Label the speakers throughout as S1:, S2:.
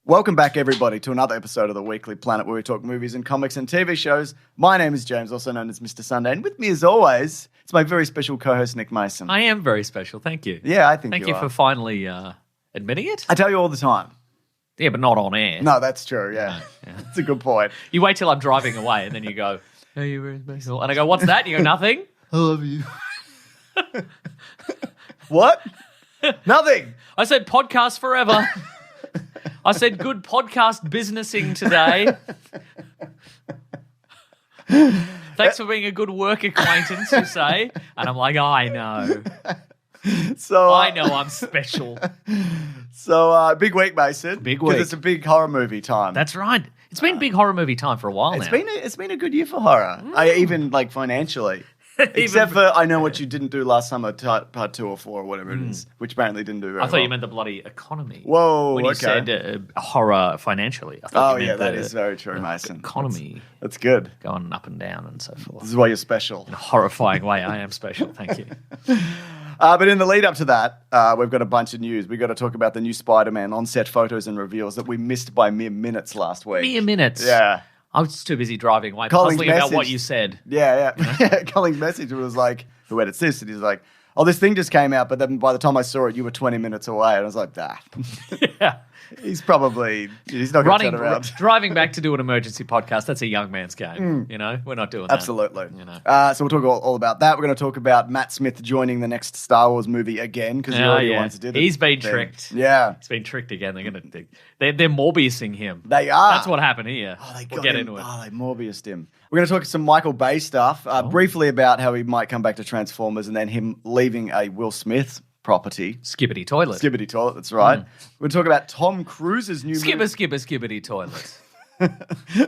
S1: Welcome back, everybody, to another episode of the Weekly Planet where we talk movies and comics and TV shows. My name is James, also known as Mr. Sunday, and with me, as always, it's my very special co-host, Nick Mason.
S2: I am very special, thank you.
S1: Yeah, I think
S2: Thank you for finally admitting it.
S1: I tell you all the time.
S2: Yeah, but not on air.
S1: No, that's true, yeah. That's a good point.
S2: You wait till I'm driving away and then you go, oh, you're very special. And I go, what's that? And you go, nothing.
S1: I love you. What? Nothing.
S2: I said podcast forever. I said good podcast businessing today. Thanks for being a good work acquaintance, you say. And I'm like, I know. I know I'm special.
S1: So, big week, Mason.
S2: Big week.
S1: Because it's a big horror movie time.
S2: That's right. It's been big horror movie time for a while now.
S1: It's been a good year for horror. Even like financially. Except for I Know What You Didn't Do Last Summer, part 2 or 4 or whatever it is, which apparently didn't do very well.
S2: I thought you meant the bloody economy.
S1: Whoa,
S2: when you said horror financially. I thought you meant
S1: that is very true, Mason.
S2: Economy.
S1: That's good.
S2: Going up and down and so forth.
S1: This is why you're special.
S2: In a horrifying way, I am special. Thank you.
S1: But in the lead up to that, we've got a bunch of news. We've got to talk about the new Spider-Man on-set photos and reveals that we missed by mere minutes last week.
S2: Mere minutes?
S1: Yeah.
S2: I was too busy driving away, puzzling about what you said.
S1: Yeah. Colling's message was like, who edits this? And he's like, oh, this thing just came out, but then by the time I saw it, you were 20 minutes away. And I was like,
S2: Yeah.
S1: He's not going to turn around.
S2: Driving back to do an emergency podcast, that's a young man's game. You know, we're not doing that.
S1: Absolutely. So we'll talk all about that. We're going to talk about Matt Smith joining the next Star Wars movie again, because he already once did it.
S2: He's been tricked.
S1: Yeah.
S2: He's been tricked again. They're Morbiusing him.
S1: They are.
S2: That's what happened here. We'll get into it.
S1: Oh, they Morbiused him. We're going to talk some Michael Bay stuff, briefly about how he might come back to Transformers and then him leaving a Will Smith property.
S2: Skibbity toilet.
S1: Skibbity toilet, that's right. We'll talk about Tom Cruise's new
S2: Skibbity toilet.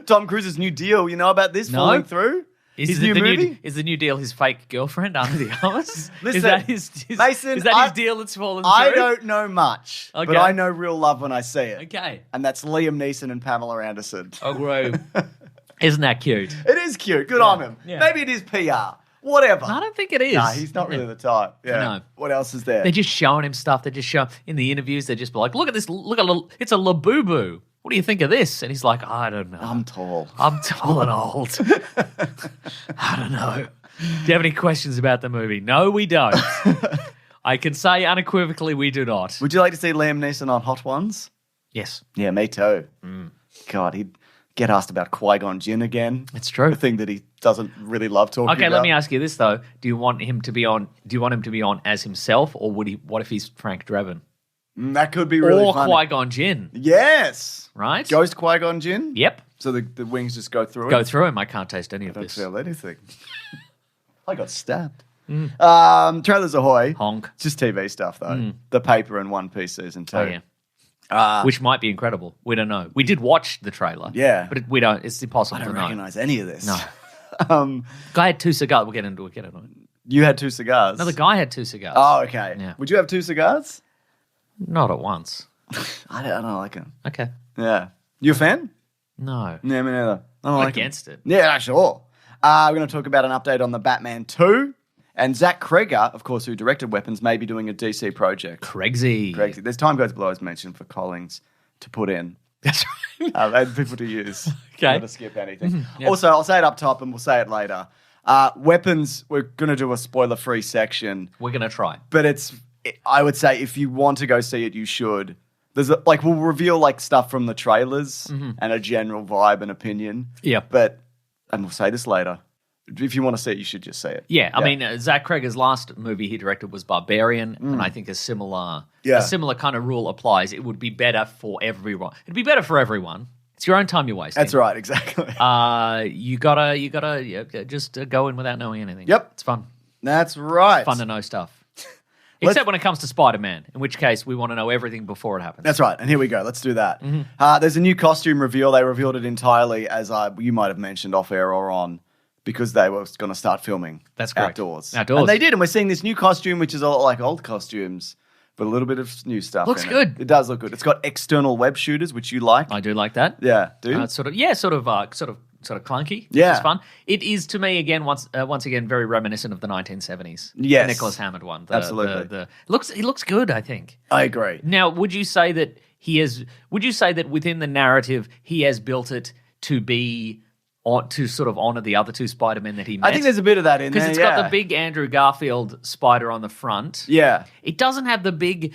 S1: Tom Cruise's new deal. You know about this falling through?
S2: Is the new deal his fake girlfriend, Ana de Armas?
S1: Listen,
S2: is that his deal that's fallen through?
S1: I don't know much,
S2: okay.
S1: but I know real love when I see it.
S2: Okay.
S1: And that's Liam Neeson and Pamela Anderson.
S2: Oh, bro. Isn't that cute?
S1: It is cute. Good on him. Yeah. Maybe it is PR. Whatever.
S2: I don't think it is.
S1: Nah, he's not really the type. Yeah.
S2: No.
S1: What else is there?
S2: They're just showing him stuff. They're just showing in the interviews. They're just like, look at this. It's a Labubu. What do you think of this? And he's like, I don't know.
S1: I'm tall
S2: and old. I don't know. Do you have any questions about the movie? No, we don't. I can say unequivocally we do not.
S1: Would you like to see Liam Neeson on Hot Ones?
S2: Yes.
S1: Yeah, me too. God, he'd get asked about Qui-Gon Jinn again.
S2: It's true.
S1: The thing that he doesn't really love talking about.
S2: Okay, let me ask you this though: Do you want him to be on as himself, or what if he's Frank Drebin?
S1: That could be really funny.
S2: Or Qui-Gon Jinn.
S1: Yes.
S2: Right?
S1: Ghost Qui-Gon Jinn?
S2: Yep.
S1: So the wings just go through him?
S2: Go through him. I can't taste any of this.
S1: I don't feel anything. I got stabbed. Trailers ahoy.
S2: Honk.
S1: It's just TV stuff though. The Paper and One Piece season 2.
S2: Oh yeah. Which might be incredible. We don't know. We did watch the trailer.
S1: Yeah.
S2: But we don't. It's impossible to know.
S1: I don't recognize any of this.
S2: No. Guy had 2 cigars. We'll get into it.
S1: You had 2 cigars?
S2: No, the guy had 2 cigars.
S1: Oh, okay.
S2: Yeah.
S1: Would you have 2 cigars?
S2: Not at once.
S1: I don't like them.
S2: Okay.
S1: Yeah. You a fan?
S2: No.
S1: Yeah, me neither. I don't
S2: I'm
S1: like
S2: against it.
S1: Yeah, sure. We're going to talk about an update on the Batman 2. And Zach Cregger, of course, who directed Weapons, may be doing a DC project.
S2: Craigsy.
S1: There's time goes below as mentioned for Collings to put in.
S2: That's right.
S1: And people to use.
S2: Okay.
S1: Not to skip anything.
S2: Yep.
S1: Also, I'll say it up top and we'll say it later. Weapons, we're going to do a spoiler-free section.
S2: We're going to try.
S1: But I would say if you want to go see it, you should. We'll reveal stuff from the trailers and a general vibe and opinion.
S2: Yeah.
S1: And we'll say this later. If you want to see it, you should just see it.
S2: Yeah, I mean, Zach Cregger's last movie he directed was Barbarian, and I think a similar kind of rule applies. It would be better for everyone. It'd be better for everyone. It's your own time you're wasting.
S1: That's right, exactly.
S2: You gotta just go in without knowing anything.
S1: Yep,
S2: it's fun.
S1: That's right.
S2: It's fun to know stuff. Except when it comes to Spider-Man, in which case we want to know everything before it happens.
S1: That's right, and here we go. Let's do that. There's a new costume reveal. They revealed it entirely, as you might have mentioned off air or on, because they were going to start filming.
S2: That's correct.
S1: Outdoors.
S2: And
S1: they did, and we're seeing this new costume, which is all like old costumes, but a little bit of new stuff.
S2: Looks good.
S1: It does look good. It's got external web shooters, which you like.
S2: I do like that.
S1: Yeah, do you?
S2: Sort of sort of clunky,
S1: Yeah.
S2: which is fun. It is, to me, again, once again, very reminiscent of the 1970s.
S1: Yes.
S2: The Nicholas Hammond one.
S1: Absolutely.
S2: He looks good, I think.
S1: I agree.
S2: Now, would you say that within the narrative he has built it to be to sort of honor the other two Spider-Men that he met?
S1: I think there's a bit of that in there,
S2: because it's got the big Andrew Garfield spider on the front.
S1: Yeah.
S2: It doesn't have the big,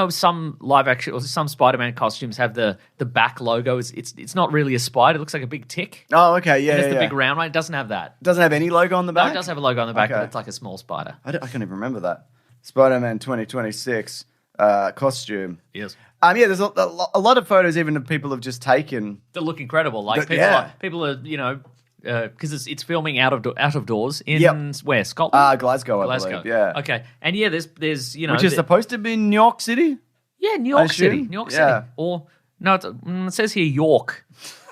S2: some live action or some Spider-Man costumes have the back logo. It's not really a spider. It looks like a big tick.
S1: Oh, okay. Yeah,
S2: And
S1: yeah,
S2: it's the
S1: yeah.
S2: big round one. It doesn't have that.
S1: Doesn't have any logo on the
S2: No,
S1: back?
S2: it does have a logo on the back,
S1: Okay.
S2: but it's like a small spider.
S1: I can't even remember that. Spider-Man 2026 costume.
S2: Yes.
S1: Yeah, there's a lot of photos even of people have just taken.
S2: They look incredible. Like people are because it's filming out of doors in where, Scotland?
S1: Glasgow, I believe. Yeah.
S2: Okay. And yeah, there's
S1: which is supposed to be New York City?
S2: Yeah, New York City. New York City. Or no, it says here York.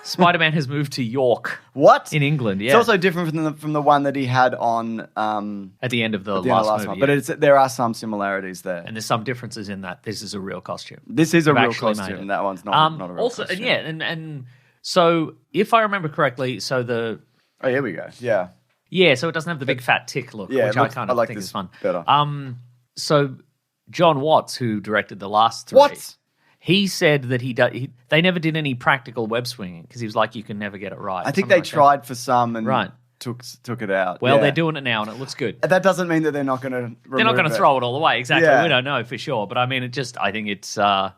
S2: Spider-Man has moved to York.
S1: What?
S2: In England, yeah.
S1: It's also different from the one that he had on
S2: at the end of the last movie.
S1: One. But there are some similarities there.
S2: And there's some differences in that this is a real costume.
S1: This is a real costume. That one's not a real
S2: also,
S1: costume.
S2: And so if I remember correctly,
S1: Oh, here we go. Yeah.
S2: Yeah, so it doesn't have the big fat tick look, which I kind of
S1: like
S2: think
S1: this
S2: is fun.
S1: Better.
S2: So John Watts, who directed the last three, he said that they never did any practical web swinging because he was like, you can never get it right.
S1: I think they tried for some and took it out.
S2: Well, they're doing it now and it looks good.
S1: That doesn't mean that they're not going to.
S2: They're not going to throw it all away. Exactly.
S1: Yeah.
S2: We don't know for sure, but I mean, I think it's I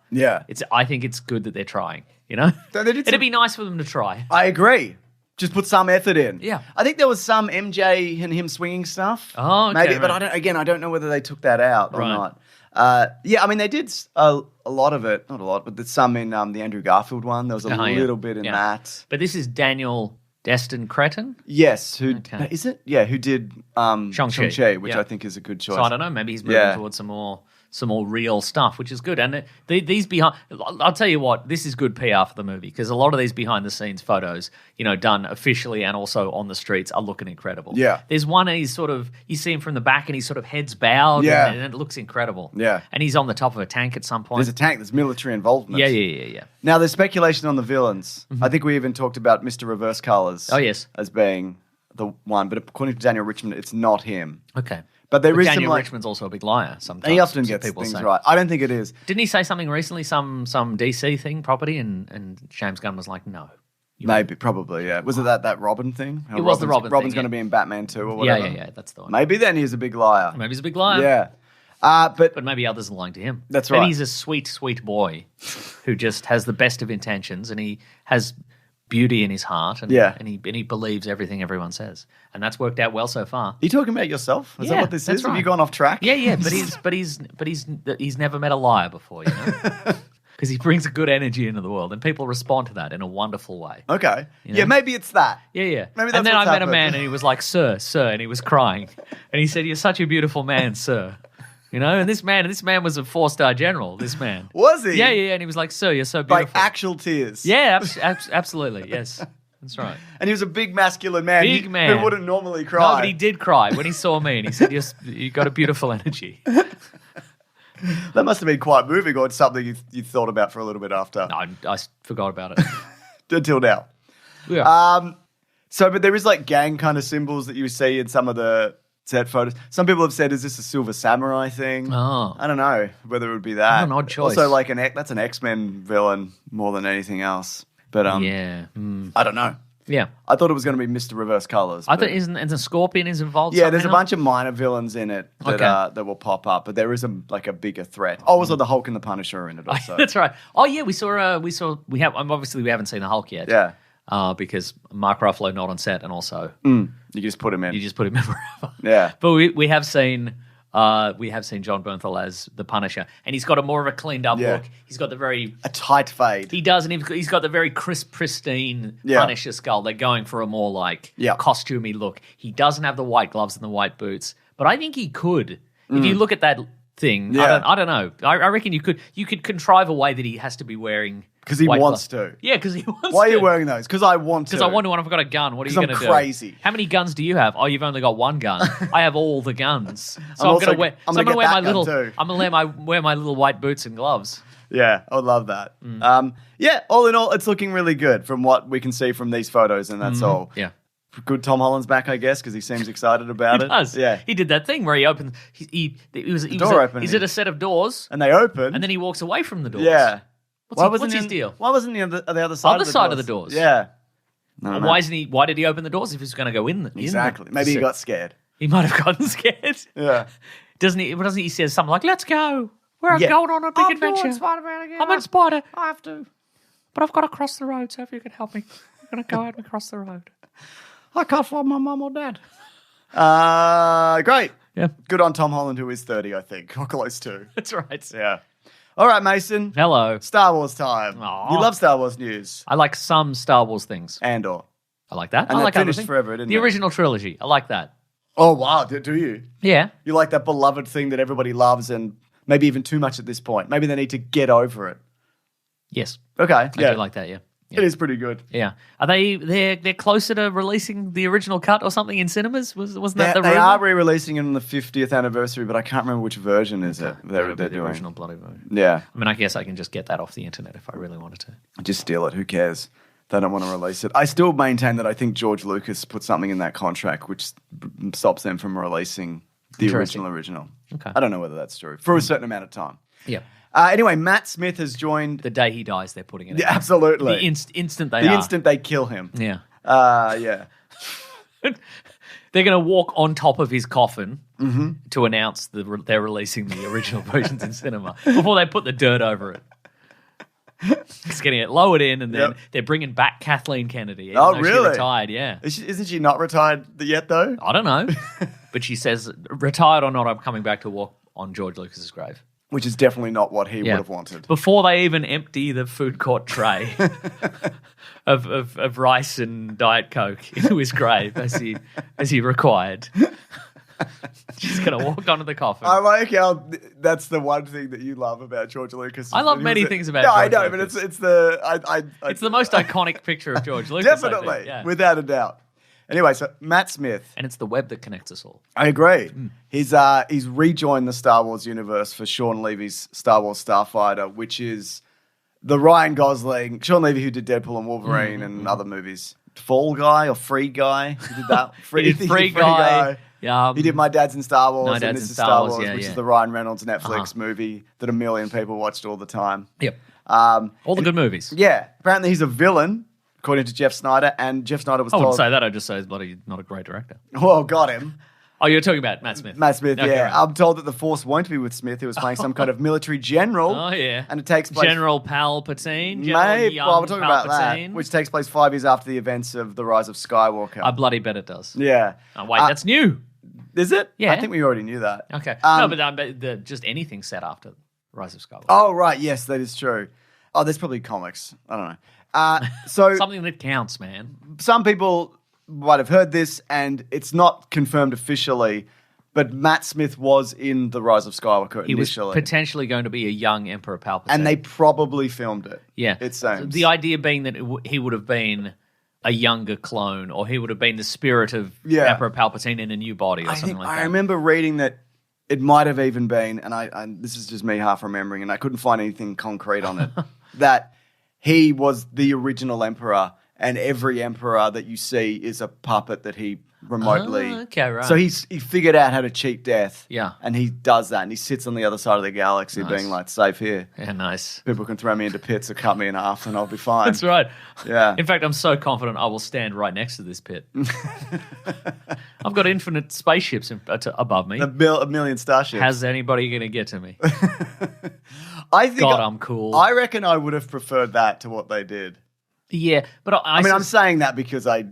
S2: think it's good that they're trying. It'd be nice for them to try.
S1: I agree. Just put some effort in.
S2: Yeah.
S1: I think there was some MJ and him swinging stuff.
S2: Oh, okay.
S1: Maybe, but I don't know whether they took that out or not. I mean, they did a lot of it. Not a lot, but there's some in the Andrew Garfield one. There was a little bit in that.
S2: But this is Daniel Destin Cretton?
S1: Yes. Is it? Yeah, who did Shang-Chi, which I think is a good choice.
S2: So I don't know, maybe he's moving towards some more real stuff, which is good. And these behind, I'll tell you what, this is good PR for the movie because a lot of these behind the scenes photos, done officially and also on the streets are looking incredible.
S1: Yeah.
S2: There's one and you see him from the back and he's sort of head's bowed and it looks incredible.
S1: Yeah.
S2: And he's on the top of a tank at some point.
S1: There's a tank, there's military involvement.
S2: Yeah.
S1: Now there's speculation on the villains. I think we even talked about Mr. Reverse Colors.
S2: Oh, yes.
S1: As being the one, but according to Daniel Richmond, it's not him.
S2: Okay.
S1: But there is
S2: Daniel
S1: some
S2: Richmond's also a big liar sometimes.
S1: He often gets things right. I don't think it is.
S2: Didn't he say something recently, some DC thing, property, and James Gunn was like, no.
S1: Maybe, probably, yeah. Was it that Robin thing?
S2: It was the Robin thing.
S1: Robin's going to be in Batman 2 or whatever.
S2: Yeah, that's the one.
S1: Maybe then he's a big liar.
S2: Maybe he's a big liar.
S1: Yeah. But
S2: maybe others are lying to him.
S1: That's right.
S2: But he's a sweet, sweet boy who just has the best of intentions and he has beauty in his heart and he believes everything everyone says. And that's worked out well so far.
S1: Are you talking about yourself? Is that what this is?
S2: Right.
S1: Have you gone off track?
S2: Yeah, but he's never met a liar before, Because he brings a good energy into the world and people respond to that in a wonderful way.
S1: Okay. Yeah, maybe it's that.
S2: Yeah.
S1: Maybe that's
S2: and then I met
S1: happened.
S2: a man and he was like, sir, and he was crying. And he said, you're such a beautiful man, sir. And this man was a 4-star general, this man.
S1: Was he?
S2: Yeah, and he was like, sir, you're so beautiful.
S1: Like actual tears.
S2: Yeah, absolutely, yes. That's right.
S1: And he was a big masculine man.
S2: Big man.
S1: Who wouldn't normally cry.
S2: No, but he did cry when he saw me and he said, you got a beautiful energy.
S1: That must have been quite moving, or it's something you thought about for a little bit after.
S2: No, I forgot about it.
S1: Until now.
S2: Yeah.
S1: But there is like gang kind of symbols that you see in some of the set photos. Some people have said, is this a Silver Samurai thing?
S2: Oh.
S1: I don't know whether it would be that.
S2: What an odd choice.
S1: Also, like that's an X-Men villain more than anything else. But
S2: yeah.
S1: I don't know.
S2: Yeah.
S1: I thought it was going to be Mr. Reverse Colors.
S2: I thought the Scorpion is involved.
S1: Yeah, there's a bunch of minor villains in it that will pop up, but there is a bigger threat. Oh, also the Hulk and the Punisher are in it also.
S2: That's right. Oh yeah, we haven't seen the Hulk yet.
S1: Yeah.
S2: Because Mark Ruffalo not on set, and also
S1: you just put him in.
S2: You just put him in wherever.
S1: Yeah.
S2: But we have seen John Bernthal as the Punisher, and he's got a more of a cleaned up look. He's got a
S1: tight fade.
S2: He does, and he's got the very crisp, pristine Punisher skull. They're going for a more costumey look. He doesn't have the white gloves and the white boots, but I think he could. If you look at that thing.
S1: Yeah.
S2: I don't know. I reckon you could contrive a way that he has to be wearing
S1: Because he
S2: white
S1: wants
S2: gloves.
S1: to.
S2: Yeah, because he wants to.
S1: Why are you wearing those? Because I want to.
S2: Because I want to, and I've got a gun. What are you
S1: 'Cause
S2: going to
S1: I'm
S2: do?
S1: crazy.
S2: How many guns do you have? Oh, you've only got one gun. I have all the guns. So
S1: I'm
S2: I'm going to wear.
S1: I'm
S2: So
S1: gonna
S2: I'm going to
S1: get
S2: wear my
S1: that gun
S2: little.
S1: too.
S2: I'm going to wear my little white boots and gloves.
S1: Yeah, I would love that. Yeah, all in all, it's looking really good from what we can see from these photos, and that's all.
S2: Yeah.
S1: Good Tom Holland's back, I guess, because he seems excited about
S2: He
S1: it.
S2: does.
S1: Yeah.
S2: He did that thing where he opened. He was
S1: door opening.
S2: He's at a set of doors,
S1: And they open.
S2: and then he walks away from the doors.
S1: Yeah.
S2: What's his deal?
S1: Why wasn't he on the other side
S2: Other
S1: of the
S2: side
S1: doors?
S2: of the doors.
S1: Yeah. No,
S2: And
S1: no.
S2: why isn't he? Why did he open the doors if he's going to go in?
S1: Exactly.
S2: In
S1: Maybe he got scared.
S2: He might have gotten scared.
S1: Yeah.
S2: Doesn't he? He says something like, "Let's go. We're
S1: Yeah.
S2: going on a big
S1: I'm
S2: adventure.
S1: doing Spider-Man again.
S2: I'm in Spider,
S1: I have to.
S2: but I've got to cross the road. So if you can help me, I'm going to go out and cross the road."
S1: I can't find my mum or dad. Great.
S2: Yeah,
S1: Good on Tom Holland, who is 30, I think, or close to.
S2: that's right.
S1: Yeah. All right, Mason.
S2: Hello.
S1: Star Wars time.
S2: Aw.
S1: You love Star Wars news.
S2: I like some Star Wars things.
S1: Andor.
S2: I like that.
S1: And
S2: I
S1: that
S2: like other
S1: finished
S2: things.
S1: forever, didn't
S2: The
S1: it?
S2: original trilogy. I like that.
S1: Oh, wow. Do you?
S2: Yeah.
S1: You like that beloved thing that everybody loves and maybe even too much at this point. Maybe they need to get over it.
S2: Yes.
S1: Okay.
S2: I
S1: Yeah.
S2: do like that. Yeah.
S1: It is pretty good.
S2: Yeah. Are they're closer to releasing the original cut or something in cinemas? Wasn't that the
S1: They
S2: rumor?
S1: are re-releasing it on the 50th anniversary, but I can't remember which version is it they're
S2: the
S1: doing.
S2: original bloody version.
S1: Yeah.
S2: I mean, I guess I can just get that off the internet if I really wanted to.
S1: Just steal it. Who cares? They don't want to release it. I still maintain that I think George Lucas put something in that contract which stops them from releasing the
S2: Interesting.
S1: original.
S2: Okay.
S1: I don't know whether that's true. For a certain amount of time.
S2: Yeah.
S1: Anyway, Matt Smith has joined.
S2: The day he dies, they're putting it
S1: Yeah,
S2: out.
S1: absolutely.
S2: The instant they
S1: The
S2: are.
S1: instant they kill him.
S2: Yeah.
S1: Yeah.
S2: They're going to walk on top of his coffin
S1: Mm-hmm.
S2: to announce they're releasing the original versions in cinema before they put the dirt over it. Just getting it lowered in, and then
S1: Yep.
S2: they're bringing back Kathleen Kennedy. Even
S1: Oh,
S2: though
S1: really?
S2: She retired, yeah.
S1: Isn't she not retired yet, though?
S2: I don't know. But she says, retired or not, I'm coming back to walk on George Lucas's grave.
S1: Which is definitely not what he would have wanted.
S2: Before they even empty the food court tray of rice and Diet Coke into his grave as he required. She's going to walk onto the coffin.
S1: I like how that's the one thing that you love about George Lucas.
S2: I love many things about
S1: I
S2: George
S1: know,
S2: Lucas.
S1: but it's the
S2: It's the most iconic picture of George Lucas, I think.
S1: definitely,
S2: Yeah.
S1: without a doubt. Anyway, so Matt Smith,
S2: And it's the web that connects us all.
S1: I agree. He's rejoined the Star Wars universe for Sean Levy's Star Wars Starfighter, which is the Ryan Gosling, Sean Levy who did Deadpool and Wolverine and other movies. Fall Guy or Free Guy, he did that.
S2: He did Free Guy.
S1: He did My Dad's in Star Wars,
S2: My
S1: and
S2: Dad's
S1: this
S2: in
S1: is
S2: Star
S1: Star
S2: Wars,
S1: Wars,
S2: yeah,
S1: which
S2: yeah.
S1: is the Ryan Reynolds Netflix movie that a million people watched all the time.
S2: Yep.
S1: Um,
S2: All the good movies.
S1: yeah, apparently he's a villain, according to Jeff Snyder, and Jeff Snyder was
S2: I wouldn't
S1: told,
S2: say that. I'd just say he's bloody not a great director.
S1: well, got him.
S2: Oh, you're talking about Matt Smith.
S1: Matt Smith,
S2: Okay,
S1: yeah.
S2: right.
S1: I'm told that the Force won't be with Smith. He was playing some kind of military general.
S2: Oh, yeah.
S1: And it takes place...
S2: General Palpatine. General
S1: Maybe,
S2: young
S1: well, we're talking about that,
S2: Palpatine.
S1: which takes place 5 years after the events of The Rise of Skywalker.
S2: I bloody bet it does.
S1: yeah.
S2: Oh, wait, that's new.
S1: Is it?
S2: Yeah.
S1: I think we already knew that.
S2: Okay.
S1: Um,
S2: no, but just anything set after Rise of Skywalker.
S1: Oh, right. Yes, that is true. Oh, there's probably comics. I don't know. So
S2: Something that counts, man.
S1: some people might have heard this, and it's not confirmed officially, but Matt Smith was in The Rise of Skywalker
S2: He was
S1: initially.
S2: potentially going to be a young Emperor Palpatine.
S1: And they probably filmed it.
S2: yeah.
S1: It seems.
S2: The idea being that he would have been a younger clone, or he would have been the spirit of
S1: Yeah.
S2: Emperor Palpatine in a new body, or
S1: I
S2: something
S1: think
S2: like
S1: I
S2: that.
S1: remember reading that it might have even been, and I this is just me half remembering, and I couldn't find anything concrete on it, that he was the original emperor, and every emperor that you see is a puppet that he remotely.
S2: Ah, okay, right.
S1: So he figured out how to cheat death.
S2: Yeah.
S1: And he does that, and he sits on the other side of the galaxy,
S2: Nice.
S1: being like, "Safe here.
S2: Yeah, nice.
S1: People can throw me into pits or cut me in half, and I'll be fine."
S2: That's right.
S1: Yeah.
S2: In fact, I'm so confident I will stand right next to this pit. I've got infinite spaceships above me.
S1: A million starships.
S2: How's anybody going to get to me?
S1: I think
S2: God, I'm cool.
S1: I reckon I would have preferred that to what they did.
S2: Yeah, but
S1: I mean, I'm saying that because I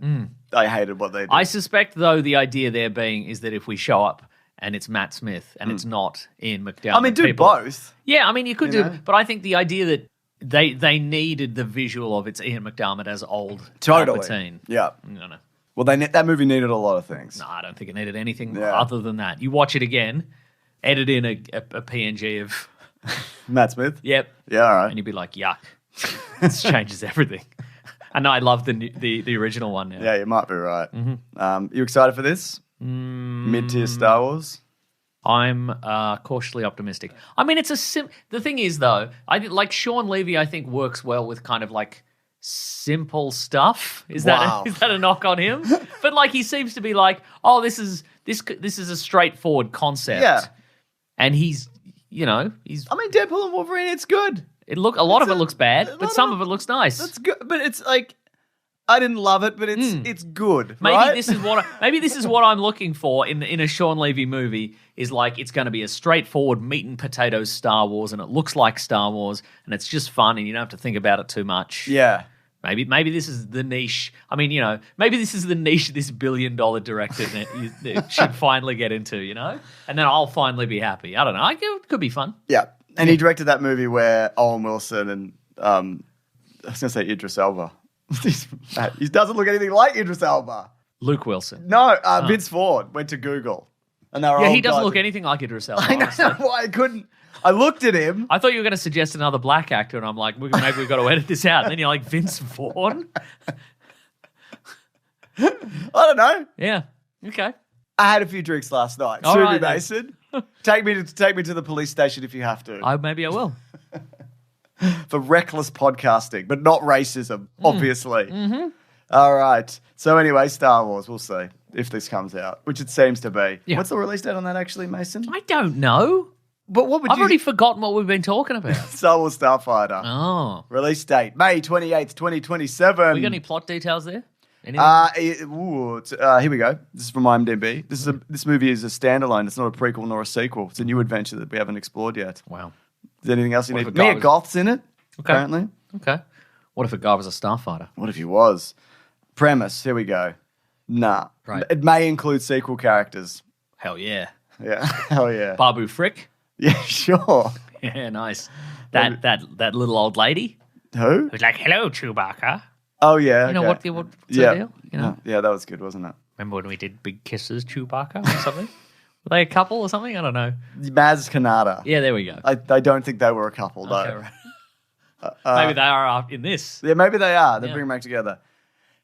S1: hated what they did.
S2: I suspect, though, the idea there being is that if we show up and it's Matt Smith and it's not Ian McDowell.
S1: I mean, do both.
S2: Yeah, I mean, you could
S1: You
S2: do,
S1: know?
S2: but I think the idea that they needed the visual of it's Ian McDermott as old
S1: Totally.
S2: Palpatine.
S1: Yeah.
S2: No.
S1: Well, that movie needed a lot of things.
S2: No, I don't think it needed anything
S1: Yeah.
S2: other than that. You watch it again, edit in a PNG of
S1: Matt Smith?
S2: yep,
S1: Yeah, all right.
S2: and you'd be like, yuck. This changes everything. And I love the original one now.
S1: Yeah, you might be right. You excited for this? Mid-tier Star Wars?
S2: I'm cautiously optimistic. I mean, it's the thing is though, like Sean Levy, I think works well with kind of like simple stuff. Is
S1: Wow.
S2: that a knock on him? But like he seems to be like, oh, this is a straightforward concept.
S1: Yeah.
S2: And he's.
S1: I mean, Deadpool and Wolverine, it's good.
S2: A lot of it looks bad, but some of it looks nice.
S1: That's good, but it's like I didn't love it, but it's good.
S2: Maybe
S1: right?
S2: this is what I'm looking for in a Sean Levy movie. Is like it's going to be a straightforward meat and potatoes Star Wars, and it looks like Star Wars, and it's just fun, and you don't have to think about it too much.
S1: Yeah.
S2: Maybe this is the niche. I mean, maybe this is the niche this $1 billion director should finally get into, and then I'll finally be happy. I don't know. It could be fun.
S1: Yeah. And he directed that movie where Owen Wilson and I was going to say Idris Elba. He doesn't look anything like Idris Elba.
S2: Luke Wilson.
S1: No, Vince Vaughn went to Google. And they were
S2: he doesn't look anything like Idris Elba.
S1: I know why I couldn't. I looked at him.
S2: I thought you were going to suggest another black actor, and I'm like, maybe we've got to edit this out. And then you're like, Vince Vaughn?
S1: I don't know.
S2: Yeah. Okay.
S1: I had a few drinks last night.
S2: All
S1: Sue
S2: right,
S1: me,
S2: then.
S1: Mason. Take me to the police station if you have to.
S2: Maybe I will.
S1: For reckless podcasting, but not racism, obviously. Mm-hmm. All right. So anyway, Star Wars. We'll see if this comes out, which it seems to be.
S2: Yeah.
S1: What's the release date on that, actually, Mason?
S2: I don't know.
S1: But what would
S2: I've
S1: you...
S2: already forgotten what we've been talking about.
S1: Star Wars Starfighter.
S2: Oh.
S1: Release date, May 28th, 2027.
S2: We got any plot details there?
S1: Here we go. This is from IMDb. This movie is a standalone. It's not a prequel nor a sequel. It's a new adventure that we haven't explored yet.
S2: Wow.
S1: Is there anything else you
S2: What
S1: need?
S2: if a guy
S1: Mia
S2: was-
S1: Goth's in it,
S2: Okay.
S1: apparently.
S2: Okay. What if a guy was a starfighter?
S1: What if he was? Premise, here we go. Nah.
S2: Right.
S1: It may include sequel characters.
S2: Hell yeah.
S1: Yeah. Hell yeah.
S2: Babu Frick?
S1: Yeah, sure.
S2: Yeah, nice. That little old lady
S1: Who?
S2: who's like, hello, Chewbacca.
S1: Oh, yeah.
S2: You know
S1: okay.
S2: what's
S1: yeah.
S2: the deal? You know?
S1: Yeah, that was good, wasn't it?
S2: Remember when we did Big Kisses, Chewbacca or something? Were they a couple or something? I don't know.
S1: Maz Kanata.
S2: Yeah, there we go.
S1: I don't think they were a couple, though.
S2: Okay, right. Maybe they are in this.
S1: Yeah, maybe they are. They
S2: Yeah.
S1: bring them back together.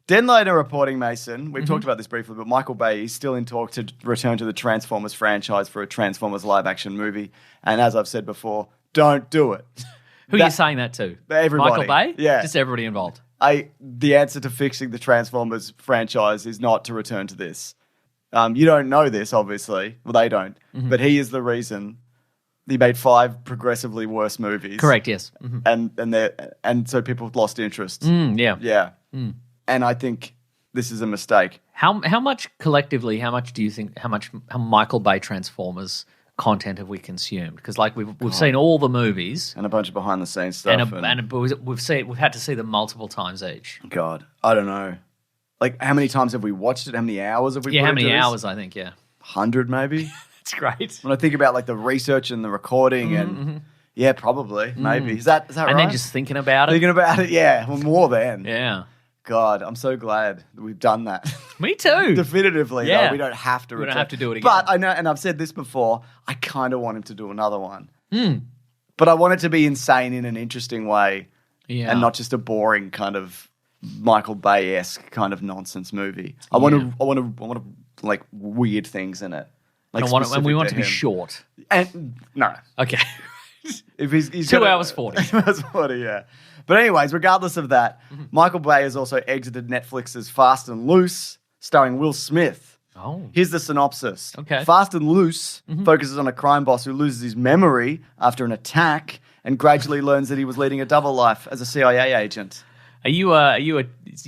S1: Deadline are reporting, Mason, we've talked about this briefly, but Michael Bay is still in talk to return to the Transformers franchise for a Transformers live-action movie. And as I've said before, don't do it.
S2: Who are you saying that to?
S1: Everybody.
S2: Michael Bay?
S1: Yeah.
S2: Just everybody involved.
S1: The answer to fixing the Transformers franchise is not to return to this. You don't know this, obviously. Well, they don't.
S2: Mm-hmm.
S1: But he is the reason he made 5 progressively worse movies.
S2: Correct, yes. Mm-hmm.
S1: And so people lost interest.
S2: Yeah.
S1: Yeah. And I think this is a mistake.
S2: How much collectively, how much do you think, how Michael Bay Transformers content have we consumed? Because like we've seen all the movies.
S1: And a bunch of behind the scenes stuff.
S2: We've had to see them multiple times each.
S1: God, I don't know. Like, how many times have we watched it? How many hours have we
S2: Yeah,
S1: put
S2: how
S1: into
S2: many
S1: this?
S2: hours, I think, yeah.
S1: 100 maybe?
S2: It's great.
S1: When I think about like the research and the recording and yeah, probably, maybe. Is that right?
S2: And then just thinking about it.
S1: Thinking about it, yeah. Well, more than.
S2: Yeah.
S1: God, I'm so glad that we've done that.
S2: Me too.
S1: Definitively,
S2: Yeah.
S1: though, we don't have to
S2: We don't
S1: return.
S2: have to do it again.
S1: But I know, and I've said this before, I kind of want him to do another one. But I want it to be insane in an interesting way
S2: Yeah.
S1: and not just a boring kind of Michael Bay-esque kind of nonsense movie. I want to like weird things in it. Like
S2: And we
S1: specific
S2: want to be
S1: him.
S2: short.
S1: And no.
S2: Okay.
S1: If he's
S2: 2 hours 40.
S1: 2 hours 40, yeah. But anyways, regardless of that, Michael Bay has also exited Netflix's Fast and Loose, starring Will Smith.
S2: Oh.
S1: Here's the synopsis.
S2: Okay.
S1: Fast and Loose focuses on a crime boss who loses his memory after an attack and gradually learns that he was leading a double life as a CIA agent.
S2: You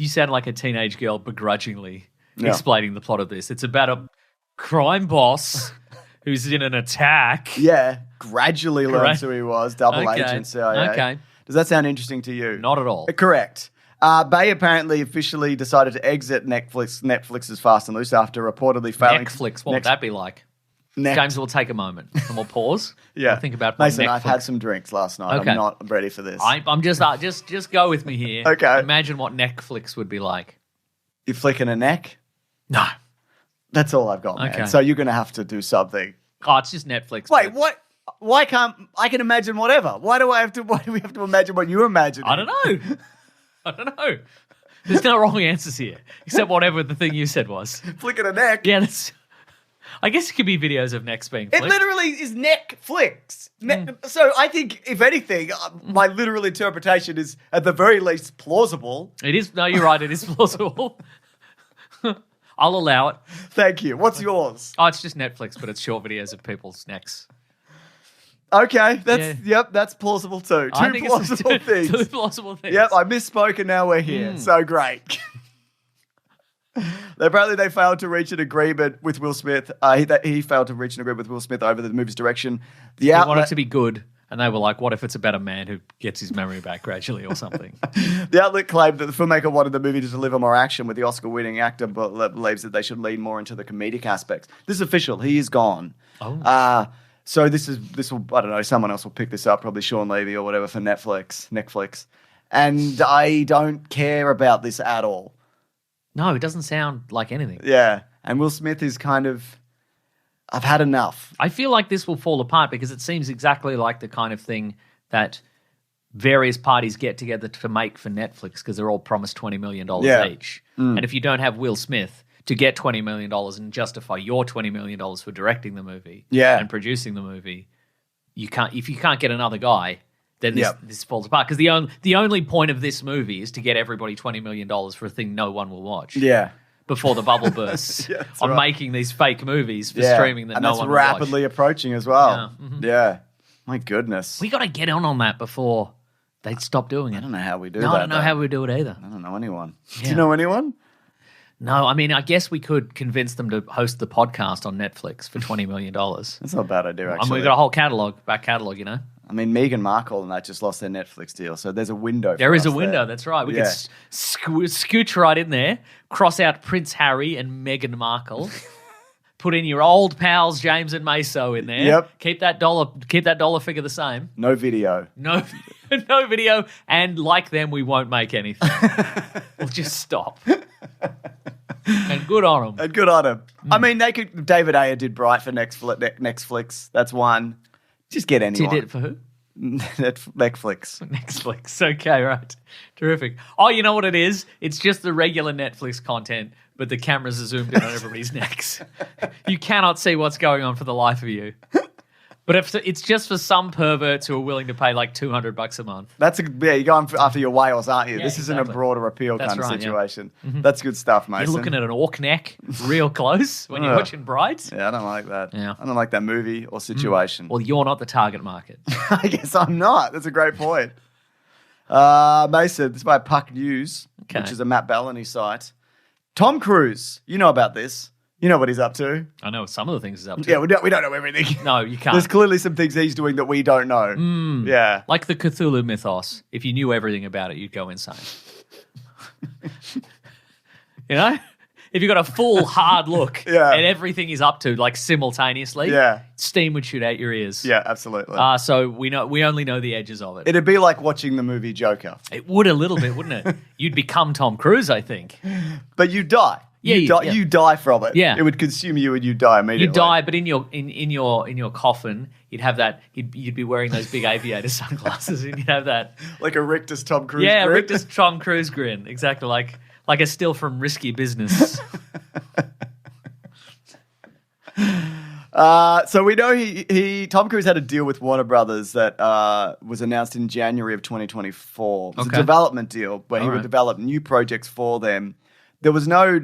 S2: sound like a teenage girl begrudgingly
S1: Yeah.
S2: explaining the plot of this. It's about a crime boss who's in an attack.
S1: Yeah, gradually learns who he was, double
S2: Okay.
S1: agent CIA.
S2: Okay.
S1: Does that sound interesting to you?
S2: Not at all.
S1: Correct. Bay apparently officially decided to exit Netflix's Fast and Loose after reportedly failing.
S2: Netflix, what would that be like?
S1: Next.
S2: James will take a moment and we'll pause.
S1: Yeah.
S2: We'll think about
S1: Mason,
S2: Netflix.
S1: I've had some drinks last night.
S2: Okay.
S1: I'm not ready for this.
S2: I'm just go with me here.
S1: Okay.
S2: Imagine what Netflix would be like.
S1: You're flicking a neck?
S2: No.
S1: That's all I've got, man.
S2: Okay.
S1: So you're going to have to do something.
S2: Oh, it's just Netflix.
S1: Wait, what? Why can't I can imagine whatever? Why do we have to imagine what you imagine?
S2: I don't know. I don't know. There's no wrong answers here, except whatever the thing you said was.
S1: Flicking a neck.
S2: Yeah, I guess it could be videos of necks being flicked.
S1: It literally is neck flicks. So I think, if anything, my literal interpretation is at the very least plausible.
S2: It is. No, you're right. It is plausible. I'll allow it.
S1: Thank you. What's yours?
S2: Oh, it's just Netflix, but it's short videos of people's necks.
S1: Okay, that's plausible too. Two plausible things.
S2: Two plausible things.
S1: Yep, I misspoke and now we're here. So great. Apparently, they failed to reach an agreement with Will Smith. He failed to reach an agreement with Will Smith over the movie's direction.
S2: He wanted it to be good, and they were like, "What if it's about a man who gets his memory back gradually, or something?"
S1: The outlet claimed that the filmmaker wanted the movie to deliver more action, with the Oscar-winning actor but believes that they should lean more into the comedic aspects. This is official. He is gone.
S2: Oh.
S1: So this will, I don't know, someone else will pick this up, probably Sean Levy or whatever for Netflix. And I don't care about this at all.
S2: No, it doesn't sound like anything.
S1: Yeah. And Will Smith is kind of, I've had enough.
S2: I feel like this will fall apart because it seems exactly like the kind of thing that various parties get together to make for Netflix because they're all promised $20 million each. And if you don't have Will Smith to get $20 million and justify your $20 million for directing the movie and producing the movie, if you can't get another guy, then this falls apart. Because the only point of this movie is to get everybody $20 million for a thing no one will watch.
S1: Yeah.
S2: Before the bubble bursts on making these fake movies for streaming that no one will watch.
S1: And that's rapidly approaching as well. Yeah. My goodness.
S2: We got to get on that before they stop doing it.
S1: I don't know how we do that.
S2: No, I don't know how we do it either.
S1: I don't know anyone. Yeah. Do you know anyone?
S2: No, I mean, I guess we could convince them to host the podcast on Netflix for $20 million.
S1: That's not a bad idea, actually.
S2: And we've got a whole back catalogue, you know?
S1: I mean, Meghan Markle and that just lost their Netflix deal, so there's a window.
S2: There is a window, that's right. We could scooch right in there, cross out Prince Harry and Meghan Markle, put in your old pals James and Meso in there.
S1: Yep.
S2: Keep that dollar figure the same.
S1: No video.
S2: No video, and like them, we won't make anything. We'll just stop. And good on them. I mean, David Ayer did Bright for Netflix. That's one. Just get anyone. Did it for who?
S1: Netflix.
S2: Okay, right. Terrific. Oh, you know what it is? It's just the regular Netflix content, but the cameras are zoomed in on everybody's necks. You cannot see what's going on for the life of you. But if it's just for some perverts who are willing to pay like $200 a month.
S1: You're going after your whales, aren't you?
S2: Yeah,
S1: this isn't a broader appeal kind of situation.
S2: Yeah. Mm-hmm.
S1: That's good stuff, Mason.
S2: You're looking at an orc neck real close when you're watching Bright.
S1: Yeah, I don't like that.
S2: Yeah.
S1: I don't like that movie or situation.
S2: Well, you're not the target market.
S1: I guess I'm not. That's a great point. Mason, this is by Puck News, which is a Matt Bellany site. Tom Cruise, you know about this. You know what he's up to.
S2: I know some of the things he's up to.
S1: Yeah, we don't know everything.
S2: No, you can't.
S1: There's clearly some things he's doing that we don't know. Yeah.
S2: Like the Cthulhu mythos. If you knew everything about it, you'd go insane. You know? If you got a full hard look at everything he's up to, like simultaneously, steam would shoot out your ears.
S1: Yeah, absolutely.
S2: So we only know the edges of it.
S1: It'd be like watching the movie Joker.
S2: It would a little bit, wouldn't it? You'd become Tom Cruise, I think.
S1: But you die. You die from it.
S2: Yeah.
S1: It would consume you and you die immediately.
S2: You die, but in your coffin, you'd have that. You'd be wearing those big aviator sunglasses, and you'd have that
S1: like a rictus Tom Cruise.
S2: Yeah,
S1: grin.
S2: rictus Tom Cruise grin, exactly like a still from Risky Business.
S1: So we know Tom Cruise had a deal with Warner Brothers that was announced in January of 2024. It was a development deal where he would develop new projects for them. There was no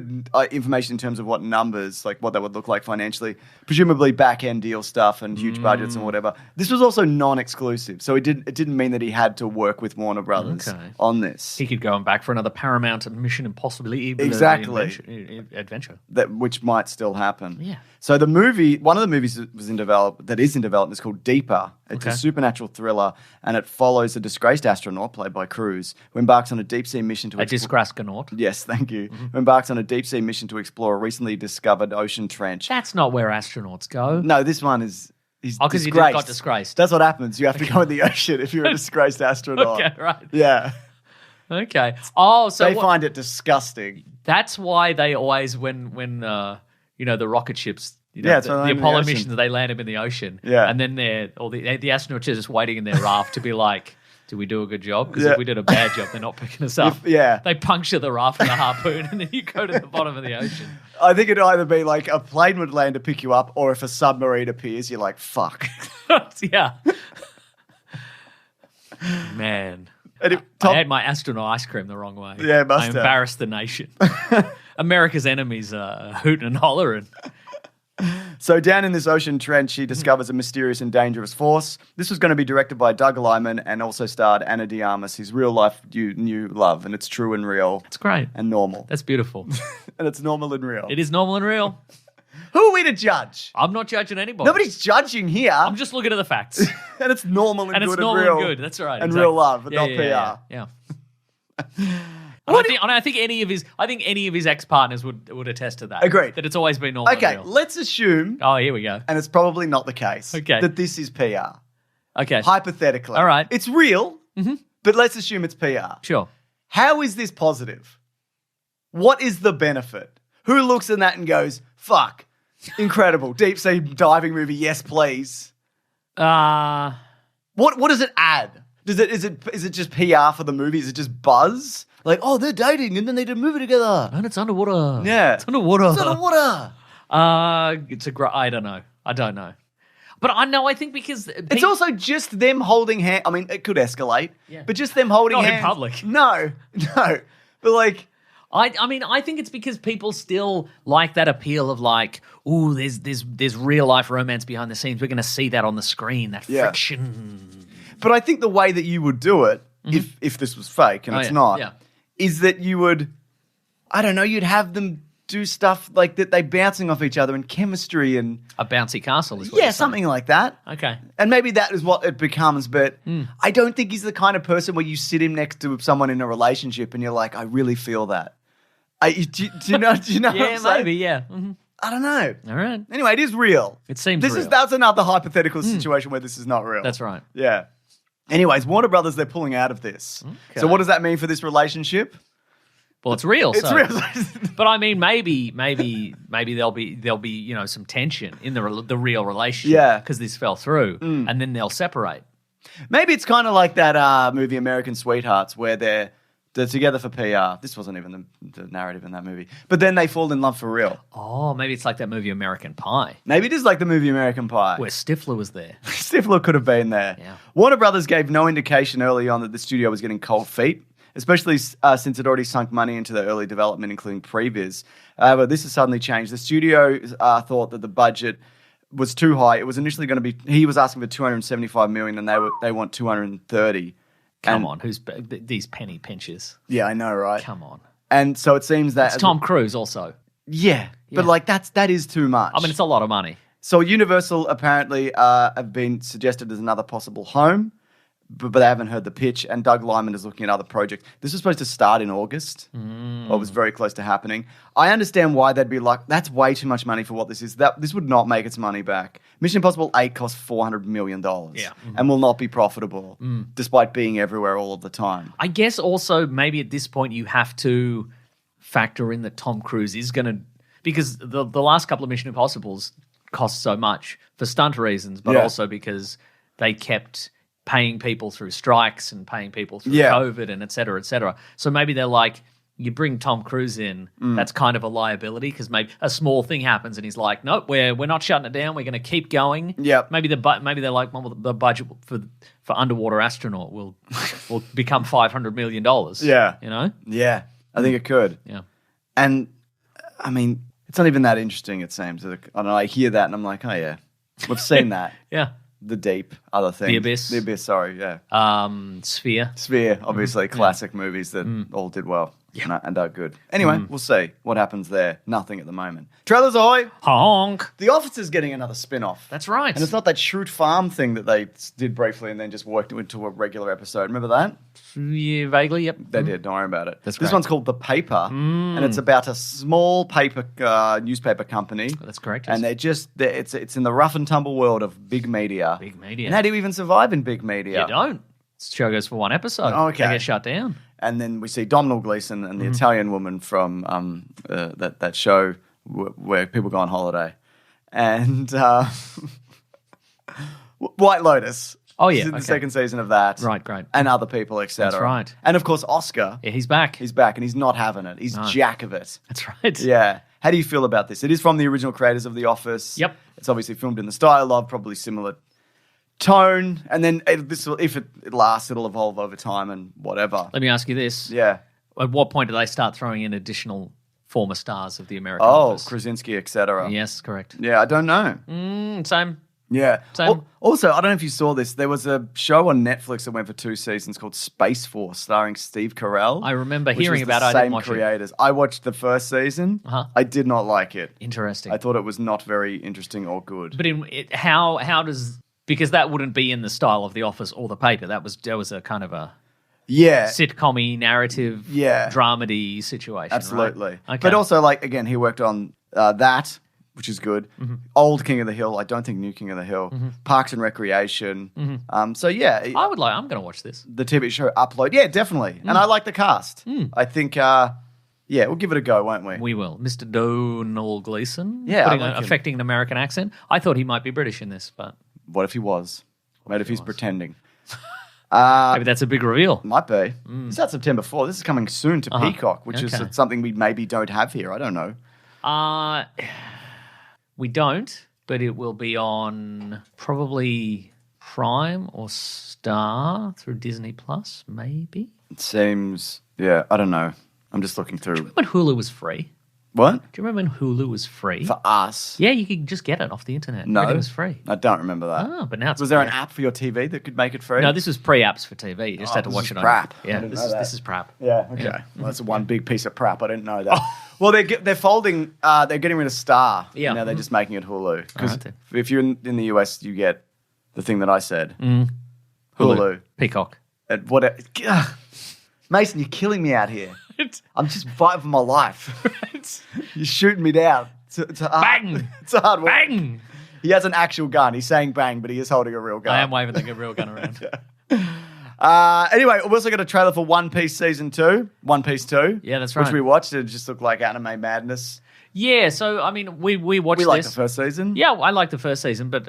S1: information in terms of what numbers, like what that would look like financially. Presumably back-end deal stuff and huge budgets and whatever. This was also non-exclusive, so it didn't mean that he had to work with Warner Brothers on this.
S2: He could go back for another Paramount and Mission Impossible adventure.
S1: Which might still happen.
S2: Yeah.
S1: So one of the movies that is in development is called Deeper. It's a supernatural thriller, and it follows a disgraced astronaut played by Cruise who embarks on a deep-sea mission to...
S2: disgraced astronaut?
S1: Yes, thank you. Who embarks on a deep-sea mission to explore a recently discovered ocean trench.
S2: That's not where astronauts go.
S1: No, this one is... He's
S2: because
S1: disgraced.
S2: He got disgraced.
S1: That's what happens. You have to go in the ocean if you're a disgraced astronaut.
S2: Okay, right.
S1: Yeah.
S2: Okay. Oh, so...
S1: They find it disgusting.
S2: That's why they always, when the rocket ships
S1: Yeah, it's
S2: the
S1: landing in the
S2: Apollo
S1: ocean.
S2: missions, they land him in the ocean.
S1: Yeah.
S2: And then the astronauts are just waiting in their raft to be like, did we do a good job? Because
S1: Yeah.
S2: if we did a bad job, they're not picking us up.
S1: Yeah.
S2: They puncture the raft with a harpoon and then you go to the bottom of the ocean.
S1: I think it'd either be like a plane would land to pick you up, or if a submarine appears, you're like, fuck.
S2: Yeah. Man.
S1: And
S2: I had my astronaut ice cream the wrong way.
S1: Yeah, must
S2: I
S1: have.
S2: embarrassed the nation. America's enemies are hooting and hollering.
S1: So down in this ocean trench, he discovers a mysterious and dangerous force. This was going to be directed by Doug Liman and also starred Anna de Armas, his real life new love, and it's true and real.
S2: It's great.
S1: And normal.
S2: That's beautiful.
S1: And it's normal and real.
S2: It is normal and real.
S1: Who are we to judge?
S2: I'm not judging anybody.
S1: Nobody's judging here.
S2: I'm just looking at the facts.
S1: And it's normal and,
S2: And
S1: good
S2: it's normal
S1: and real.
S2: and good. That's right.
S1: And
S2: exactly.
S1: real love, and not
S2: Yeah. And I think any of his ex-partners would attest to that.
S1: Agreed.
S2: That it's always been normal.
S1: Okay,
S2: and real.
S1: let's assume,
S2: Oh, here we go.
S1: and it's probably not the case,
S2: Okay.
S1: that this is PR.
S2: Okay.
S1: Hypothetically.
S2: All right.
S1: It's real, but let's assume it's PR.
S2: Sure.
S1: How is this positive? What is the benefit? Who looks at that and goes, fuck, incredible, deep sea diving movie, yes please. What does it add? Is it just PR for the movie? Is it just buzz? Like, oh, they're dating and then they did a movie together.
S2: And it's underwater.
S1: Yeah.
S2: It's underwater.
S1: It's underwater.
S2: I don't know. But I think because
S1: It's also just them holding hands. I mean, it could escalate, but just them holding
S2: Not in
S1: hands.
S2: public.
S1: No. But like,
S2: I mean, I think it's because people still like that appeal of like, ooh, there's real life romance behind the scenes. We're going to see that on the screen, that
S1: Yeah.
S2: friction.
S1: but I think the way that you would do it, if this was fake and it's not, is that you would, I don't know, you'd have them do stuff like that. They bouncing off each other and chemistry and
S2: A bouncy castle is what you're saying.
S1: something like that.
S2: Okay.
S1: And maybe that is what it becomes, but I don't think he's the kind of person where you sit him next to someone in a relationship and you're like, I really feel that. Do you know? Do you know? what
S2: Yeah,
S1: I'm saying?
S2: maybe. Yeah. Mm-hmm.
S1: I don't know.
S2: All right.
S1: Anyway, it is real.
S2: It seems
S1: this
S2: real.
S1: That's another hypothetical situation where this is not real.
S2: That's right.
S1: Yeah. Anyways, Warner Brothers, they're pulling out of this.
S2: Okay.
S1: So what does that mean for this relationship?
S2: Well, it's real.
S1: It's
S2: so.
S1: real.
S2: But I mean, maybe there'll be some tension in the real relationship.
S1: Yeah.
S2: Because this fell through, and then they'll separate.
S1: Maybe it's kind of like that movie American Sweethearts where they're together for PR. This wasn't even the narrative in that movie. But then they fall in love for real.
S2: Oh, maybe it's like that movie American Pie,
S1: Maybe it is like the movie American Pie.
S2: where Stifler was there.
S1: Stifler could have been there.
S2: Yeah.
S1: Warner Brothers gave no indication early on that the studio was getting cold feet, especially since it already sunk money into the early development, including previs. But this has suddenly changed. The studio thought that the budget was too high. It was initially going to be, he was asking for $275 million and they want $230.
S2: Come on, who's these penny pinchers?
S1: Yeah, I know, right?
S2: Come on,
S1: And so it seems that
S2: it's Tom Cruise also.
S1: Yeah, but like that is too much.
S2: I mean, it's a lot of money.
S1: So Universal apparently have been suggested as another possible home, but they haven't heard the pitch. And Doug Liman is looking at other projects. This was supposed to start in August, or it was very close to happening. I understand why they'd be like, that's way too much money for what this is. This would not make its money back. Mission Impossible 8 cost $400 million and will not be profitable, despite being everywhere all of the time.
S2: I guess also maybe at this point you have to factor in that Tom Cruise is going to, because the last couple of Mission Impossibles cost so much for stunt reasons, but also because they kept paying people through strikes and paying people through COVID and et cetera, et cetera. So maybe they're like, you bring Tom Cruise in, that's kind of a liability because maybe a small thing happens and he's like, nope, we're not shutting it down. We're going to keep going.
S1: Yep.
S2: Maybe they're like, well, the budget for underwater astronaut will become $500 million.
S1: Yeah.
S2: You know?
S1: Yeah, I think it could.
S2: Yeah.
S1: And I mean, it's not even that interesting, it seems. I don't know, I hear that and I'm like, oh yeah, we've seen that.
S2: Yeah.
S1: The Deep, other things.
S2: The Abyss,
S1: sorry, yeah.
S2: Sphere,
S1: obviously, classic movies that all did well and are good. Anyway, we'll see what happens there. Nothing at the moment. Trailers ahoy!
S2: honk.
S1: The Office is getting another spin-off.
S2: That's right.
S1: And it's not that Shrewd Farm thing that they did briefly and then just worked into a regular episode. Remember that?
S2: Yeah, vaguely, yep.
S1: They did, don't worry about it.
S2: That's
S1: this
S2: great.
S1: one's called The Paper, and it's about a small newspaper company.
S2: That's correct.
S1: And it's in the rough and tumble world of big media.
S2: Big media.
S1: And how do you even survive in big media?
S2: You don't. This show goes for one episode.
S1: Oh, okay.
S2: They get shut down.
S1: And then we see Domhnall Gleeson and the Italian woman from that show where people go on holiday. and White Lotus.
S2: Oh, yeah,
S1: This is the
S2: okay.
S1: second season of that.
S2: Right, great.
S1: And other people, etc.
S2: That's right.
S1: And of course, Oscar.
S2: Yeah, he's back.
S1: He's back, and he's not having it. He's jack of it.
S2: That's right.
S1: Yeah. How do you feel about this? It is from the original creators of The Office.
S2: Yep.
S1: It's obviously filmed in the style of, probably similar tone. And then if it lasts, it'll evolve over time and whatever.
S2: Let me ask you this.
S1: Yeah.
S2: At what point do they start throwing in additional former stars of the American
S1: Oh,
S2: Office?
S1: Krasinski, etc.
S2: Yes, correct.
S1: Yeah, I don't know.
S2: Same.
S1: Yeah.
S2: Same.
S1: Also, I don't know if you saw this. There was a show on Netflix that went for 2 seasons called Space Force, starring Steve Carell.
S2: I remember
S1: which
S2: hearing
S1: was
S2: about it.
S1: the
S2: I
S1: same
S2: didn't watch
S1: creators. I watched the first season.
S2: Uh-huh.
S1: I did not like it.
S2: Interesting.
S1: I thought it was not very interesting or good.
S2: But how does, because that wouldn't be in the style of The Office or the paper. That was a kind of a
S1: Yeah.
S2: sitcom-y, narrative,
S1: Yeah.
S2: dramedy situation.
S1: Absolutely.
S2: Right? Okay.
S1: But also, like, again, he worked on that, which is good. Old King of the Hill. I don't think New King of the Hill. Parks and Recreation. So, yeah.
S2: I'm going to watch this.
S1: The TV show Upload. Yeah, definitely. And I like the cast. I think, yeah, we'll give it a go, won't we?
S2: We will. Mr. Donald Gleason.
S1: Yeah, I like him.
S2: affecting an American accent. I thought he might be British in this, but
S1: What if he was? What if he's pretending?
S2: maybe that's a big reveal.
S1: Might be. It's out September 4th. This is coming soon to Peacock, which
S2: Okay.
S1: is something we maybe don't have here. I don't know.
S2: We don't, but it will be on probably Prime or Star through Disney Plus, maybe.
S1: It seems, yeah, I don't know. I'm just looking through.
S2: When Hulu was free.
S1: What?
S2: Do you remember when Hulu was free?
S1: For us?
S2: Yeah, you could just get it off the internet.
S1: No.
S2: Everything was free.
S1: I don't remember that.
S2: Oh, but now it's
S1: Was there an
S2: free.
S1: app for your TV that could make it free?
S2: No, this was pre-apps for TV. You just had to
S1: this
S2: watch
S1: is
S2: it on.
S1: crap. I
S2: Yeah,
S1: didn't know that.
S2: this is crap.
S1: Yeah, okay. Well, that's one big piece of crap. I didn't know that. Well, they're folding, they're getting rid of Star.
S2: Yeah.
S1: Now they're just making it Hulu. Because
S2: Alright then.
S1: if you're in the US, you get the thing that I said. Hulu.
S2: Peacock.
S1: And Mason, you're killing me out here. I'm just fighting for my life. You're shooting me down. It's a
S2: Bang!
S1: It's a hard work.
S2: Bang!
S1: He has an actual gun. He's saying bang, but he is holding a real gun.
S2: I am waving the real gun around.
S1: Anyway, we also got a trailer for One Piece Season 2. One Piece 2.
S2: Yeah, that's
S1: Which
S2: right.
S1: we watched. It just looked like anime madness.
S2: Yeah, so, I mean, we watched
S1: We
S2: this.
S1: liked the first season.
S2: Yeah, I liked the first season, but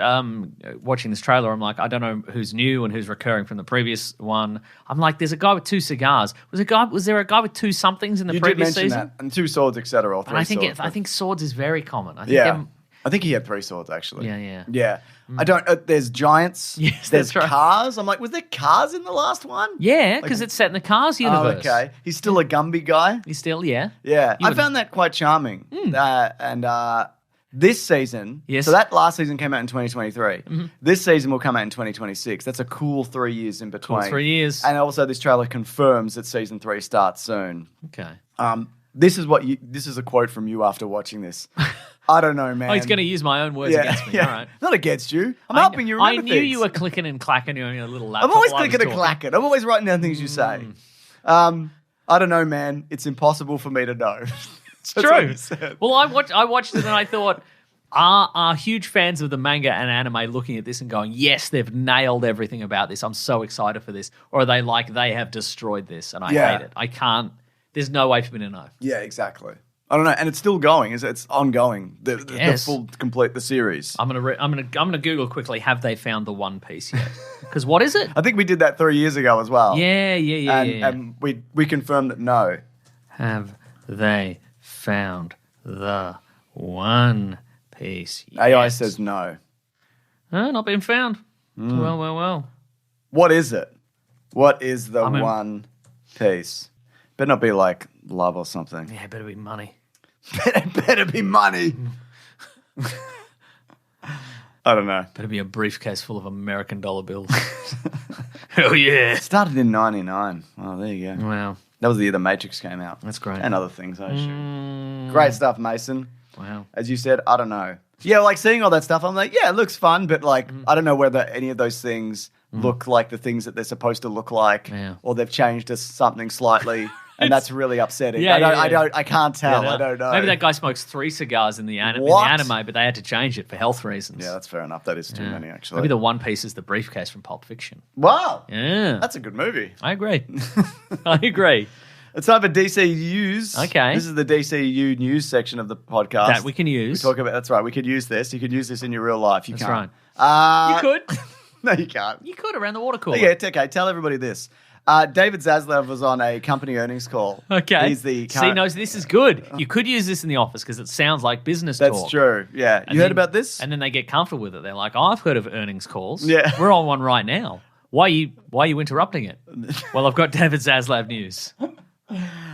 S2: watching this trailer, I'm like, I don't know who's new and who's recurring from the previous one. I'm like, there's a guy with 2 cigars. Was there a guy with 2 somethings in the
S1: You did
S2: previous
S1: mention
S2: season?
S1: that. And 2 swords, etc. Or 3
S2: And
S1: swords.
S2: I think swords is very common. I think
S1: Yeah.
S2: them-
S1: I think he had 3 swords, actually.
S2: Yeah.
S1: Yeah. I don't... there's giants.
S2: Yes,
S1: there's
S2: that's right.
S1: cars. I'm like, was there cars in the last one?
S2: Yeah, because it's set in the Cars
S1: Oh,
S2: universe.
S1: okay. He's still a Gumby guy.
S2: He's still, yeah.
S1: Yeah.
S2: You
S1: I
S2: would-
S1: found that quite charming. And this season...
S2: Yes.
S1: So that last season came out in 2023. This season will come out in 2026. That's a cool 3 years in between.
S2: 3 years.
S1: And also this trailer confirms that season 3 starts soon.
S2: Okay.
S1: This is a quote from you after watching this. I don't know, man.
S2: Oh, he's going to use my own words against me. All right.
S1: Not against you. I'm helping you remember
S2: I knew
S1: things.
S2: you were clicking and clacking on your little laptop.
S1: I'm always
S2: while I was
S1: clicking and
S2: talking.
S1: clacking. I'm always writing down things you say. I don't know, man. It's impossible for me to know. It's
S2: True. Well, I watched it and I thought, are huge fans of the manga and anime looking at this and going, yes, they've nailed everything about this. I'm so excited for this. Or are they like, they have destroyed this and I hate it. I can't. There's no way for me to know.
S1: Yeah, exactly. I don't know, and it's still going. It's ongoing. The
S2: Yes.
S1: full complete the series.
S2: I'm gonna Google quickly. Have they found the One Piece yet? Because what is it?
S1: I think we did that 3 years ago as well.
S2: Yeah.
S1: And we confirmed that no.
S2: Have they found the One Piece yet?
S1: AI says no.
S2: Not been found. Well.
S1: What is it? What is the
S2: I mean-
S1: One Piece? Better not be like love or something.
S2: Yeah, better be money.
S1: Better be money. I don't know.
S2: Better be a briefcase full of American dollar bills. Hell yeah.
S1: It started in 99. Oh, there you go.
S2: Wow.
S1: That was the year The Matrix came out.
S2: That's great.
S1: And other things, I assume. Great stuff, Mason.
S2: Wow.
S1: As you said, I don't know. Yeah, like seeing all that stuff, I'm like, yeah, it looks fun, but like, I don't know whether any of those things look like the things that they're supposed to look like,
S2: Yeah.
S1: or they've changed to something slightly, and that's really upsetting.
S2: Yeah,
S1: I can't tell.
S2: Yeah,
S1: I don't know.
S2: Maybe that guy smokes 3 cigars in the anime,
S1: What?
S2: but they had to change it for health reasons.
S1: Yeah, that's fair enough. That is too many, actually.
S2: Maybe the One Piece is the briefcase from Pulp Fiction.
S1: Wow,
S2: Yeah.
S1: that's a good movie.
S2: I agree. I agree.
S1: It's time for DCU's.
S2: Okay.
S1: This is the DCU news section of the podcast.
S2: That we can use.
S1: That's right. We could use this. You could use this in your real life. You
S2: That's
S1: can't.
S2: right. You could.
S1: No, you can't.
S2: You could around the water cooler.
S1: Yeah, it's okay. Tell everybody this. David Zaslav was on a company earnings call.
S2: Okay.
S1: He's the
S2: See, no, this is good. You could use this in the office because it sounds like business talk.
S1: That's true. Yeah. You heard about this?
S2: And then they get comfortable with it. They're like, I've heard of earnings calls.
S1: Yeah.
S2: We're on one right now. Why are you interrupting it? Well, I've got David Zaslav news.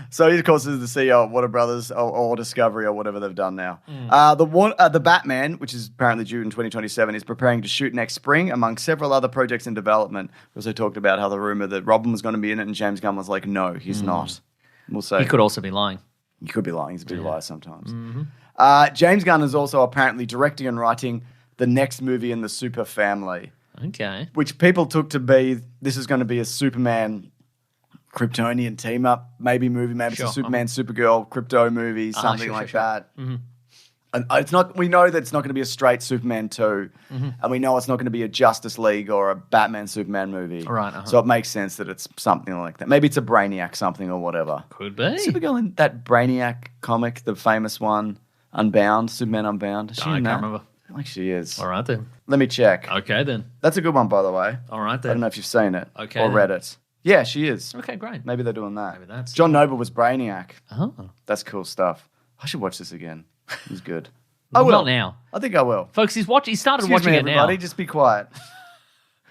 S1: So he, of course, is the CEO of Warner Brothers or Discovery or whatever they've done now. The Batman, which is apparently due in 2027, is preparing to shoot next spring, among several other projects in development. We also talked about how the rumor that Robin was going to be in it, and James Gunn was like, no, he's not. We'll say.
S2: He could also be lying.
S1: He could be lying. He's a big liar sometimes. James Gunn is also apparently directing and writing the next movie in the Superfamily,
S2: Okay.
S1: which people took to be, this is going to be a Superman Kryptonian team up, maybe movie, maybe
S2: Sure.
S1: it's a Superman, Supergirl, crypto movie, something
S2: sure,
S1: like
S2: sure.
S1: that. And it's not. We know that it's not going to be a straight Superman 2, and we know it's not going to be a Justice League or a Batman Superman movie.
S2: Right,
S1: So it makes sense that it's something like that. Maybe it's a Brainiac something or whatever.
S2: Could be.
S1: Supergirl in that Brainiac comic, the famous one, Unbound, Superman Unbound. Is she
S2: I
S1: in
S2: can't
S1: that?
S2: remember.
S1: I think she is.
S2: All right then.
S1: Let me check.
S2: Okay then.
S1: That's a good one, by the way.
S2: All right
S1: I
S2: then.
S1: don't know if you've seen it
S2: Okay,
S1: or
S2: then.
S1: read it. Yeah, she is.
S2: Okay, great.
S1: Maybe they're doing that.
S2: Maybe that's-
S1: John Noble was Brainiac.
S2: Oh.
S1: That's cool stuff. I should watch this again. It was good.
S2: Well,
S1: I will.
S2: not now.
S1: I think I will.
S2: Folks, he started
S1: Excuse
S2: watching
S1: me,
S2: it now.
S1: everybody. Just be quiet.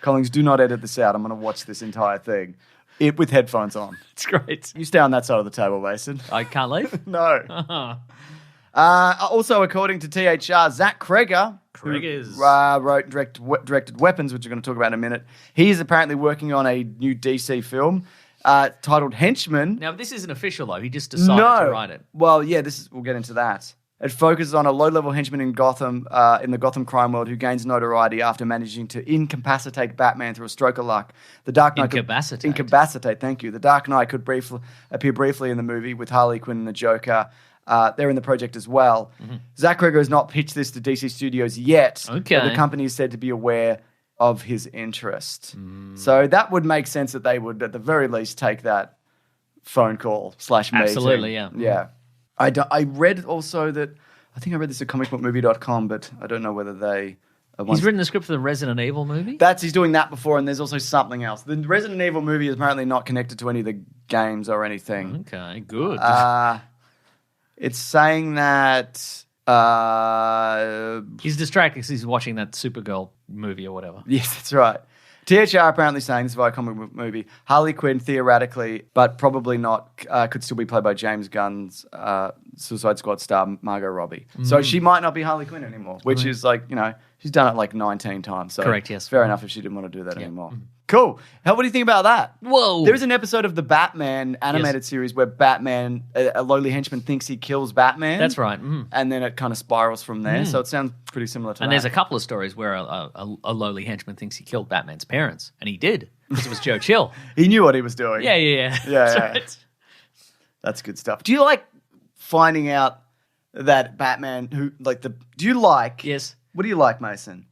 S1: Collings, do not edit this out. I'm going to watch this entire thing with headphones on.
S2: It's great.
S1: You stay on that side of the table, Mason.
S2: I can't leave.
S1: No. Also, according to THR, Zach Cregger,
S2: Cregger's.
S1: who wrote and directed Weapons, which we're going to talk about in a minute, he is apparently working on a new DC film titled Henchman.
S2: Now, this isn't official, though. He just decided to write it.
S1: Well, yeah, we'll get into that. It focuses on a low-level henchman in Gotham, in the Gotham crime world, who gains notoriety after managing to incapacitate Batman through a stroke of luck. The Dark Knight incapacitate. Thank you. The Dark Knight could appear briefly in the movie with Harley Quinn and the Joker. They're in the project as well. Zach Cregger has not pitched this to DC Studios yet,
S2: Okay.
S1: but the company is said to be aware of his interest. So that would make sense that they would, at the very least, take that phone call / meeting.
S2: Absolutely, yeah.
S1: Yeah. I read also that, I think I read this at comicbookmovie.com, but I don't know whether they...
S2: He's written the script for the Resident Evil movie?
S1: He's doing that before, and there's also something else. The Resident Evil movie is apparently not connected to any of the games or anything.
S2: Okay, good.
S1: It's saying that...
S2: He's distracted because he's watching that Supergirl movie or whatever.
S1: Yes, that's right. THR apparently saying this via comic book movie. Harley Quinn theoretically, but probably not, could still be played by James Gunn's Suicide Squad star Margot Robbie. So she might not be Harley Quinn anymore, which is like, she's done it like 19 times. So
S2: Correct, yes.
S1: Fair enough if she didn't want to do that anymore. Cool. What do you think about that?
S2: Whoa.
S1: There is an episode of the Batman animated series where Batman, a lowly henchman, thinks he kills Batman.
S2: That's right.
S1: And then it kind of spirals from there. So it sounds pretty similar to that.
S2: And there's a couple of stories where a lowly henchman thinks he killed Batman's parents, and he did, because it was Joe Chill.
S1: He knew what he was doing.
S2: Yeah.
S1: Yeah. That's good stuff. Do you like finding out that Batman, do you like...
S2: Yes.
S1: What do you like, Mason?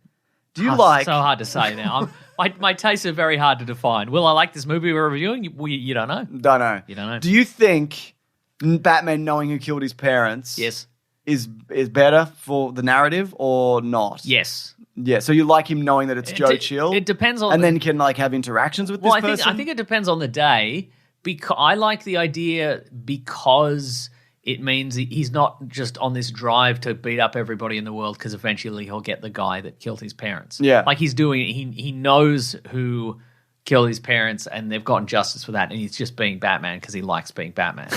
S1: Do you
S2: So hard to say now. My tastes are very hard to define. Will I like this movie we're reviewing? You don't know.
S1: Don't know.
S2: You don't know.
S1: Do you think Batman knowing who killed his parents
S2: Yes.
S1: is better for the narrative or not?
S2: Yes.
S1: Yeah, so you like him knowing that it's Joe Chill?
S2: It depends on...
S1: And then can have interactions with this person?
S2: I think it depends on the day. Because I like the idea because it means he's not just on this drive to beat up everybody in the world because eventually he'll get the guy that killed his parents.
S1: Yeah.
S2: Like he's doing it. He knows who killed his parents and they've gotten justice for that and he's just being Batman because he likes being Batman.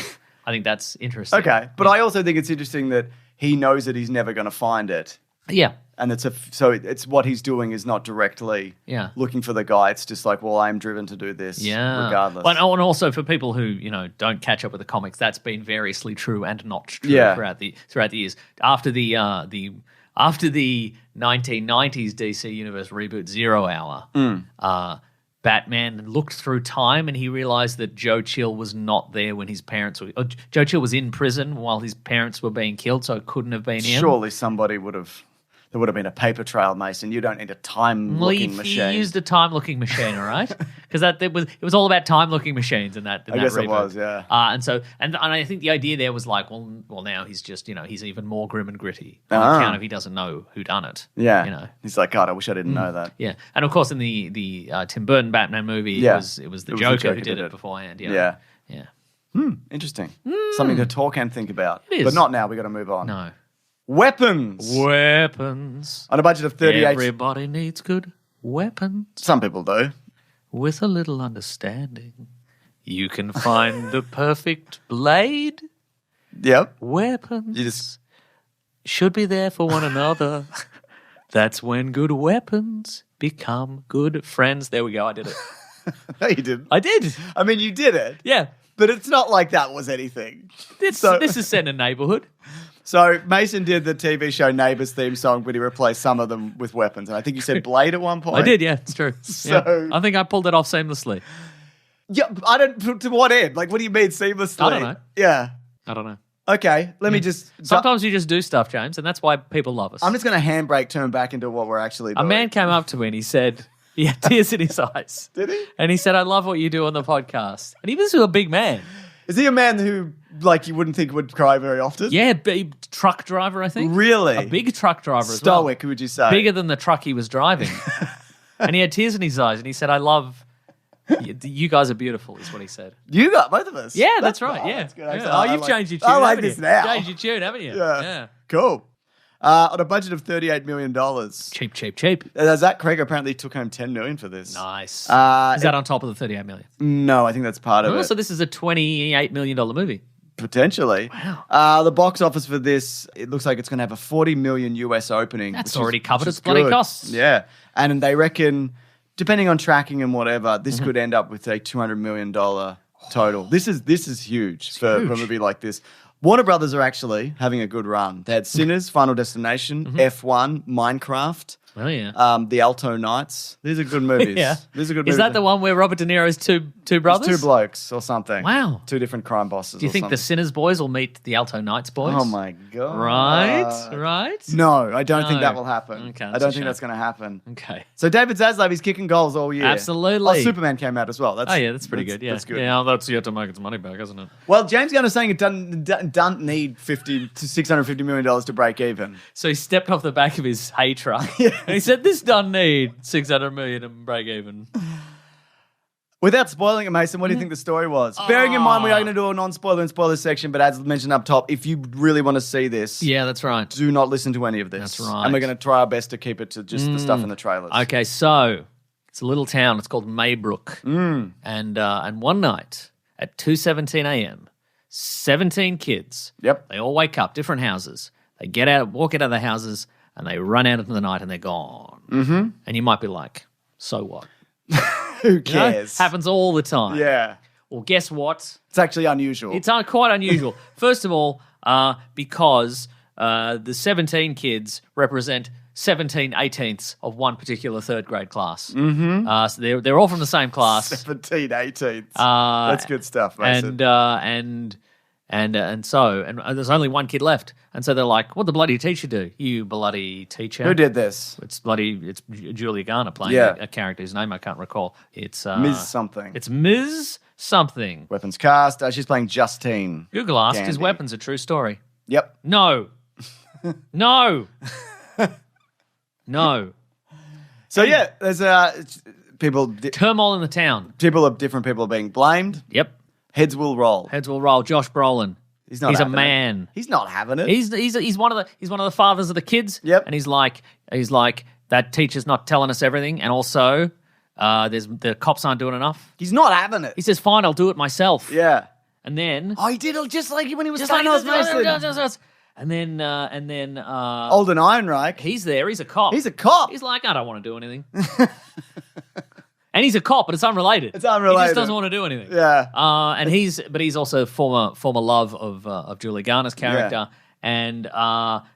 S2: I think that's interesting.
S1: Okay, but I also think it's interesting that he knows that he's never going to find it.
S2: Yeah.
S1: And it's what he's doing is not directly looking for the guy. It's just like, well, I'm driven to do this regardless.
S2: And also for people who, don't catch up with the comics, that's been variously true and not true throughout the years. After the 1990s DC Universe reboot 0 Hour, Batman looked through time and he realized that Joe Chill was not there when his parents were... Joe Chill was in prison while his parents were being killed, so it couldn't have been him.
S1: Surely somebody would have... There would have been a paper trail, Mason. You don't need a time-looking machine.
S2: He used a time-looking machine, all right? Because it was all about time-looking machines in that.
S1: I guess
S2: reboot.
S1: it was, yeah.
S2: And I think the idea there was like, well, now he's just he's even more grim and gritty on account of he doesn't know who done it.
S1: Yeah, he's like, God, I wish I didn't know that.
S2: Yeah, and of course in the Tim Burton Batman movie, it was the Joker who did it beforehand. Yeah.
S1: Interesting. Something to talk and think about.
S2: It is.
S1: But not now. We got to move on.
S2: No.
S1: Weapons.
S2: On
S1: a budget of 38.
S2: Everybody needs good weapons.
S1: Some people do.
S2: With a little understanding, you can find the perfect blade.
S1: Yep.
S2: Weapons
S1: You just
S2: should be there for one another. That's when good weapons become good friends. There we go. I did it.
S1: No, you didn't.
S2: I did.
S1: I mean, you did it.
S2: Yeah.
S1: But it's not like that was anything.
S2: This is set in a neighborhood.
S1: So Mason did the TV show Neighbours theme song, but he replaced some of them with weapons. And I think you said blade at one point.
S2: I did, yeah, it's true.
S1: So
S2: I think I pulled it off seamlessly.
S1: Yeah, I don't. To what end? Like, what do you mean seamlessly?
S2: I don't know.
S1: Yeah.
S2: I don't know.
S1: Okay, let me just.
S2: Sometimes you just do stuff, James, and that's why people love us.
S1: I'm just going to handbrake turn back into what we're actually doing.
S2: A man came up to me and he said, he had tears in his eyes.
S1: Did he?
S2: And he said, I love what you do on the podcast. And he was a big man.
S1: Is he a man who, like, you wouldn't think would cry very often?
S2: Yeah, big truck driver, I think.
S1: Really?
S2: A big truck driver as well.
S1: Stoic, would you say?
S2: Bigger than the truck he was driving. And he had tears in his eyes and he said, I love... You guys are beautiful, is what he said.
S1: You got both of us.
S2: Yeah, that's right. Yeah.
S1: That's good.
S2: Yeah. Oh, you've changed your tune.
S1: I like
S2: haven't
S1: this
S2: you?
S1: now.
S2: Changed your tune, haven't you?
S1: Yeah. Cool. On a budget of $38 million.
S2: Cheap.
S1: Zach Cregger apparently took home $10 million for this.
S2: Nice. Is that on top of the $38 million?
S1: No, I think that's part of it.
S2: So this is a $28 million movie.
S1: Potentially.
S2: Wow.
S1: The box office for this, it looks like it's going to have a $40 million US opening.
S2: That's already covered its bloody costs.
S1: Yeah. And they reckon, depending on tracking and whatever, this could end up with a $200 million total. This is huge for a movie like this. Warner Brothers are actually having a good run. They had Sinners, Final Destination, F1, Minecraft.
S2: Oh, yeah.
S1: The Alto Knights. These are good movies.
S2: Yeah.
S1: These are good
S2: Is
S1: movies.
S2: that the one where Robert De Niro's two brothers?
S1: It's two blokes or something.
S2: Wow.
S1: Two different crime bosses.
S2: Do you think the Sinners boys will meet the Alto Knights boys?
S1: Oh my God.
S2: Right?
S1: No, I don't think
S2: No.
S1: that will happen.
S2: Okay,
S1: I
S2: that's
S1: don't
S2: a
S1: think
S2: shame.
S1: that's going to happen.
S2: Okay.
S1: So David Zaslav, he's kicking goals all year.
S2: Absolutely.
S1: Oh, Superman came out as well. That's
S2: pretty good. Yeah.
S1: That's good.
S2: Yeah, that's yet to make its money back, isn't it?
S1: Well, James Gunn is saying it doesn't need $50 to $650 million to break even.
S2: So he stepped off the back of his hay truck and he said, this doesn't need $600 million to break even.
S1: Without spoiling it, Mason, what do you think the story was? Bearing in mind we are going to do a non-spoiler and spoiler section, but as mentioned up top, if you really want to see this,
S2: Yeah, that's right.
S1: do not listen to any of this.
S2: That's right.
S1: And we're going to try our best to keep it to just the stuff in the trailers.
S2: Okay, so it's a little town. It's called Maybrook. And one night at 2:17 a.m., 17 kids.
S1: Yep.
S2: They all wake up, different houses. They walk out of the houses, and they run out into the night, and they're gone. Mm-hmm. And you might be like, so what?
S1: Who cares?
S2: Happens all the time.
S1: Yeah.
S2: Well, guess what?
S1: It's actually unusual.
S2: It's quite unusual. First of all, because the 17 kids represent 17 eighteenths of one particular third grade class. Mm-hmm. So they're all from the same class.
S1: 17 18. That's good stuff, Mason.
S2: And so there's only one kid left. And so they're like, what the bloody teacher do? You bloody teacher.
S1: Who did this?
S2: It's Julia Garner playing a character whose name I can't recall. It's
S1: Ms. something.
S2: It's Ms. something.
S1: Weapons cast. She's playing Justine.
S2: Google asked, is
S1: Gandy.
S2: Weapons a true story?
S1: Yep.
S2: No. No.
S1: So yeah, there's people.
S2: Turmoil in the town.
S1: Different people are being blamed.
S2: Yep.
S1: Heads will roll.
S2: Heads will roll. Josh Brolin.
S1: He's a
S2: having man.
S1: He's not having it.
S2: He's one of the fathers of the kids.
S1: Yep.
S2: And he's like that teacher's not telling us everything, and also the cops aren't doing enough.
S1: He's not having it.
S2: He says, "Fine, I'll do it myself."
S1: Yeah.
S2: And then
S1: he did it just like when he was
S2: just like
S1: Thanos, Mason.
S2: And then
S1: Alden Ehrenreich.
S2: he's there. He's a cop.
S1: He's a cop.
S2: He's like, I don't want to do anything. And he's a cop, but it's unrelated.
S1: It's unrelated.
S2: He just doesn't want to do anything.
S1: Yeah.
S2: He's also former love of Julie Garner's character.
S1: Yeah.
S2: And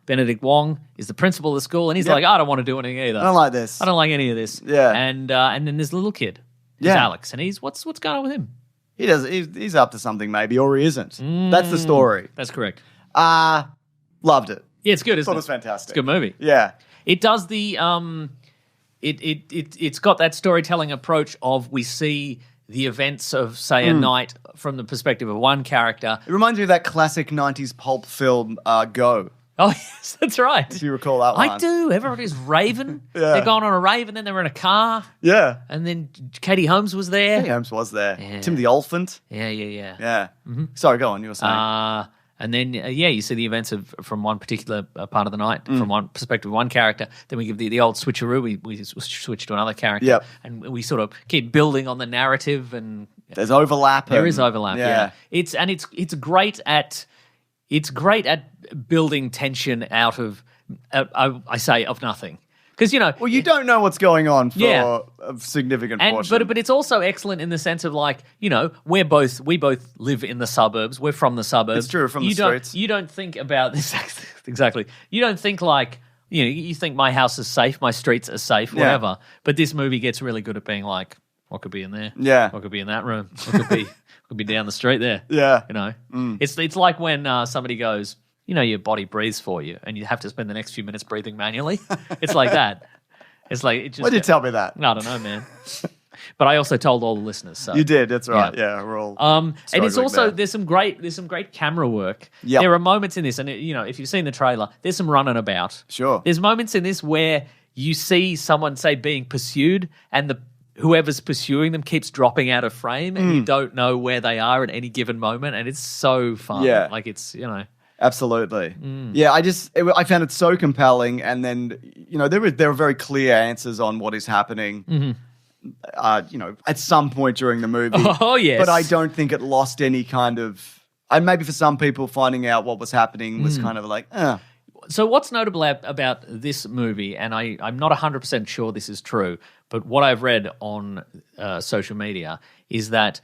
S2: Benedict Wong is the principal of the school, and he's like, I don't want to do anything either.
S1: I don't like this.
S2: I don't like any of this.
S1: Yeah.
S2: And then there's the little kid. He's Alex, and he's what's going on with him?
S1: He's up to something maybe, or he isn't. That's the story.
S2: That's correct.
S1: Loved it.
S2: Yeah, it's good.
S1: Thought it was fantastic.
S2: It's a good movie.
S1: Yeah.
S2: It does the it's got that storytelling approach of we see the events of, say, a night from the perspective of one character.
S1: It reminds me of that classic 90s pulp film, Go.
S2: Oh, yes, that's right.
S1: If you recall that one.
S2: I do. Everybody's raving.
S1: Yeah.
S2: They're going on a rave, and then they were in a car.
S1: Yeah.
S2: And then Katie Holmes was there.
S1: Katie Holmes was there.
S2: Yeah.
S1: Tim the Elephant.
S2: Yeah.
S1: Yeah. Sorry, go on. You were saying.
S2: And then, you see the events from one particular part of the night, from one perspective of one character. Then we give the old switcheroo. We switch to another character.
S1: Yep.
S2: And we sort of keep building on the narrative. And
S1: There's overlap.
S2: there is overlap, yeah. It's great at building tension out of, I say, of nothing. Because,
S1: Well, you don't know what's going on for a significant portion.
S2: But it's also excellent in the sense of like, we both live in the suburbs. We're from the suburbs.
S1: It's true, from the streets.
S2: You don't think about this exactly. You don't think like, you think my house is safe, my streets are safe, whatever. But this movie gets really good at being like, what could be in there?
S1: Yeah.
S2: What could be in that room? What could be down the street there?
S1: Yeah.
S2: It's like when somebody goes, your body breathes for you, and you have to spend the next few minutes breathing manually. It's like that. It's like it just.
S1: Why did you tell me that?
S2: I don't know, man. But I also told all the listeners. So.
S1: You did. That's right. Yeah, we're all.
S2: And it's also
S1: there.
S2: there's some great camera work.
S1: Yep.
S2: There are moments in this, and if you've seen the trailer, there's some running about.
S1: Sure.
S2: There's moments in this where you see someone, say, being pursued, and whoever's pursuing them keeps dropping out of frame, and you don't know where they are at any given moment, and it's so fun.
S1: Yeah.
S2: Like it's
S1: Absolutely. Yeah, I found it so compelling, and then there were very clear answers on what is happening. At some point during the movie.
S2: Oh yes,
S1: but I don't think it lost any kind of. And maybe for some people, finding out what was happening was kind of like,
S2: So what's notable about this movie, and I'm not 100% sure this is true, but what I've read on social media is that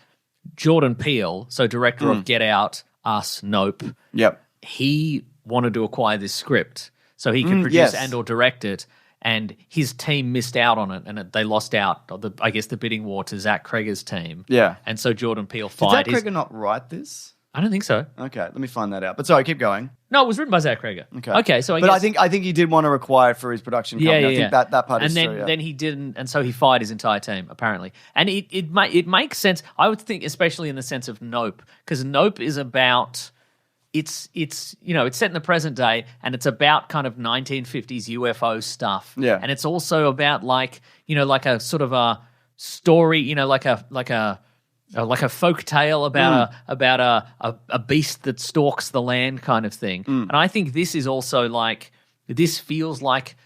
S2: Jordan Peele, so director of Get Out, Us, Nope,
S1: Yep.
S2: he wanted to acquire this script so he could produce and or direct it, and his team missed out on it, and they lost out, I guess, the bidding war to Zach Cregger's team.
S1: Yeah.
S2: And so Jordan Peele
S1: Did
S2: fired
S1: Zach Cregger not write this?
S2: I don't think so.
S1: Okay, let me find that out. But sorry, keep going.
S2: No, it was written by Zach Cregger. Okay, so
S1: I think he did want to require it for his production company. I think that part is
S2: true.
S1: And
S2: then he didn't, and so he fired his entire team, apparently. And it makes sense, I would think, especially in the sense of Nope, because Nope is about... It's set in the present day, and it's about kind of 1950s UFO stuff.
S1: Yeah.
S2: And it's also about like a sort of a story, like a folk tale about a beast that stalks the land kind of thing. And I think this is also like, this feels like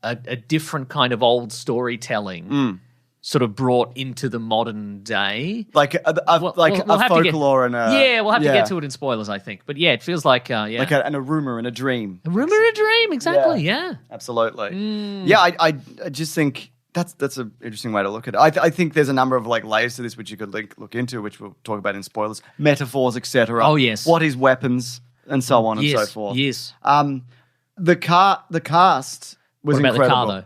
S2: a different kind of old storytelling sort of brought into the modern day.
S1: Like a folklore and a...
S2: Yeah, we'll have to get to it in spoilers, I think. But yeah, it feels like...
S1: Like a rumor and a dream.
S2: A rumor and a dream, exactly, yeah.
S1: Absolutely. Yeah, I just think... That's an interesting way to look at it. I think there's a number of like layers to this which you could look into, which we'll talk about in spoilers. Metaphors, etc.
S2: Oh, yes.
S1: What is weapons, and so on and so forth.
S2: Yes.
S1: The cast was
S2: what about
S1: incredible.
S2: the car, though?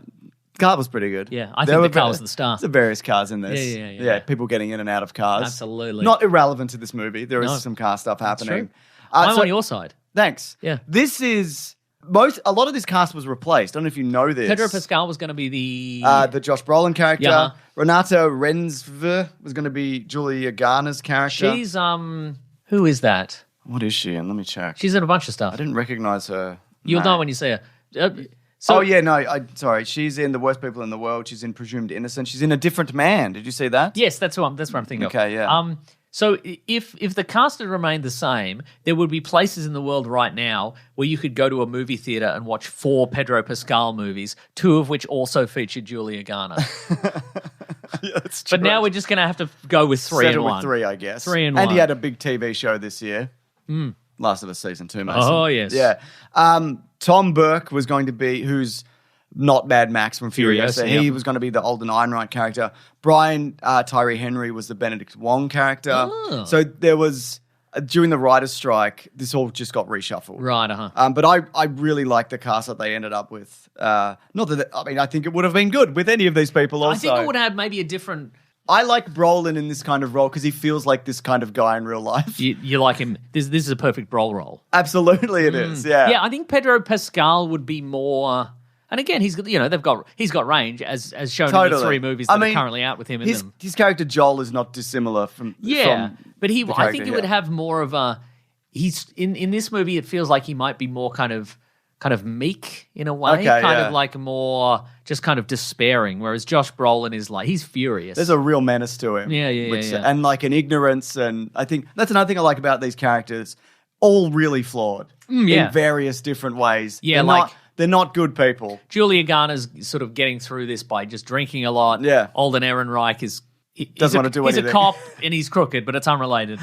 S1: The car was pretty good.
S2: Yeah, I think the car was the star.
S1: There's various cars in this.
S2: Yeah.
S1: People getting in and out of cars.
S2: Absolutely.
S1: Not irrelevant to this movie. There is some car stuff happening.
S2: True. I'm on your side.
S1: Thanks.
S2: Yeah.
S1: This is... A lot of this cast was replaced. I don't know if you know this.
S2: Pedro Pascal was going to be the
S1: Josh Brolin character.
S2: Yeah.
S1: Renata Rensve was going to be Julia Garner's character.
S2: She's who is that?
S1: What is she in? Let me check.
S2: She's in a bunch of stuff.
S1: I didn't recognize her.
S2: You'll know when you see her.
S1: Sorry. She's in The Worst People in the World. She's in Presumed Innocent. She's in A Different Man. Did you see that?
S2: Yes, that's what I'm thinking of.
S1: Okay, yeah.
S2: So if the cast had remained the same, there would be places in the world right now where you could go to a movie theater and watch 4 Pedro Pascal movies, 2 of which also featured Julia Garner.
S1: Yeah, that's true.
S2: But now we're just going to have to go with 3
S1: Settle
S2: and 1.
S1: with 3, I guess.
S2: 3 and 1.
S1: And he had a big TV show this year. Lasted a season 2, Mason.
S2: Oh, yes.
S1: Yeah. Tom Burke was going to be, who's not Mad Max from Furiosa. He was going to be the Alden Ehrenreich character. Brian Tyree Henry was the Benedict Wong character.
S2: Oh.
S1: So there was, during the writer's strike, this all just got reshuffled.
S2: Right, uh-huh.
S1: But I really like the cast that they ended up with. I think it would have been good with any of these people also.
S2: I think it would have maybe a different...
S1: I like Brolin in this kind of role because he feels like this kind of guy in real life.
S2: You like him. This is a perfect Brol role.
S1: Absolutely it is, yeah.
S2: Yeah, I think Pedro Pascal would be more... And again, he's got range as shown in the
S1: Totally.
S2: 3 movies that are currently out with him in them.
S1: His character Joel is not dissimilar from
S2: But
S1: the
S2: I think he
S1: character
S2: would
S1: here.
S2: have more of a. He's in this movie. It feels like he might be more kind of meek in a way,
S1: Okay,
S2: kind
S1: yeah.
S2: of like more just kind of despairing. Whereas Josh Brolin is like he's furious.
S1: There's a real menace to him.
S2: Yeah.
S1: And like an ignorance, and I think that's another thing I like about these characters. All really flawed in various different ways.
S2: Yeah,
S1: they're not good people.
S2: Julia Garner's sort of getting through this by just drinking a lot.
S1: Yeah.
S2: Alden Ehrenreich
S1: Doesn't want to do anything.
S2: He's a cop and he's crooked, but it's unrelated.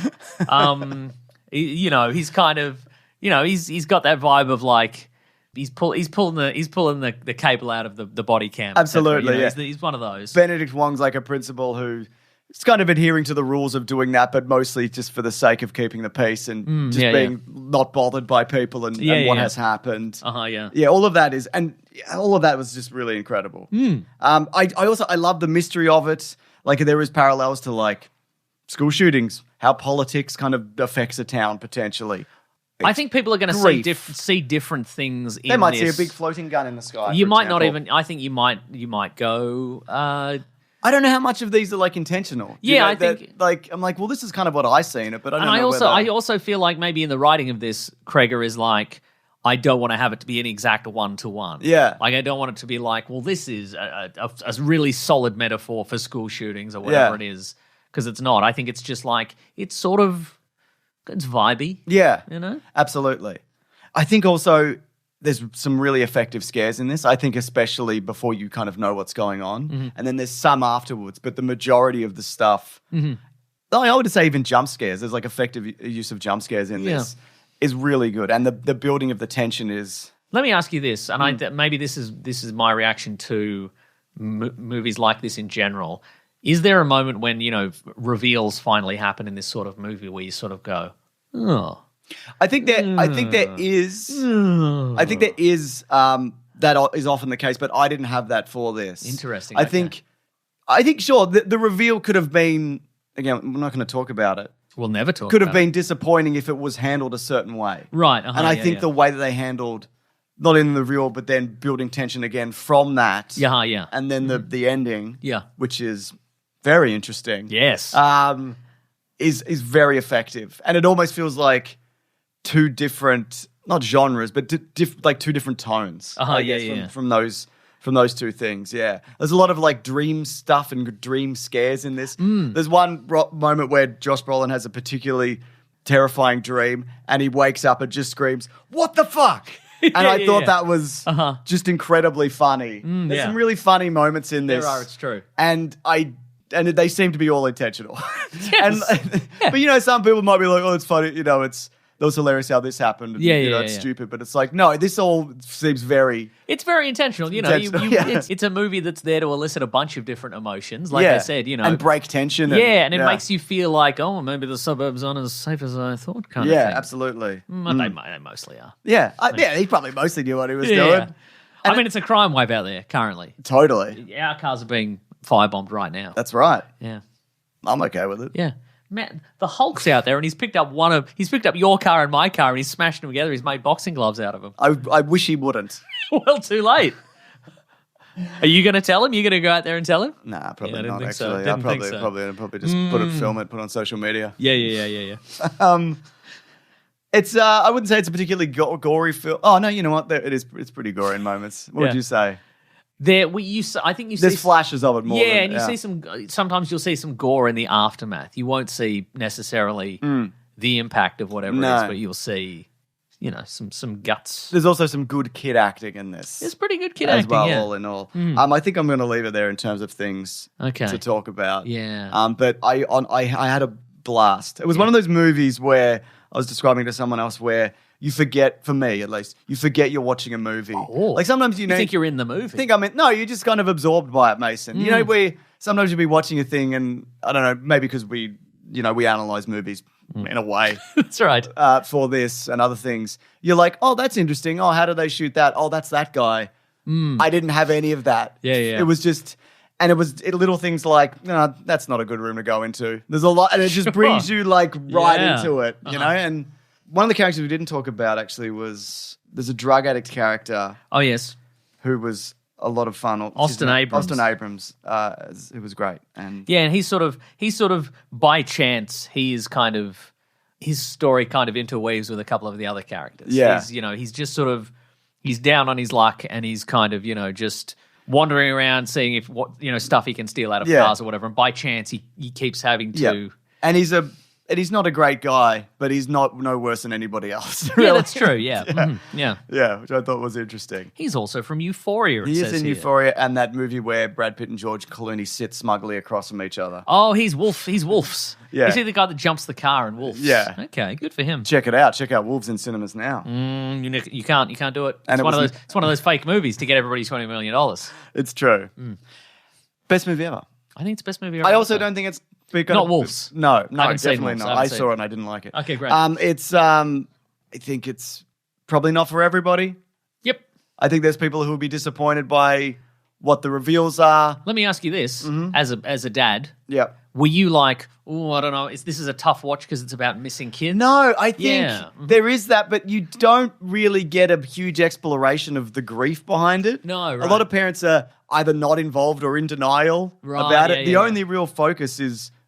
S2: He's kind of, he's got that vibe of like he's pulling the cable out of the body cam.
S1: Absolutely, yeah.
S2: He's one of those.
S1: Benedict Wong's like a principal who is kind of adhering to the rules of doing that, but mostly just for the sake of keeping the peace and being not bothered by people and what has happened. Yeah, all of that was just really incredible. I love the mystery of it. Like there is parallels to like school shootings, how politics kind of affects a town potentially.
S2: I think people are going to see different things in this.
S1: They might see a big floating gun in the sky.
S2: You
S1: for
S2: might not
S1: example.
S2: even. I think you might go.
S1: I don't know how much of these are like intentional.
S2: I think
S1: like I'm like, well, this is kind of what I see in it, but I don't know.
S2: I also feel like maybe in the writing of this, Cregger is like, I don't want to have it to be an exact 1-to-1.
S1: Yeah,
S2: like I don't want it to be like, well, this is a really solid metaphor for school shootings or whatever it is, because it's not. I think it's just like it's vibey.
S1: Yeah,
S2: absolutely.
S1: I think also there's some really effective scares in this. I think especially before you kind of know what's going on, and then there's some afterwards. But the majority of the stuff, I would say even jump scares. There's like effective use of jump scares in this is really good, and the building of the tension is.
S2: Let me ask you this, and maybe this is my reaction to movies like this in general. Is there a moment when reveals finally happen in this sort of movie where you sort of go, oh?
S1: I think there is. I think there is. That is often the case, but I didn't have that for this.
S2: Interesting.
S1: I think sure the reveal could have been. Again, we're not going to talk about it.
S2: We'll never talk.
S1: Could have been disappointing if it was handled a certain way,
S2: right?
S1: And I think the way that they handled, not in the reveal, but then building tension again from that, and then the ending, which is very interesting.
S2: Yes,
S1: is very effective, and it almost feels like two different, not genres, but like two different tones. From those two things. Yeah, there's a lot of like dream stuff and dream scares in this. There's one moment where Josh Brolin has a particularly terrifying dream, and he wakes up and just screams, "What the fuck!" And I thought that was just incredibly funny. There's some really funny moments in this.
S2: There are. It's true.
S1: And they seem to be all intentional.
S2: Yes.
S1: But some people might be like, "Oh, it's funny." That was hilarious how this happened. It's stupid, but it's like, no, this all seems very.
S2: It's very intentional. It's a movie that's there to elicit a bunch of different emotions, like I said.
S1: And break tension.
S2: And it makes you feel like, oh, maybe the suburbs aren't as safe as I thought. Kind of thing.
S1: Yeah, absolutely.
S2: They mostly are.
S1: Yeah, he probably mostly knew what he was doing.
S2: I mean, it's a crime wave out there currently.
S1: Totally.
S2: Our cars are being firebombed right now.
S1: That's right.
S2: Yeah,
S1: I'm okay with it.
S2: Yeah. Man, the Hulk's out there, and he's picked up your car and my car, and he's smashed them together. He's made boxing gloves out of them.
S1: I wish he wouldn't.
S2: Well, too late. Are you going to tell him? You're going to go out there and tell him?
S1: Nah, probably not.
S2: Think so.
S1: Actually, I'll probably just film it, put it on social media.
S2: Yeah.
S1: It's I wouldn't say it's a particularly gory film. Oh no, you know what? It is. It's pretty gory in moments. What would you say?
S2: I think you see
S1: there's flashes of it more.
S2: Yeah, and you see sometimes you'll see some gore in the aftermath. You won't see necessarily the impact of whatever it is, but you'll see, some guts.
S1: There's also some good kid acting in this.
S2: There's pretty good kid
S1: as
S2: acting,
S1: well, all in all. I think I'm going to leave it there in terms of things to talk about.
S2: Yeah.
S1: But I had a blast. It was one of those movies where I was describing to someone else where you forget, for me at least, you forget you're watching a movie.
S2: Oh.
S1: Like sometimes
S2: you think you're in the movie.
S1: No, you're just kind of absorbed by it, Mason. Where sometimes you'll be watching a thing and I don't know, maybe because we analyze movies in a way.
S2: That's right.
S1: For this and other things. You're like, oh, that's interesting. Oh, how did they shoot that? Oh, that's that guy. I didn't have any of that.
S2: Yeah.
S1: It was just... And it was little things like, no, that's not a good room to go into. There's a lot, and it just brings you like right into it, you know? And one of the characters we didn't talk about actually was, there's a drug addict character.
S2: Oh, yes.
S1: who was a lot of fun.
S2: Austin Abrams.
S1: Austin Abrams, it was great. And
S2: Yeah, and he's sort of by chance his story kind of interweaves with a couple of the other characters.
S1: Yeah.
S2: He's just sort of he's down on his luck and he's kind of just wandering around seeing if stuff he can steal out of cars or whatever. And by chance he keeps having to.
S1: And he's not a great guy, but he's no worse than anybody else.
S2: Yeah, that's true. Yeah. Mm-hmm. Yeah.
S1: Yeah, which I thought was interesting.
S2: He's also from Euphoria.
S1: He is in Euphoria, and that movie where Brad Pitt and George Clooney sit smugly across from each other.
S2: Oh, he's Wolf. He's Wolf's.
S1: Yeah.
S2: Is he the guy that jumps the car in Wolf's?
S1: Yeah.
S2: Okay, good for him.
S1: Check it out. Check out Wolves in cinemas now.
S2: You can't do it. It's one of those fake movies to get everybody $20 million.
S1: It's true. Best movie ever.
S2: I think it's the best movie ever.
S1: I also don't think it's
S2: not Wolves.
S1: No,
S2: haven't seen
S1: definitely
S2: Wolves.
S1: not. I saw it and I didn't like it.
S2: Okay, great.
S1: I think it's probably not for everybody.
S2: Yep.
S1: I think there's people who will be disappointed by what the reveals are.
S2: Let me ask you this: as a dad,
S1: Yeah.
S2: were you like, oh, I don't know, this is a tough watch because it's about missing kids?
S1: No, I think
S2: Yeah.
S1: there is that, but you don't really get a huge exploration of the grief behind it.
S2: No,
S1: A
S2: right.
S1: lot of parents are either not involved or in denial
S2: Right,
S1: about it.
S2: yeah,
S1: The
S2: yeah,
S1: only real focus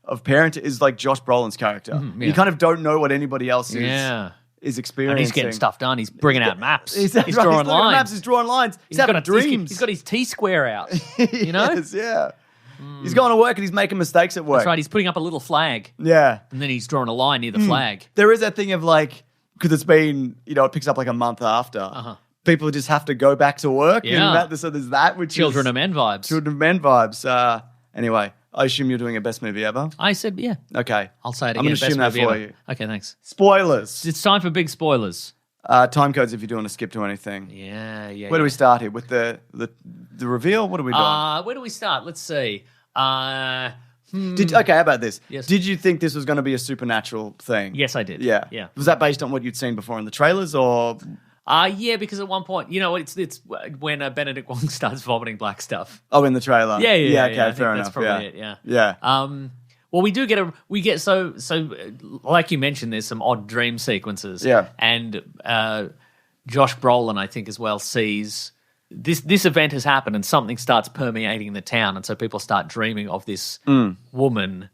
S1: of parent is like Josh Brolin's character.
S2: yeah.
S1: You kind of don't know what anybody else
S2: Yeah.
S1: is
S2: And
S1: experiencing.
S2: he's getting stuff done. He's bringing out maps.
S1: He's
S2: drawing
S1: looking at
S2: lines.
S1: maps. He's drawing lines. He's having dreams.
S2: He's got his T-square out. You know?
S1: Yes, yeah. He's going to work and he's making mistakes at work.
S2: That's right. He's putting up a little flag,
S1: Yeah.
S2: and then he's drawing a line near the flag.
S1: There is that thing of like, because it's been, it picks up like a month after. People just have to go back to work.
S2: Yeah.
S1: And so there's that, which
S2: Children
S1: is
S2: of Men vibes.
S1: Children of Men vibes. Anyway, I assume you're doing a best movie ever.
S2: I said, yeah.
S1: Okay.
S2: I'll say it again.
S1: I'm going to
S2: best
S1: assume that
S2: movie
S1: for
S2: ever.
S1: you.
S2: Okay, thanks.
S1: Spoilers.
S2: It's time for big spoilers.
S1: Time codes if you're doing a skip to anything.
S2: Yeah.
S1: Where do we start here? With the reveal? What are we doing?
S2: Where do we start? Let's see.
S1: Okay, how about this?
S2: Yes.
S1: Did you think this was going to be a supernatural thing?
S2: Yes, I did.
S1: Yeah.
S2: Yeah.
S1: Was that based on what you'd seen before in the trailers or?
S2: Yeah, because at one point, it's when Benedict Wong starts vomiting black stuff.
S1: Oh, in the trailer.
S2: Yeah.
S1: Okay,
S2: I think
S1: fair
S2: that's
S1: enough.
S2: probably
S1: Yeah.
S2: it. Yeah.
S1: Yeah.
S2: Well, we get so like you mentioned, there's some odd dream sequences.
S1: Yeah.
S2: And Josh Brolin, I think, as well, sees this event has happened and something starts permeating the town, and so people start dreaming of this woman,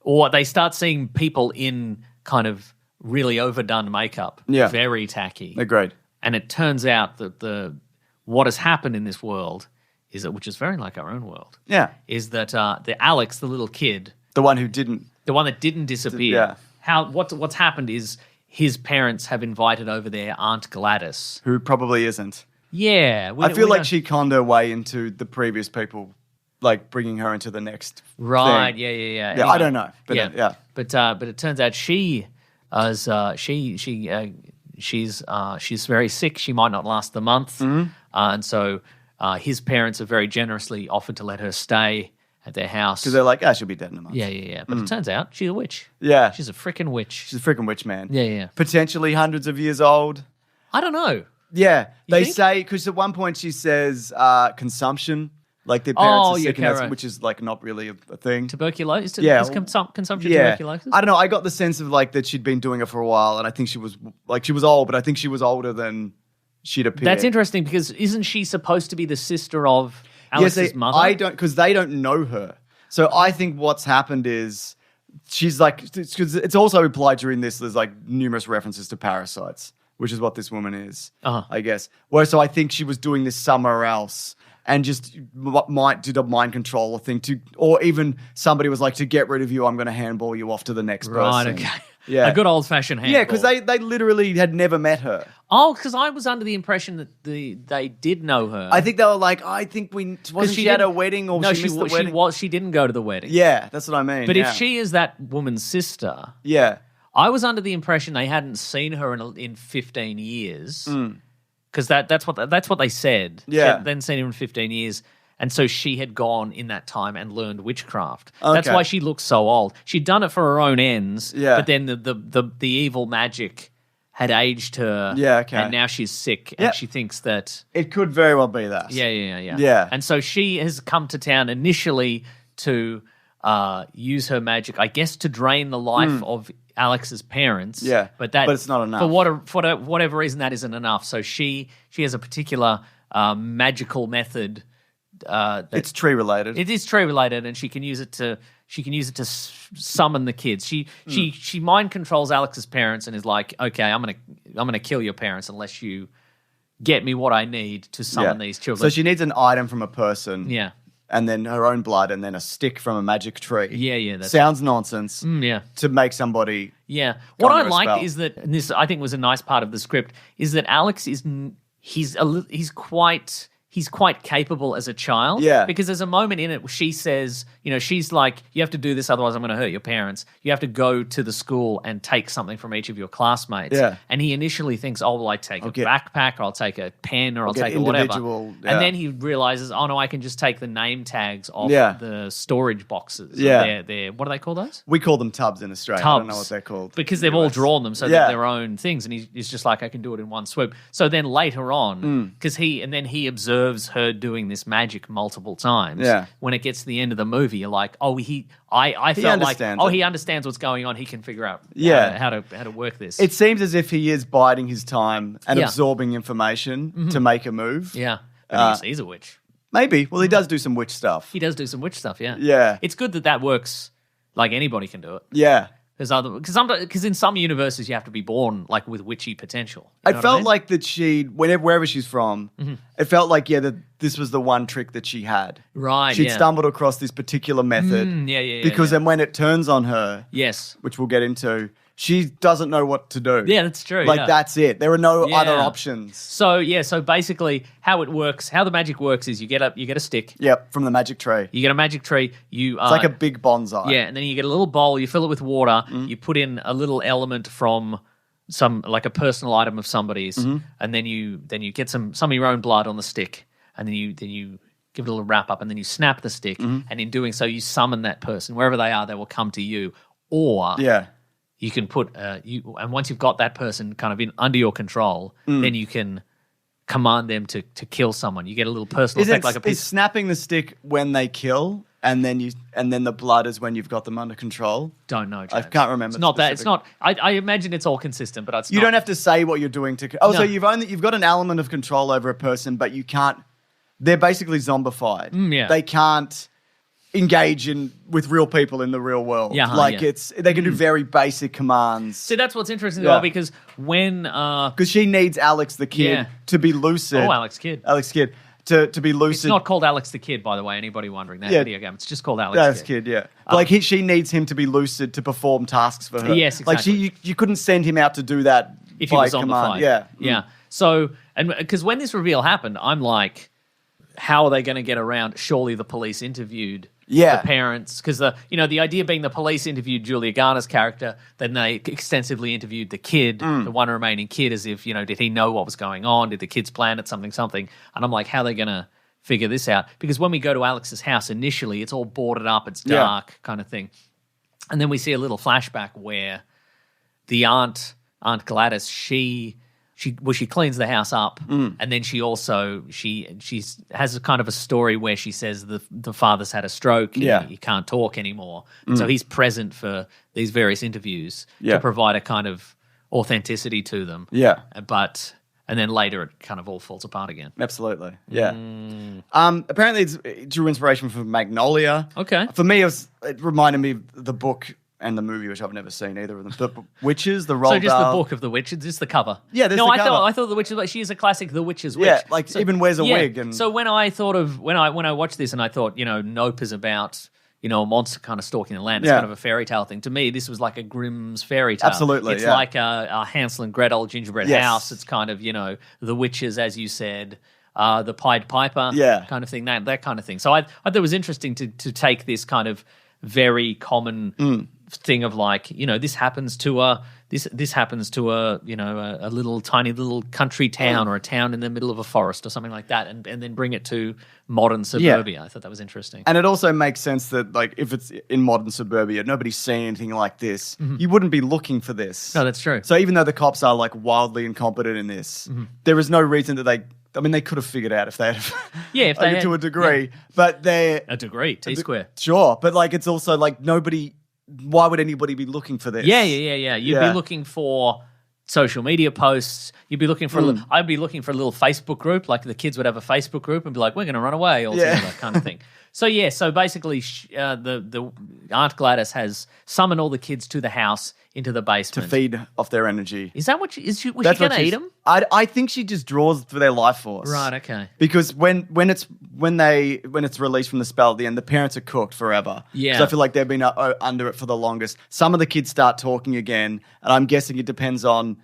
S2: or they start seeing people in kind of really overdone makeup, very tacky.
S1: Agreed.
S2: And it turns out that what has happened in this world is that, which is very like our own world,
S1: Yeah.
S2: is that the Alex, the little kid,
S1: The one who didn't.
S2: the one that didn't disappear.
S1: Yeah.
S2: What's happened is his parents have invited over their Aunt Gladys.
S1: Who probably isn't.
S2: Yeah,
S1: I feel like she conned her way into the previous people, like bringing her into the next
S2: right.
S1: thing.
S2: Yeah.
S1: Yeah,
S2: Anyway,
S1: I don't know. But yeah.
S2: But it turns out she's very sick. She might not last the month, and so his parents have very generously offered to let her stay at their house
S1: Because they're like, she'll be dead in a month.
S2: Yeah. But it turns out she's a witch.
S1: Yeah.
S2: She's a freaking witch.
S1: She's a freaking witch, man.
S2: Yeah.
S1: Potentially hundreds of years old.
S2: I don't know.
S1: Yeah. They
S2: think?
S1: say, because at one point she says consumption, like their parents are sick, and that's,
S2: right.
S1: which is like not really a thing.
S2: Tuberculosis?
S1: Yeah.
S2: Is consumption
S1: Yeah.
S2: tuberculosis?
S1: I don't know. I got the sense of like that she'd been doing it for a while, and I think she was old, but I think she was older than she'd appeared.
S2: That's interesting because isn't she supposed to be the sister of Alex's mother?
S1: I don't, because they don't know her. So I think what's happened is she's like, because it's also implied during this, there's like numerous references to parasites, which is what this woman is, I guess. So I think she was doing this somewhere else and just might did a mind control thing or even somebody was like, to get rid of you, I'm going to handball you off to the next
S2: Right,
S1: person.
S2: okay.
S1: Yeah.
S2: A good old-fashioned handball.
S1: Yeah, because they literally had never met her.
S2: Oh, because I was under the impression that they did know her.
S1: I think they were like, wasn't she at a wedding or she missed the wedding?
S2: She didn't go to the wedding.
S1: Yeah, that's what I mean.
S2: But
S1: yeah.
S2: if she is that woman's sister,
S1: Yeah.
S2: I was under the impression they hadn't seen her in 15 years. Because that's what they said.
S1: Yeah.
S2: She hadn't seen her in 15 years. And so she had gone in that time and learned witchcraft. That's
S1: Okay.
S2: why she looks so old. She'd done it for her own ends.
S1: Yeah.
S2: But then the evil magic had aged her.
S1: Yeah, okay.
S2: And now she's sick and
S1: Yep.
S2: she thinks that.
S1: It could very well be that.
S2: Yeah.
S1: Yeah.
S2: And so she has come to town initially to use her magic, I guess, to drain the life of Alex's parents.
S1: Yeah,
S2: but
S1: but it's not enough.
S2: For whatever reason, that isn't enough. So she has a particular magical method.
S1: It's tree related.
S2: It is tree related, and she can use it to summon the kids. She mind controls Alex's parents and is like, okay, I'm gonna kill your parents unless you get me what I need to summon these children.
S1: So she needs an item from a person.
S2: Yeah.
S1: And then her own blood, and then a stick from a magic tree.
S2: Yeah.
S1: Sounds nonsense.
S2: Yeah.
S1: To make somebody.
S2: Yeah. What I
S1: under a
S2: liked
S1: spell.
S2: is that, and this I think was a nice part of the script, is that Alex he's quite capable as a child.
S1: Yeah.
S2: Because there's a moment in it where she says, she's like, you have to do this, otherwise I'm going to hurt your parents. You have to go to the school and take something from each of your classmates.
S1: Yeah.
S2: And he initially thinks, oh, well, I take a backpack, or I'll take a pen, or I'll take a whatever.
S1: Yeah.
S2: And then he realizes, oh, no, I can just take the name tags off the storage boxes.
S1: Yeah.
S2: They're, what do they call those?
S1: We call them tubs in Australia.
S2: Tubs.
S1: I don't know what they're called.
S2: Because they've all drawn them, so they're their own things. And he's just like, I can do it in one swoop. So then later on, because he observes her doing this magic multiple times.
S1: Yeah.
S2: When it gets to the end of the movie, you're like, oh, I felt like,
S1: understands it.
S2: he understands what's going on. He can figure out how to work this.
S1: It seems as if he is biding his time and absorbing information to make a move.
S2: Yeah. But he's a witch.
S1: Maybe. Well, he does do some witch stuff.
S2: He does do some witch stuff, yeah.
S1: Yeah.
S2: It's good that works. Like anybody can do it.
S1: Yeah.
S2: Because in some universes you have to be born like with witchy potential.
S1: It felt like that wherever she's from, it felt like, that this was the one trick that she had.
S2: Right,
S1: She'd stumbled across this particular method. Because then when it turns on her,
S2: yes,
S1: which we'll get into, she doesn't know what to do.
S2: Yeah, that's true.
S1: That's it. There are no other options.
S2: So basically how the magic works is you get a stick.
S1: Yep, from the magic tree.
S2: You get a magic tree. It's
S1: like a big bonsai.
S2: Yeah, and then you get a little bowl. You fill it with water. You put in a little element from some like a personal item of somebody's, and then you get some of your own blood on the stick, and then you give it a little wrap up, and then you snap the stick, and in doing so you summon that person wherever they are. They will come to you, or you can put and once you've got that person kind of under your control, then you can command them to kill someone. You get a little personal effect, like a piece.
S1: Is snapping the stick when they kill, and then the blood is when you've got them under control?
S2: Don't know, James.
S1: I can't remember.
S2: It's not that. It's not. I imagine it's all consistent, but it's
S1: you
S2: not.
S1: don't have to say what you're doing to. Oh, no. So you've got an element of control over a person, but you can't. They're basically zombified.
S2: Yeah.
S1: They can't engage with real people in the real world. They can do very basic commands.
S2: See, that's what's interesting though, because when
S1: because she needs Alex the Kid to be lucid.
S2: Oh, Alex Kidd
S1: to be lucid.
S2: It's not called Alex the Kid, by the way. Anybody wondering that video game? It's just called Alex
S1: Kidd. Yeah, she needs him to be lucid to perform tasks for her.
S2: Yes, exactly.
S1: Like you couldn't send him out to do that
S2: if he was on
S1: command.
S2: the fight. Yeah. So and because when this reveal happened, I'm like, how are they going to get around? Surely the police interviewed the parents, because the idea being the police interviewed Julia Garner's character, then they extensively interviewed the kid, the one remaining kid, as if did he know what was going on? Did the kids plan it? Something? And I'm like, how are they going to figure this out? Because when we go to Alex's house initially, it's all boarded up, it's dark, kind of thing, and then we see a little flashback where the Aunt Gladys, she cleans the house up, and then she has a kind of a story where she says the father's had a stroke, he can't talk anymore, so he's present for these various interviews to provide a kind of authenticity to them. And then later it kind of all falls apart again.
S1: Absolutely, yeah. Apparently it drew inspiration from Magnolia.
S2: Okay,
S1: for me it reminded me of the book and the movie, which I've never seen either of them. The Witches, the Roald Dahl.
S2: So just the book of the Witches, just the cover.
S1: Yeah, there's the cover.
S2: I thought the Witches, but she is a classic, The Witch's Witch.
S1: Yeah, even wears a wig. And
S2: so when I watched this and I thought, Nope is about a monster kind of stalking the land. It's kind of a fairy tale thing. To me, this was like a Grimm's fairy tale.
S1: Absolutely,
S2: it's like a Hansel and Gretel gingerbread house. It's kind of the witches, as you said. The Pied Piper kind of thing, that kind of thing. So I thought it was interesting to take this kind of very common thing of this happens to a little tiny little country town or a town in the middle of a forest or something like that, and then bring it to modern suburbia. I thought that was interesting.
S1: And it also makes sense that if it's in modern suburbia, nobody's seen anything like this. You wouldn't be looking for this.
S2: No, that's true.
S1: So even though the cops are wildly incompetent in this, there is no reason that they could have figured out if they had.
S2: If they had,
S1: to a degree, but they're
S2: a degree, T-square.
S1: Sure, but it's also nobody. Why would anybody be looking for this?
S2: Yeah. You'd be looking for social media posts. You'd be looking for I'd be looking for a little Facebook group, like the kids would have a Facebook group and be like, we're going to run away all together, kind of thing. So so basically the Aunt Gladys has summoned all the kids to the house into the basement.
S1: To feed off their energy.
S2: Is that what was she going to eat them?
S1: I think she just draws for their life force.
S2: Right, okay.
S1: Because when it's released from the spell at the end, the parents are cooked forever.
S2: Yeah.
S1: So I feel like they've been under it for the longest. Some of the kids start talking again, and I'm guessing it depends on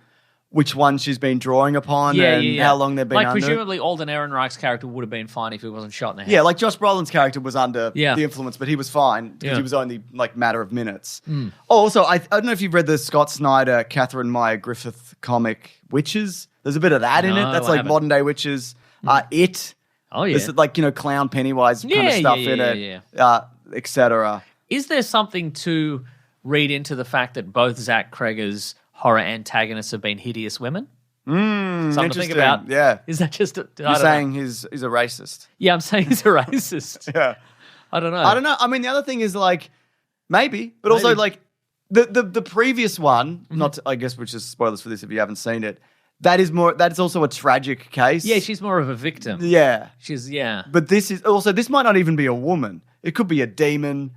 S1: which one she's been drawing upon and how long they've been under.
S2: Presumably Alden Ehrenreich's character would have been fine if he wasn't shot in the head.
S1: Yeah, like Josh Brolin's character was under the influence, but he was fine because he was only like matter of minutes. Oh, also, I don't know if you've read the Scott Snyder, Catherine Meyer Griffith comic Witches. There's a bit of that in it. That's like modern day witches. It.
S2: Oh, yeah.
S1: There's like, clown Pennywise kind of stuff in it, etc.
S2: Is there something to read into the fact that both Zach Cregger's horror antagonists have been hideous women? Something to think about.
S1: Yeah.
S2: Is that just...
S1: You're saying he's a racist.
S2: Yeah, I'm saying he's a racist.
S1: Yeah.
S2: I don't know.
S1: I mean, the other thing is like, maybe, but also like the previous one, not I guess, which is spoilers for this if you haven't seen it, that is also a tragic case.
S2: Yeah, she's more of a victim.
S1: Yeah.
S2: But
S1: this might not even be a woman. It could be a demon.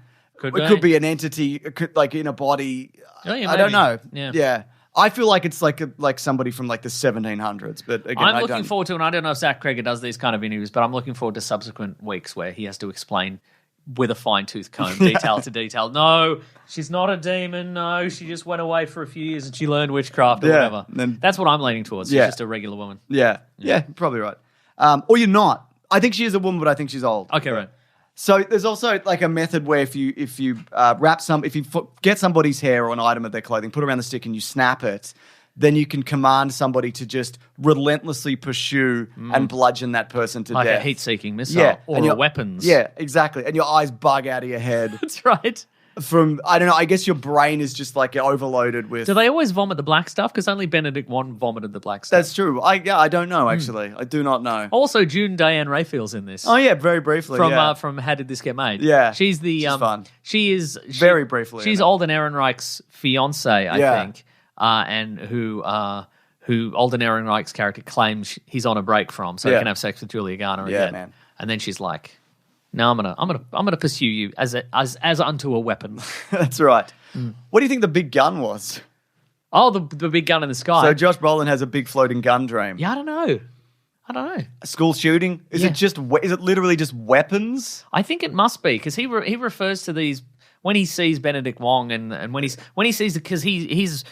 S1: It could be an entity, like in a body.
S2: Oh, yeah,
S1: I don't know.
S2: Yeah.
S1: I feel like it's like somebody from like the 1700s, but again,
S2: I'm looking forward to, and I don't know if Zach Cregger does these kind of interviews, but I'm looking forward to subsequent weeks where he has to explain with a fine-tooth comb, detail to detail. No, she's not a demon. No, she just went away for a few years and she learned witchcraft or whatever. That's what I'm leaning towards. She's just a regular woman.
S1: Yeah, probably right. Or you're not. I think she is a woman, but I think she's old.
S2: Okay, right.
S1: So there's also like a method where if you get somebody's hair or an item of their clothing, put it around the stick and you snap it, then you can command somebody to just relentlessly pursue and bludgeon that person to death.
S2: Like a heat-seeking missile or weapons.
S1: Yeah, exactly. And your eyes bug out of your head.
S2: That's right.
S1: From, I don't know, I guess your brain is just like overloaded with...
S2: Do they always vomit the black stuff? Because only Benedict Wong vomited the black stuff.
S1: That's true. I don't know, actually. I do not know.
S2: Also, June Diane Raphael's in this.
S1: Oh, yeah, very briefly,
S2: From How Did This Get Made?
S1: Yeah.
S2: She's
S1: fun.
S2: Very
S1: briefly.
S2: She's Alden Ehrenreich's fiancée, I think, and who Alden Ehrenreich's character claims he's on a break from, so he can have sex with Julia Garner again.
S1: Man.
S2: And then she's like... No, I'm gonna pursue you as unto a weapon.
S1: That's right. What do you think the big gun was?
S2: Oh, the big gun in the sky.
S1: So Josh Brolin has a big floating gun dream.
S2: Yeah, I don't know.
S1: A school shooting? Is it literally just weapons?
S2: I think it must be because he refers to these when he sees Benedict Wong and when he sees because he's.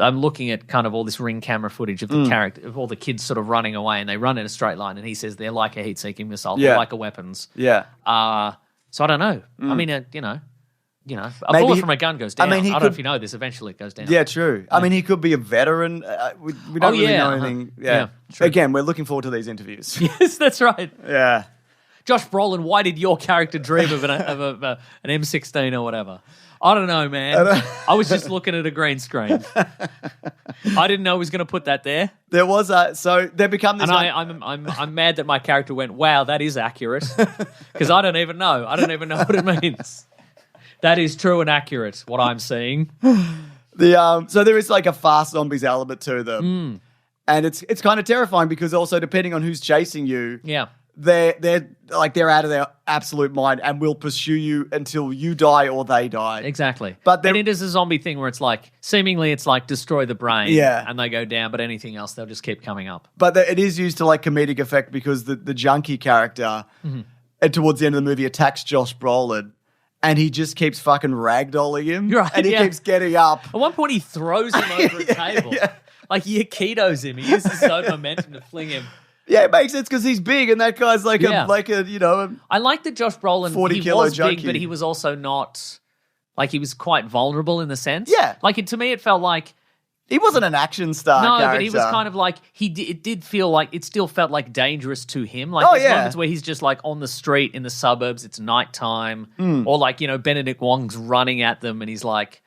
S2: I'm looking at kind of all this ring camera footage of the character of all the kids sort of running away and they run in a straight line and he says they're like a heat-seeking missile, they're like a weapons.
S1: Yeah.
S2: So I don't know. I mean, a bullet from a gun goes down. I don't know if you know this. Eventually, it goes down.
S1: Yeah, true. I mean, he could be a veteran. We don't really know anything. Yeah.
S2: True.
S1: Again, we're looking forward to these interviews.
S2: Yes, that's right.
S1: Yeah.
S2: Josh Brolin, why did your character dream of an M16 or whatever? I don't know, man. I was just looking at a green screen. I didn't know he was going to put that there.
S1: There was so there become this.
S2: And I'm mad that my character went, wow, that is accurate, because I don't even know. I don't even know what it means. That is true and accurate. What I'm seeing.
S1: So there is like a fast zombies element to them, and it's kind of terrifying because also depending on who's chasing you, they're out of their absolute mind and will pursue you until you die or they die.
S2: Exactly. But it is a zombie thing where it's like, seemingly it's like destroy the brain and they go down, but anything else, they'll just keep coming up.
S1: But it is used to like comedic effect because the junkie character and towards the end of the movie attacks Josh Brolin and he just keeps fucking ragdolling him.
S2: Right,
S1: and he keeps getting up.
S2: At one point he throws him over a table. Like he Aikidos him. He uses his own momentum to fling him.
S1: Yeah, it makes sense because he's big and that guy's like
S2: I like that Josh Brolin,
S1: 40-kilo
S2: was
S1: junkie.
S2: big, but he was also not, like he was quite vulnerable in the sense.
S1: Yeah.
S2: Like to me it felt like.
S1: He wasn't an action star character.
S2: But he was kind of like, it did feel like, it still felt like dangerous to him. Like there's moments where he's just like on the street in the suburbs, it's nighttime, or like, Benedict Wong's running at them and he's like,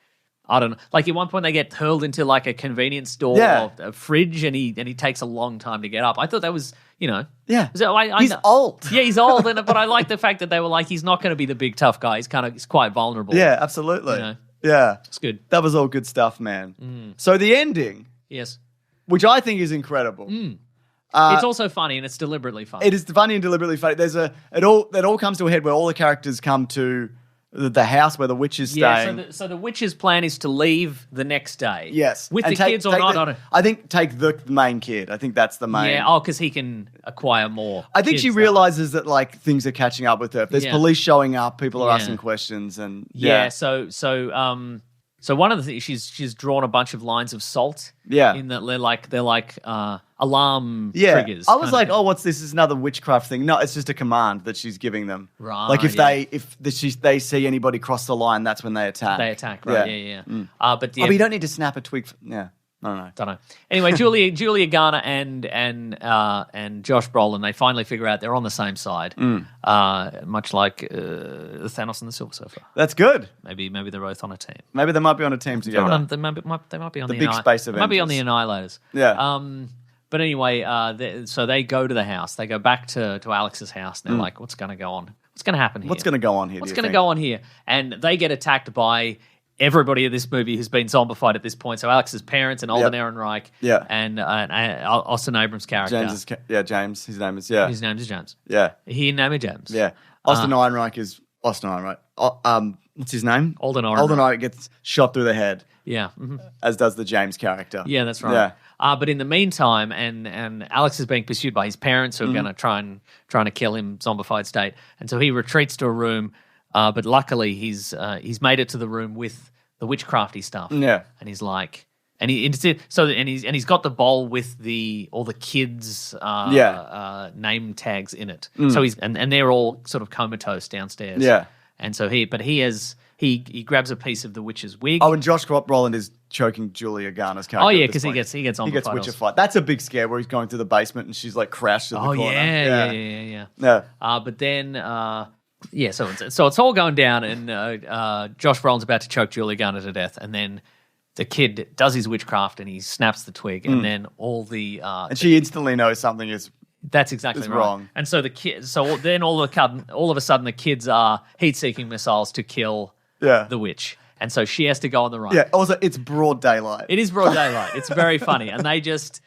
S2: I don't know. Like at one point they get hurled into like a convenience store or a fridge and he takes a long time to get up. I thought that was,
S1: Yeah.
S2: He's
S1: old.
S2: Yeah, he's old. But I like the fact that they were like, he's not going to be the big tough guy. He's quite vulnerable.
S1: Yeah, absolutely. Yeah.
S2: It's good.
S1: That was all good stuff, man. So the ending.
S2: Yes.
S1: which I think is incredible.
S2: It's also funny, and it's deliberately funny.
S1: It is funny and deliberately funny. It all comes to a head where all the characters come to the house where the witch is staying.
S2: Yeah, so the witch's plan is to leave the next day.
S1: Yes.
S2: With the kids or not on it.
S1: I think take the main kid. I think that's the main.
S2: Yeah, because he can acquire more.
S1: I think she realizes that like things are catching up with her. If there's police showing up, people are asking questions and
S2: So one of the things she's drawn a bunch of lines of salt.
S1: Yeah.
S2: In that they're like alarm triggers.
S1: I was like, oh, what's this? Is another witchcraft thing? No, it's just a command that she's giving them.
S2: Right.
S1: Like if they see anybody cross the line, that's when they attack.
S2: They attack, right? Yeah. But
S1: you don't need to snap a twig. I
S2: don't know. Anyway, Julia Garner and Josh Brolin, they finally figure out they're on the same side, much like Thanos and the Silver Surfer.
S1: That's good.
S2: Maybe they're both on a team.
S1: Maybe they might be on a team together.
S2: They might be on the
S1: big space Avengers.
S2: They might be on the Annihilators.
S1: Yeah.
S2: But anyway, so they go to the house. They go back to Alex's house, and they're like, "What's going to go on? What's going to happen here?
S1: What's going to go on here?
S2: What's going to go on here?" And they get attacked by everybody in this movie who's been zombified at this point. So Alex's parents and Alden Ehrenreich and Austin Abrams' character.
S1: James. His name is
S2: His name is James.
S1: Yeah.
S2: He named it James.
S1: Yeah. Austin Ehrenreich is Austin Ehrenreich. What's his name?
S2: Alden Ehrenreich.
S1: Alden Ehrenreich gets shot through the head.
S2: Yeah.
S1: As does the James character.
S2: Yeah, that's right.
S1: Yeah.
S2: But in the meantime, and Alex is being pursued by his parents who are going to trying to kill him, zombified state, and so he retreats to a room. But luckily, he's made it to the room with the witchcrafty stuff.
S1: Yeah,
S2: and he's like, he's got the bowl with all the kids' name tags in it. So and they're all sort of comatose downstairs.
S1: Yeah,
S2: and so he grabs a piece of the witch's wig.
S1: Oh, and Josh Brolin is choking Julia Garner's character.
S2: Oh yeah, because he gets on.
S1: He gets witchified. That's a big scare where he's going through the basement and she's like crashed to the corner.
S2: Yeah. But then. So it's all going down, and Josh Brolin's about to choke Julia Garner to death, and then the kid does his witchcraft and he snaps the twig, and then all the
S1: and she instantly knows something is.
S2: That's exactly right.
S1: Wrong.
S2: And so the kids. So then all of a sudden the kids are heat-seeking missiles to kill the witch, and so she has to go on the run.
S1: Yeah. Also, it's broad daylight.
S2: It is broad daylight. It's very funny, and they're just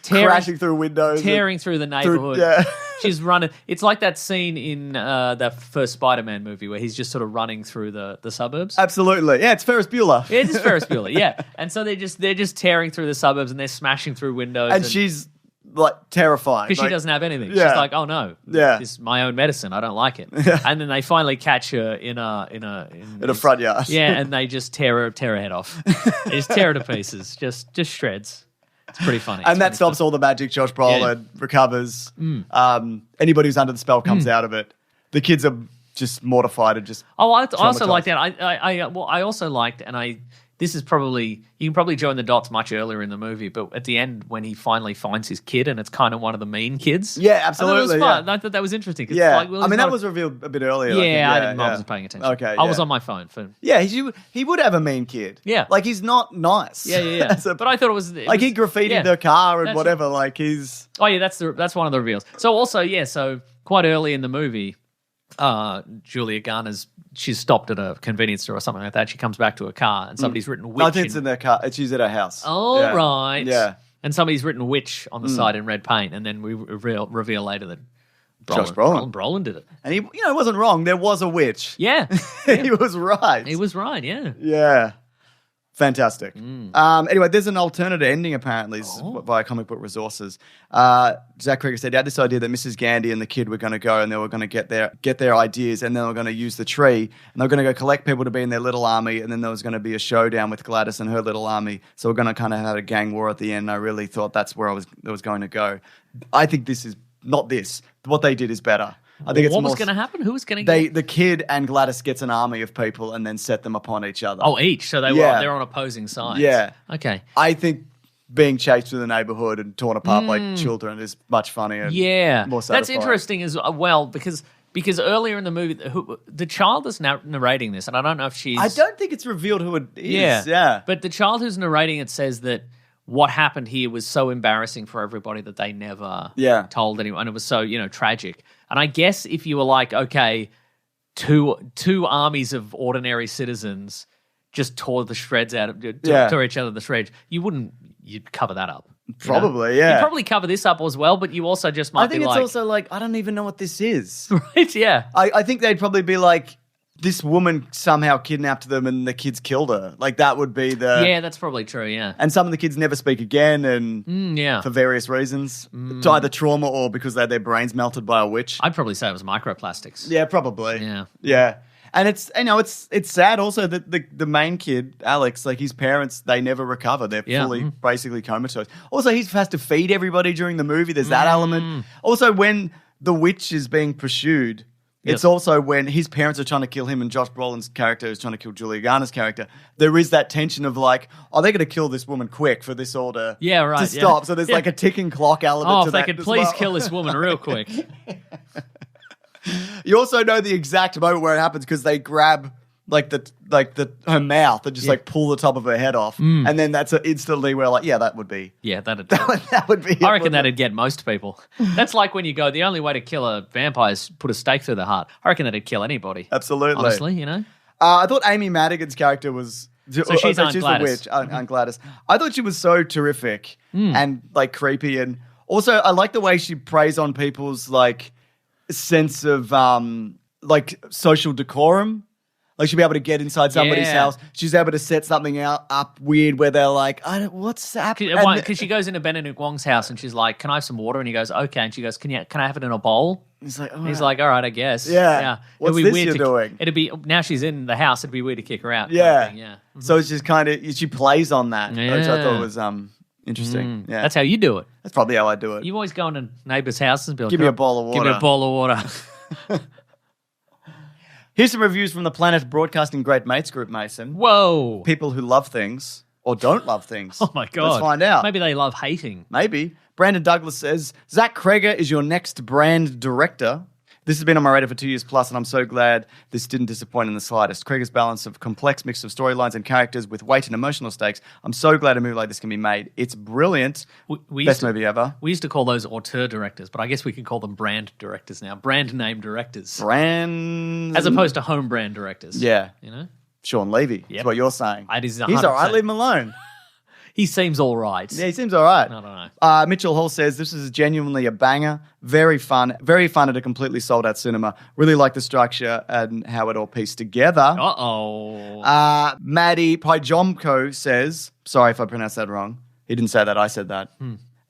S1: crashing through windows,
S2: tearing through the neighborhood. She's running. It's like that scene in that first Spider-Man movie where he's just sort of running through the suburbs.
S1: Absolutely, yeah. It's Ferris Bueller.
S2: It is Ferris Bueller, yeah. And so they're just tearing through the suburbs and they're smashing through windows.
S1: And she's like terrified
S2: because she doesn't have anything. She's like, oh no, this is my own medicine. I don't like it. And then they finally catch her in a
S1: front yard.
S2: Yeah, and they just tear her head off. They just tear her to pieces, just shreds. It's pretty funny.
S1: And that stops all the magic. Josh Brolin recovers. Anybody who's under the spell comes out of it. The kids are just mortified and just.
S2: Oh, I also like that. I also liked, and this is probably, you can probably join the dots much earlier in the movie, but at the end when he finally finds his kid and it's kind of one of the mean kids.
S1: Yeah, absolutely.
S2: I thought that was interesting.
S1: Yeah,
S2: like, well,
S1: that was revealed a bit earlier.
S2: I wasn't paying attention.
S1: Okay,
S2: I was on my phone.
S1: Yeah, he would have a mean kid.
S2: Yeah.
S1: Like he's not nice.
S2: Yeah. But I thought it was
S1: he graffitied their car and whatever. Like he's.
S2: Oh yeah, that's one of the reveals. So also so quite early in the movie, Julia Garner's she's stopped at a convenience store or something like that. She comes back to her car and somebody's written witch.
S1: I think it's in their car. She's at her house.
S2: Oh, right.
S1: Yeah.
S2: And somebody's written witch on the side in red paint, and then we reveal later that
S1: Josh Brolin.
S2: Brolin did it.
S1: And he wasn't wrong. There was a witch.
S2: Yeah.
S1: He was right.
S2: He was right, yeah.
S1: Yeah. Fantastic. Anyway, there's an alternative ending apparently via Comic Book Resources. Zach Cregger said he had this idea that Mrs. Gandy and the kid were going to go and they were going to get their ideas, and then they were going to use the tree and they were going to go collect people to be in their little army, and then there was going to be a showdown with Gladys and her little army. So we're going to kind of have a gang war at the end. I really thought that's where I was going to go. I think this is not this. What they did is better. I think
S2: what was going to happen? Who was going to get?
S1: The kid and Gladys gets an army of people and then set them upon each other.
S2: Oh, each. So they're on opposing sides.
S1: Yeah.
S2: Okay.
S1: I think being chased through the neighborhood and torn apart by children is much funnier.
S2: Yeah.
S1: More satisfying.
S2: That's interesting as well because earlier in the movie, the child is narrating this, and I don't know if she's.
S1: I don't think it's revealed who it is. Yeah.
S2: But the child who's narrating it says that what happened here was so embarrassing for everybody that they never told anyone, and it was so tragic. And I guess if you were like, okay, two armies of ordinary citizens just tore the shreds tore each other the shreds, you wouldn't you'd cover that up.
S1: Probably, yeah.
S2: You'd probably cover this up as well, but you also just might
S1: I think
S2: be
S1: it's
S2: like...
S1: also like, I don't even know what this is.
S2: Right, yeah.
S1: I think they'd probably be like, this woman somehow kidnapped them and the kids killed her. Like, that would be the...
S2: Yeah, that's probably true, yeah.
S1: And some of the kids never speak again and
S2: Yeah.
S1: for various reasons. To either trauma or because they had their brains melted by a witch.
S2: I'd probably say it was microplastics.
S1: Yeah, probably.
S2: Yeah.
S1: Yeah. And it's, you know, it's sad also that the main kid, Alex, like his parents, they never recover. They're fully basically comatose. Also, he has to feed everybody during the movie. There's that element. Also, when the witch is being pursued... It's also when his parents are trying to kill him and Josh Brolin's character is trying to kill Julia Garner's character. There is that tension of like, oh, they're going to kill this woman quick for this order to stop. So there's like a ticking clock element to that.
S2: Oh, if they could please kill this woman real quick.
S1: You also know the exact moment where it happens because they grab her mouth and just like pull the top of her head off. And then that's instantly where like, yeah, that would be.
S2: Yeah, that'd
S1: that would be.
S2: I reckon that'd get most people. That's like when you go, the only way to kill a vampire is put a stake through the heart. I reckon that'd kill anybody.
S1: Absolutely.
S2: Honestly, you know?
S1: I thought Amy Madigan's character was...
S2: So she's Aunt Gladys.
S1: The witch, Aunt Gladys. I thought she was so terrific and like creepy. And also I like the way she preys on people's like sense of like social decorum. Like she'll be able to get inside somebody's house. She's able to set something up weird where they're like, what's happening?
S2: Because she goes into Benedict Wong's house and she's like, can I have some water? And he goes, okay. And she goes, can I have it in a bowl?
S1: He's like,
S2: He's like, all right, I guess.
S1: Yeah. What's this you're doing?
S2: It'd be, now she's in the house, it'd be weird to kick her out.
S1: Yeah.
S2: Yeah.
S1: So it's just kind of, she plays on that, which I thought was interesting. Yeah.
S2: That's how you do it.
S1: That's probably how I do it.
S2: You always go into neighbours' houses and be like,
S1: give me a bowl of water.
S2: Give me a bowl of water.
S1: Here's some reviews from the Planet Broadcasting Great Mates group, Mason.
S2: Whoa.
S1: People who love things or don't love things.
S2: Oh, my God.
S1: Let's find out.
S2: Maybe they love hating.
S1: Maybe. Brandon Douglas says, Zach Cregger is your next brand director. This has been on my radar for 2 years plus, and I'm so glad this didn't disappoint in the slightest. Cregger's balance of complex mix of storylines and characters with weight and emotional stakes. I'm so glad a movie like this can be made. It's brilliant. Best movie ever.
S2: We used to call those auteur directors, but I guess we can call them brand directors now. Brand name directors.
S1: Brand...
S2: As opposed to home brand directors.
S1: Yeah.
S2: You know?
S1: Sean Levy. That's what you're saying.
S2: He's
S1: all right. Leave him alone.
S2: He seems all right.
S1: Yeah, he seems all right.
S2: I don't know.
S1: Mitchell Hall says, this is genuinely a banger. Very fun at a completely sold out cinema. Really like the structure and how it all pieced together.
S2: Uh-oh.
S1: Maddie Pajomko says, sorry if I pronounced that wrong. He didn't say that. I said that.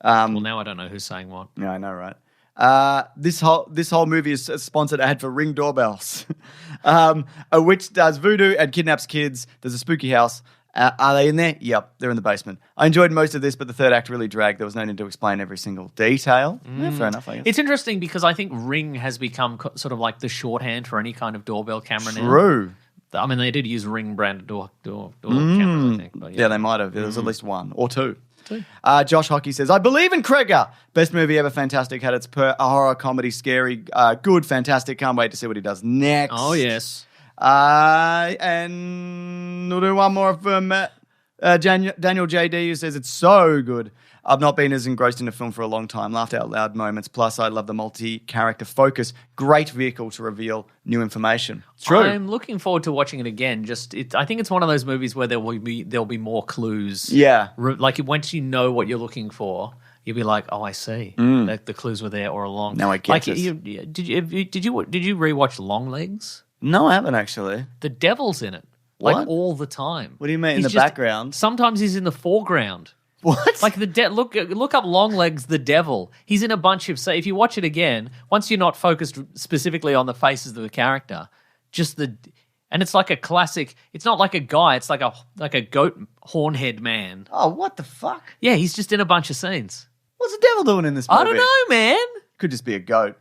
S2: Well, now I don't know who's saying what.
S1: Yeah, I know, right? This whole movie is a sponsored ad for Ring Doorbells. A witch does voodoo and kidnaps kids. There's a spooky house. Are they in there? Yep, they're in the basement. I enjoyed most of this, but the third act really dragged. There was no need to explain every single detail. Yeah, fair enough, I guess.
S2: It's interesting because I think Ring has become sort of like the shorthand for any kind of doorbell camera now.
S1: True.
S2: I mean, they did use Ring branded door cameras, I think. But
S1: yeah, they might have. There was at least one or two. Josh Hockey says, I believe in Cregger. Best movie ever, fantastic. Had its horror, comedy, scary, good, fantastic. Can't wait to see what he does next.
S2: Oh, yes.
S1: And we'll do one more from Daniel JD, who says it's so good. I've not been as engrossed in a film for a long time. Laughed out loud moments. Plus, I love the multi-character focus. Great vehicle to reveal new information. True.
S2: I'm looking forward to watching it again. I think it's one of those movies where there'll be more clues.
S1: Yeah.
S2: Like once you know what you're looking for, you'll be like, oh, I see. The clues were there all along.
S1: Now I get it.
S2: Did you rewatch Longlegs?
S1: No, I haven't actually.
S2: The devil's in it.
S1: What?
S2: Like all the time.
S1: What do you mean in the background?
S2: Sometimes he's in the foreground.
S1: What?
S2: Like look up Longlegs the Devil. He's in a bunch of if you watch it again, once you're not focused specifically on the faces of the character, and it's like a classic. It's not like a guy. It's like a goat hornhead man.
S1: Oh, what the fuck?
S2: Yeah, he's just in a bunch of scenes.
S1: What's the devil doing in this movie?
S2: I don't know, man.
S1: Could just be a goat.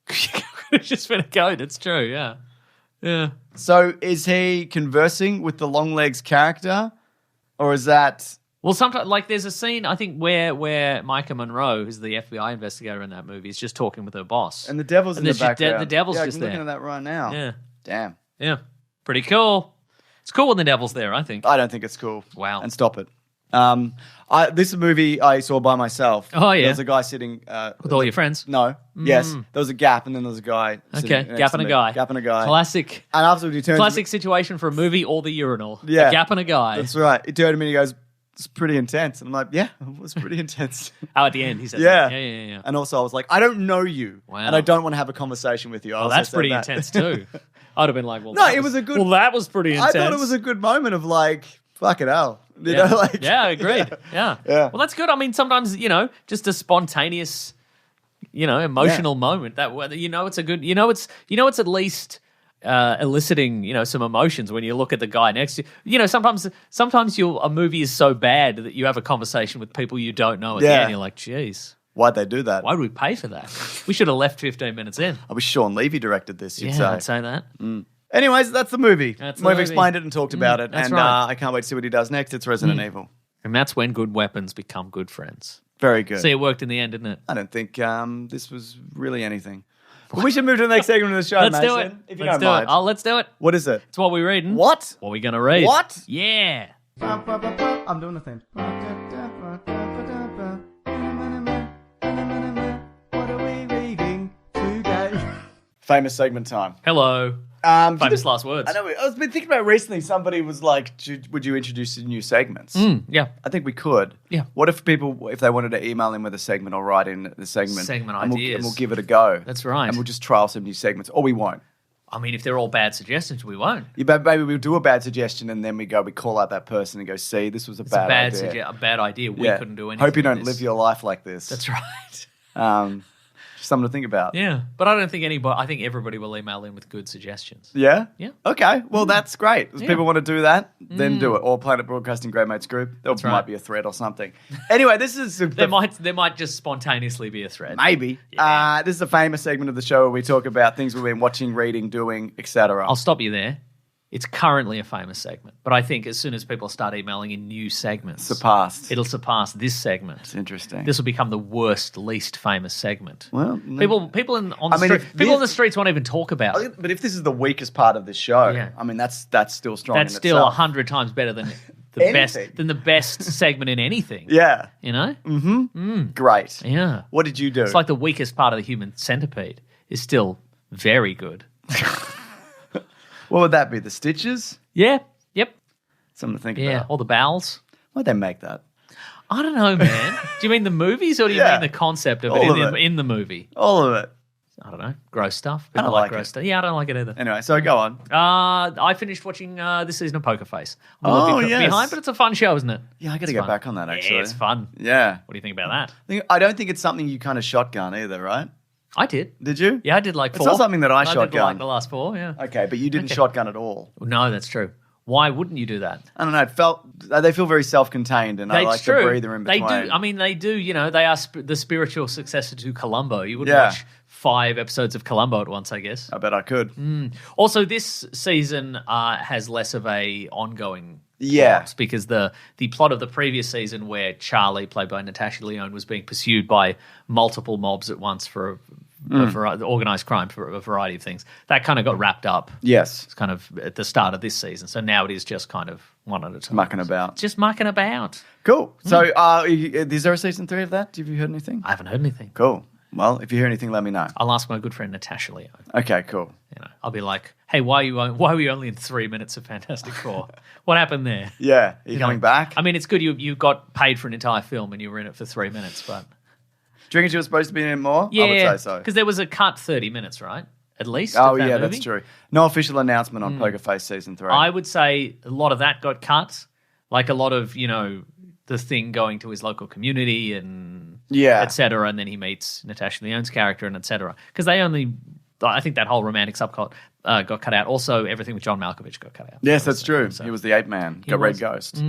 S2: Could have just been a goat. It's true. Yeah. Yeah.
S1: So is he conversing with the Longlegs character, or is that?
S2: Well, sometimes like there's a scene I think where Micah Monroe, who's the FBI investigator in that movie, is just talking with her boss,
S1: and the devil's in the background.
S2: The devil's just there.
S1: I'm looking at that right now.
S2: Yeah.
S1: Damn.
S2: Yeah. Pretty cool. It's cool when the devil's there, I think.
S1: I don't think it's cool.
S2: Wow.
S1: And stop it. This movie I saw by myself.
S2: Oh, yeah.
S1: There was a guy sitting...
S2: with all your friends?
S1: No. Yes. There was a gap and then there was a guy
S2: Okay. Gap and a guy.
S1: Gap and a guy.
S2: Classic.
S1: And afterwards he turns...
S2: Classic situation for a movie or the urinal.
S1: Yeah.
S2: A gap and a guy.
S1: That's right. He turned to me and he goes, it's pretty intense. And I'm like, yeah, it was pretty intense.
S2: Oh, at the end, he said
S1: Yeah.
S2: that. Yeah.
S1: And also I was like, I don't know you.
S2: Wow.
S1: And I don't want to have a conversation with you. I
S2: Oh,
S1: also
S2: that's
S1: said
S2: pretty
S1: that.
S2: intense too. I'd have been like, well,
S1: No,
S2: that
S1: it was a good-
S2: Well, that was pretty intense.
S1: I thought it was a good moment of like, fucking hell. You know, like,
S2: yeah, agreed. Yeah.
S1: Yeah.
S2: Well, that's good. I mean, sometimes, just a spontaneous, emotional moment that it's a good, it's at least eliciting, some emotions when you look at the guy next to you. Sometimes a movie is so bad that you have a conversation with people you don't know at the end. You're like, geez,
S1: why'd they do that?
S2: why did we pay for that? We should have left 15 minutes in.
S1: I wish Sean Levy directed this, you'd
S2: Yeah,
S1: say.
S2: I'd say that.
S1: Anyways, that's the movie.
S2: That's the
S1: We've
S2: movie.
S1: explained it and talked about it.
S2: that's
S1: And
S2: right.
S1: I can't wait to see what he does next. It's Resident Evil.
S2: And that's when good weapons become good friends.
S1: Very good.
S2: See, it worked in the end, didn't it?
S1: I don't think this was really anything. But we should move to the next segment of the show,
S2: Let's
S1: Mason,
S2: do it.
S1: if you
S2: Let's
S1: don't
S2: do
S1: mind.
S2: it. Oh, let's do it.
S1: What is it?
S2: It's what we're reading.
S1: What?
S2: What are we going to read?
S1: What?
S2: Yeah.
S1: I'm doing the thing. What are we reading today? Famous segment time.
S2: Hello.
S1: Famous
S2: Famous last words.
S1: I know. I was been thinking about recently. Somebody was like, "Would you introduce new segments?"
S2: Yeah.
S1: I think we could.
S2: Yeah.
S1: What if people, if they wanted to email in with a segment or write in the segment,
S2: Segment
S1: and
S2: ideas.
S1: and we'll give it a go.
S2: That's right.
S1: And we'll just trial some new segments, or we won't.
S2: I mean, if they're all bad suggestions, we won't.
S1: Yeah, but maybe we'll do a bad suggestion and then we call out that person and go, "See, this was a
S2: It's
S1: bad
S2: a
S1: idea."
S2: a bad idea. We couldn't do anything.
S1: Hope you
S2: with
S1: don't
S2: this.
S1: live your life like this.
S2: That's right.
S1: Just something to think about.
S2: Yeah, but I don't think anybody. I think everybody will email in with good suggestions.
S1: Yeah?
S2: Yeah.
S1: Okay. Well, that's great. If
S2: Yeah.
S1: people want to do that, then do it. Or Planet Broadcasting Great Mates Group. There might
S2: right.
S1: be a thread or something. Anyway, this is...
S2: There might just spontaneously be a thread.
S1: Maybe.
S2: Yeah.
S1: This is a famous segment of the show where we talk about things we've been watching, reading, doing, etc.
S2: I'll stop you there. It's currently a famous segment, but I think as soon as people start emailing in new segments,
S1: Surpassed.
S2: it'll surpass this segment.
S1: It's interesting.
S2: This will become the worst, least famous segment.
S1: Well,
S2: People in
S1: I mean, if
S2: people in the
S1: this-
S2: streets won't even talk about it.
S1: But if this is the weakest part of this show,
S2: Yeah.
S1: I mean, that's still strong
S2: That's
S1: in
S2: still
S1: itself.
S2: 100 times better than the
S1: Anything.
S2: best segment in anything.
S1: Yeah.
S2: You know?
S1: Great.
S2: Yeah.
S1: What did you do?
S2: It's like the weakest part of the human centipede is still very good.
S1: What would that be? The stitches?
S2: Yeah. Yep.
S1: Something to think
S2: Yeah.
S1: about.
S2: Or the bowels.
S1: Why'd they make that?
S2: I don't know, man. Do you mean the movies or do you
S1: Yeah.
S2: mean the concept of
S1: All
S2: it
S1: of it.
S2: in the movie?
S1: All of it.
S2: I don't know. Gross stuff.
S1: I don't
S2: People
S1: like
S2: gross
S1: it.
S2: stuff. Yeah, I don't like it either.
S1: Anyway, so go on.
S2: I finished watching this season of Poker Face. I'm a little
S1: Oh,
S2: bit
S1: yes.
S2: behind, but it's a fun show, isn't it?
S1: Yeah, I got to
S2: It's
S1: get
S2: fun.
S1: back on that, actually.
S2: Yeah, it's fun.
S1: Yeah.
S2: What do you think about that?
S1: I don't think it's something you kind of shotgun either, right?
S2: I did.
S1: Did you?
S2: Yeah, I did like
S1: It's
S2: 4.
S1: not something that I
S2: did
S1: shotgun.
S2: like the last 4, yeah.
S1: Okay, but you didn't
S2: Okay.
S1: shotgun at all.
S2: No, that's true. Why wouldn't you do that?
S1: I don't know. They feel very self-contained, and I like the breather in
S2: They
S1: between.
S2: do. I mean, they do. You know, they are the spiritual successor to Columbo. You wouldn't
S1: Yeah.
S2: watch 5 episodes of Columbo at once, I guess.
S1: I bet I could.
S2: Also, this season has less of a ongoing
S1: Yeah.
S2: plot because the plot of the previous season, where Charlie, played by Natasha Lyonne, was being pursued by multiple mobs at once for organized crime for a variety of things, that kind of got wrapped up.
S1: Yes.
S2: It's kind of at the start of this season. So now it is just kind of one at a time.
S1: Mucking about.
S2: Just mucking about.
S1: Cool. So, is there a season 3 of that? Have you heard anything?
S2: I haven't heard anything.
S1: Cool. Well, if you hear anything, let me know.
S2: I'll ask my good friend Natasha Lyonne.
S1: Okay, cool.
S2: You know, I'll be like, "Hey, why are we only in 3 minutes of Fantastic Four? What happened there?"
S1: Yeah. Are you coming back?
S2: I mean, it's good you got paid for an entire film and you were in it for 3 minutes, but
S1: Do you reckon she was supposed to be in it more?
S2: yeah,
S1: I would say so.
S2: because there was a cut 30 minutes, right? At least.
S1: Oh,
S2: of that
S1: yeah,
S2: movie.
S1: that's true. No official announcement on Poker Face Season 3.
S2: I would say a lot of that got cut, like a lot of the thing going to his local community and
S1: Yeah.
S2: et cetera, and then he meets Natasha Lyonne's character and et cetera. Because I think that whole romantic subplot got cut out. Also, everything with John Malkovich got cut out.
S1: Yes, that's true.
S2: So
S1: He was the ape man. Got Red
S2: was.
S1: Ghost.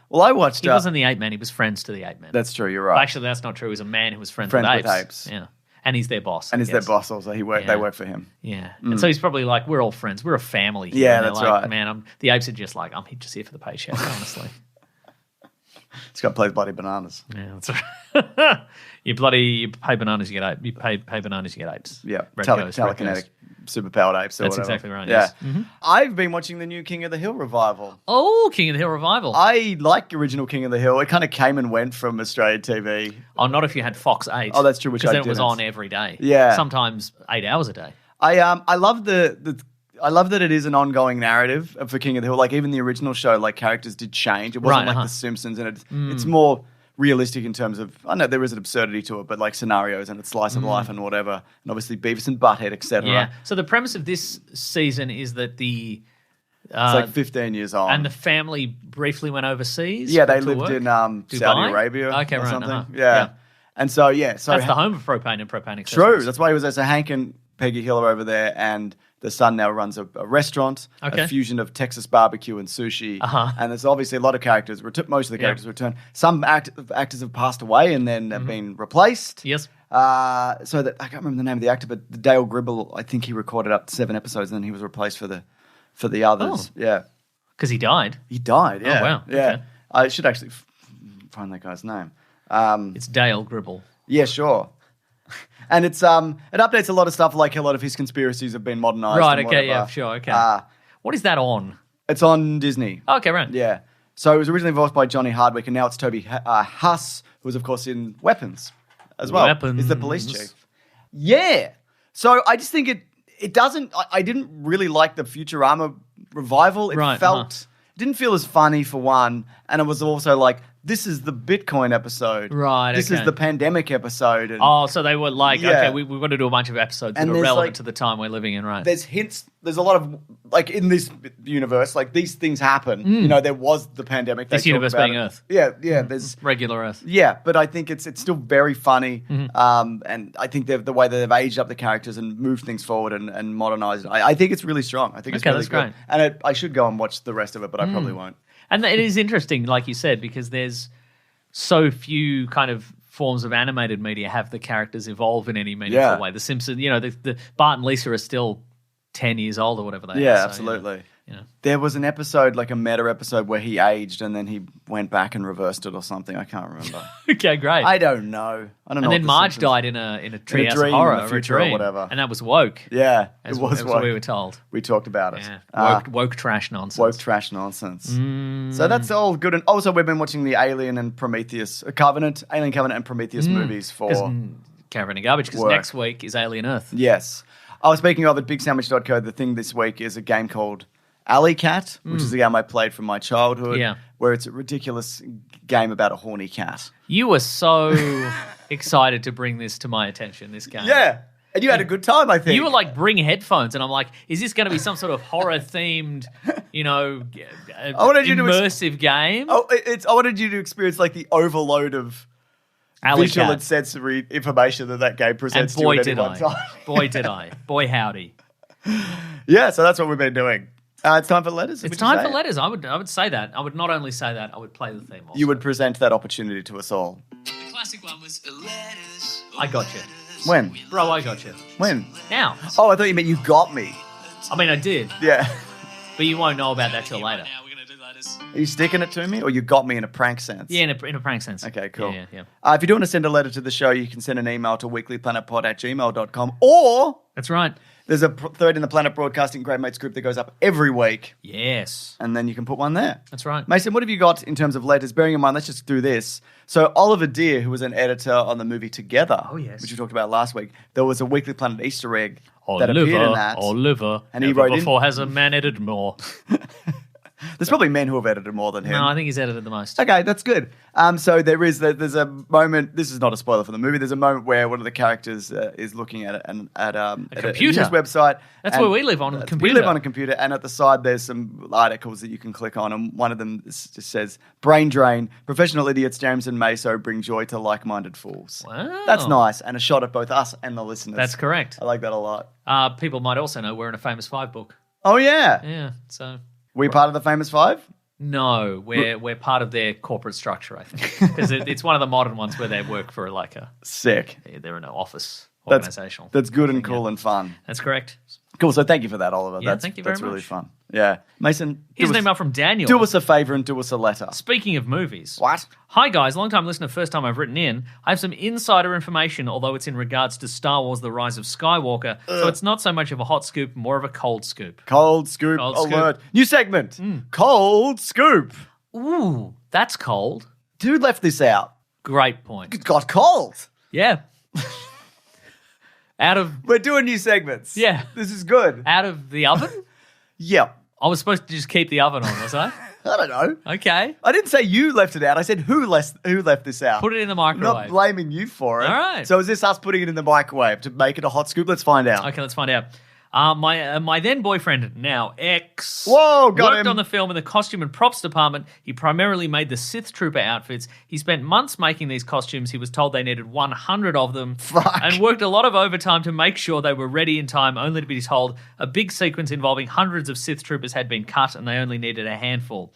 S1: Well, I watched...
S2: He wasn't the ape man. He was friends to the ape man.
S1: That's true, you're
S2: Well,
S1: right.
S2: actually, that's not true. He was a man who was friends
S1: Friends
S2: with
S1: with
S2: apes.
S1: apes.
S2: Yeah. And he's their boss.
S1: And
S2: I
S1: he's their
S2: guess.
S1: boss also. They
S2: Yeah.
S1: work for him.
S2: Yeah. And so he's probably like, we're all friends. We're a family. here.
S1: Yeah,
S2: And they're
S1: that's
S2: like,
S1: right.
S2: Man, the apes are just like, I'm just here for the paycheck, honestly.
S1: It's got plays bloody bananas.
S2: Yeah, that's right. you pay bananas, you get apes. You pay bananas, you get apes.
S1: Yeah.
S2: Red Ghost, Red
S1: Telekinetic,
S2: Ghost.
S1: superpowered apes or
S2: That's
S1: whatever.
S2: exactly right,
S1: Yeah.
S2: yes. Mm-hmm.
S1: I've been watching the new King of the Hill revival.
S2: Oh, King of the Hill revival.
S1: I like original King of the Hill. It kind of came and went from Australian TV.
S2: Oh, not if you had Fox 8.
S1: Oh, that's true, which
S2: Because
S1: I
S2: then it was
S1: didn't.
S2: on every day.
S1: Yeah.
S2: Sometimes 8 hours a day.
S1: I love the I love that it is an ongoing narrative for King of the Hill. Like even the original show, like characters did change. It wasn't like The Simpsons, and it's more realistic in terms of, I know there is an absurdity to it, but like scenarios and it's slice of life and whatever, and obviously Beavis and Butthead, etc.
S2: Yeah. So the premise of this season is that
S1: it's like 15 years on,
S2: and the family briefly went overseas.
S1: Yeah, they lived in Saudi Arabia or something. Yeah. And so
S2: that's the home of propane and propane accessories.
S1: True. That's why he was there. So Hank and Peggy Hill are over there, and the son now runs a restaurant, a fusion of Texas barbecue and sushi. And there's obviously a lot of characters. Most of the characters return. Some actors have passed away and then have been replaced.
S2: Yes.
S1: So that I can't remember the name of the actor, but Dale Gribble, I think he recorded up to 7 episodes, and then he was replaced for the others.
S2: Oh.
S1: Yeah.
S2: Because he died.
S1: He died. Yeah.
S2: Oh wow.
S1: Yeah.
S2: Okay.
S1: I should actually find that guy's name.
S2: It's Dale Gribble.
S1: Yeah, sure. And it updates a lot of stuff, like a lot of his conspiracies have been modernized.
S2: Right, okay, yeah, sure, okay. What is that on?
S1: It's on Disney.
S2: Okay, right.
S1: Yeah. So it was originally voiced by Johnny Hardwick, and now it's Toby Huss, who was, of course, in Weapons as well.
S2: Weapons.
S1: He's the police chief. Yeah. So I just think it doesn't... I didn't really like the Futurama revival. It felt... It didn't feel as funny, for one, and it was also like... This is the Bitcoin episode.
S2: Right,
S1: This is the pandemic episode. And
S2: so they were like, okay, we've got to do a bunch of episodes that are relevant to the time we're living in, right?
S1: There's hints. There's a lot of, like, in this universe, like, these things happen. You know, there was the pandemic.
S2: This universe being Earth.
S1: Yeah, there's...
S2: Regular Earth.
S1: Yeah, but I think it's still very funny. And I think the way that they've aged up the characters and moved things forward and modernized it, I think it's really strong. I think it's really
S2: that's
S1: good.
S2: great.
S1: And I should go and watch the rest of it, but I probably won't.
S2: And it is interesting, like you said, because there's so few kind of forms of animated media have the characters evolve in any meaningful way. The Simpsons, the Bart and Lisa are still 10 years old or whatever they are.
S1: Yeah, absolutely. There was an episode, like a meta episode, where he aged and then he went back and reversed it or something. I can't remember.
S2: Okay, great.
S1: I don't know.
S2: And then Marge died in a treehouse of horror,
S1: in the future or whatever.
S2: And that was woke.
S1: Yeah,
S2: as
S1: it was woke.
S2: we were told.
S1: We talked about it.
S2: Yeah. Woke trash nonsense.
S1: Woke trash nonsense. So that's all good. And also, we've been watching the Alien and Prometheus, Alien Covenant and Prometheus movies for
S2: Caravan of Garbage, because next week is Alien Earth.
S1: Yes. I was speaking of at BigSandwich.co, the thing this week is a game called Alley Cat, which is a game I played from my childhood, where it's a ridiculous game about a horny cat.
S2: You were so excited to bring this to my attention, this game.
S1: Yeah. And you had a good time, I think.
S2: You were like, bring headphones. And I'm like, is this going to be some sort of horror-themed, immersive game?
S1: Oh, I wanted you to experience like the overload of visual and sensory information that game presents to you at any one time.
S2: Boy, did I. Boy, howdy.
S1: Yeah, so that's what we've been doing. It's time for letters.
S2: It's time for letters. I would say that. I would not only say that, I would play the theme also.
S1: You would present that opportunity to us all.
S3: The classic one was letters.
S2: I got you.
S1: When?
S2: Bro, I got you.
S1: When?
S2: Now.
S1: Oh, I thought you meant you got me.
S2: I mean, I did.
S1: Yeah.
S2: But you won't know about that till later.
S3: Now we're going to do letters.
S1: Are you sticking it to me, or you got me in a prank sense?
S2: Yeah, in a prank sense.
S1: Okay, cool.
S2: Yeah.
S1: If you do want to send a letter to the show, you can send an email to weeklyplanetpod@gmail.com, or...
S2: That's right.
S1: There's a Third in the Planet Broadcasting Great Mates group that goes up every week.
S2: Yes.
S1: And then you can put one there.
S2: That's right.
S1: Mason, what have you got in terms of letters? Bearing in mind, let's just do this. So Oliver Deer, who was an editor on the movie Together, which we talked about last week, there was a Weekly Planet Easter egg that appeared in that.
S2: Oliver.
S1: And he wrote
S2: before has a man edited more.
S1: There's probably men who have edited more than him.
S2: No, I think he's edited the most.
S1: Okay, that's good. So there's a moment. This is not a spoiler for the movie. There's a moment where one of the characters is looking at a
S2: computer
S1: news website.
S2: That's where we live on a computer.
S1: We live on a computer, and at the side there's some articles that you can click on, and one of them just says "Brain Drain: Professional idiots James and Meso bring joy to like-minded fools."
S2: Wow,
S1: that's nice, and a shot at both us and the listeners.
S2: That's correct.
S1: I like that a lot.
S2: People might also know we're in a Famous Five book.
S1: Oh yeah,
S2: yeah. So.
S1: We part of the Famous Five?
S2: No, we're part of their corporate structure, I think, because it's one of the modern ones where they work for like a
S1: sick.
S2: They're in an office organizational.
S1: That's good and cool and fun.
S2: That's correct.
S1: Cool. So thank you for that, Oliver.
S2: Yeah, thank you very much.
S1: That's really fun. Yeah, Mason.
S2: Here's an email from Daniel.
S1: Do us a favor and do us a letter.
S2: Speaking of movies.
S1: What?
S2: Hi guys, long time listener, first time I've written in. I have some insider information, although it's in regards to Star Wars: The Rise of Skywalker. So it's not so much of a hot scoop, more of a cold scoop.
S1: Cold scoop alert. New segment. Cold scoop.
S2: Ooh, that's cold.
S1: Dude left this out.
S2: Great point.
S1: It got cold.
S2: Yeah. We're
S1: doing new segments.
S2: Yeah.
S1: This is good.
S2: Out of the oven?
S1: Yeah.
S2: I was supposed to just keep the oven on, was I?
S1: I don't know.
S2: Okay.
S1: I didn't say you left it out. I said who left this out.
S2: Put it in the
S1: I'm
S2: microwave.
S1: not blaming you for it.
S2: All right.
S1: So is this us putting it in the microwave to make it a hot scoop? Let's find out.
S2: Okay, let's find out. My then boyfriend, now ex,
S1: Whoa, got
S2: worked
S1: him.
S2: on the film in the costume and props department. He primarily made the Sith Trooper outfits. He spent months making these costumes. He was told they needed 100 of them.
S1: Fuck.
S2: And worked a lot of overtime to make sure they were ready in time, only to be told a big sequence involving hundreds of Sith Troopers had been cut and they only needed a handful.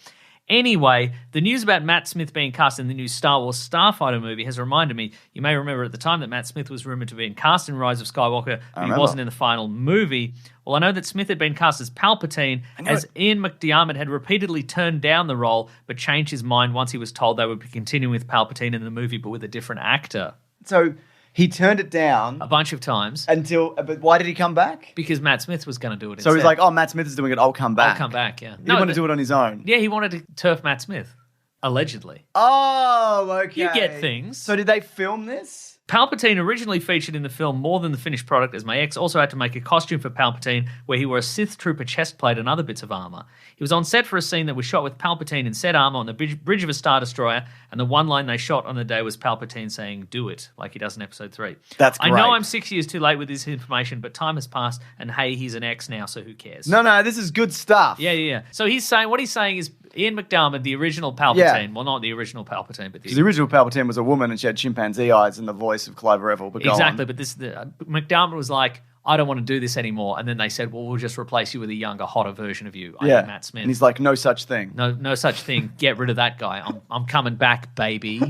S2: Anyway, the news about Matt Smith being cast in the new Star Wars Starfighter movie has reminded me, you may remember at the time that Matt Smith was rumored to be cast in Rise of Skywalker, but he wasn't in the final movie. Well, I know that Smith had been cast as Palpatine, as Ian McDiarmid had repeatedly turned down the role, but changed his mind once he was told they would be continuing with Palpatine in the movie, but with a different actor.
S1: So he turned it down
S2: A bunch of times.
S1: but why did he come back?
S2: Because Matt Smith was going to do it
S1: So
S2: instead.
S1: he's like, oh, Matt Smith is doing it. I'll come back.
S2: I'll come back, yeah.
S1: He wanted to do it on his own.
S2: Yeah, he wanted to turf Matt Smith, allegedly.
S1: Oh, okay.
S2: You get things.
S1: So did they film this?
S2: Palpatine originally featured in the film more than the finished product, as my ex also had to make a costume for Palpatine where he wore a Sith Trooper chest plate and other bits of armor. He was on set for a scene that was shot with Palpatine in set armor on the bridge of a Star Destroyer, and the one line they shot on the day was Palpatine saying, "Do it," like he does in Episode 3.
S1: That's
S2: I
S1: great.
S2: know I'm 6 years too late with this information, but time has passed, and hey, he's an ex now, so who cares?
S1: No, this is good stuff.
S2: Yeah. So what he's saying is Ian McDiarmid, the original Palpatine,
S1: Yeah.
S2: well, not the original Palpatine, but
S1: Because the original Palpatine was a woman and she had chimpanzee eyes and the voice of Clive Revel. But go
S2: exactly,
S1: on.
S2: but McDiarmid was like, I don't want to do this anymore. And then they said, well, we'll just replace you with a younger, hotter version of you.
S1: Yeah.
S2: I'm Matt Smith.
S1: And he's like, no such thing.
S2: No such thing. Get rid of that guy. I'm coming back, baby.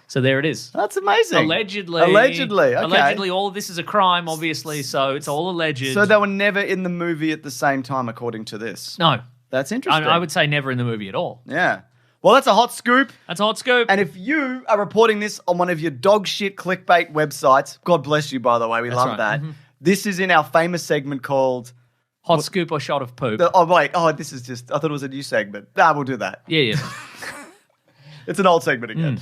S2: So there it is.
S1: That's amazing.
S2: Allegedly.
S1: Okay.
S2: Allegedly, all of this is a crime, obviously, so it's all alleged.
S1: So they were never in the movie at the same time, according to this.
S2: No.
S1: That's interesting.
S2: I would say never in the movie at all.
S1: Yeah. Well, that's a hot scoop.
S2: That's a hot scoop.
S1: And if you are reporting this on one of your dog shit clickbait websites, God bless you, by the way. We love
S2: right.
S1: that. This is in our famous segment called...
S2: Hot scoop or shot of poop.
S1: This is just... I thought it was a new segment. Nah, we'll do that.
S2: Yeah.
S1: It's an old segment again.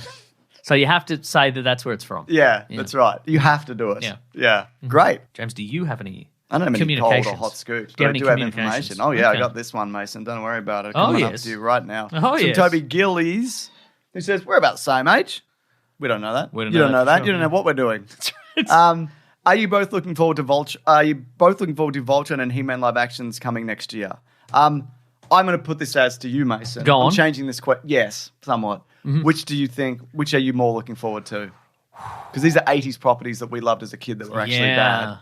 S2: So you have to say that that's where it's from.
S1: Yeah, that's right. You have to do it. Yeah. Great.
S2: James, do you have any
S1: I don't have any cold or
S2: communications?
S1: hot scoops,
S2: Do you
S1: but
S2: have
S1: I
S2: any
S1: do have
S2: communications?
S1: information. Oh, yeah,
S2: Okay.
S1: I got this one, Mason. Don't worry about it.
S2: Oh,
S1: Coming up
S2: yes.
S1: to you right now.
S2: Oh,
S1: From
S2: yes.
S1: Toby Gillies, who says, we're about the same age. We don't know that.
S2: We don't
S1: you
S2: know
S1: don't
S2: that
S1: know
S2: for
S1: that.
S2: sure.
S1: You don't know what we're doing. Are you both looking forward to Voltron and He-Man live actions coming next year? I'm going to put this as to you, Mason.
S2: Go on.
S1: I'm changing this question. Yes, somewhat. Which do you think? Which are you more looking forward to? Because these are 80s properties that we loved as a kid that were actually bad.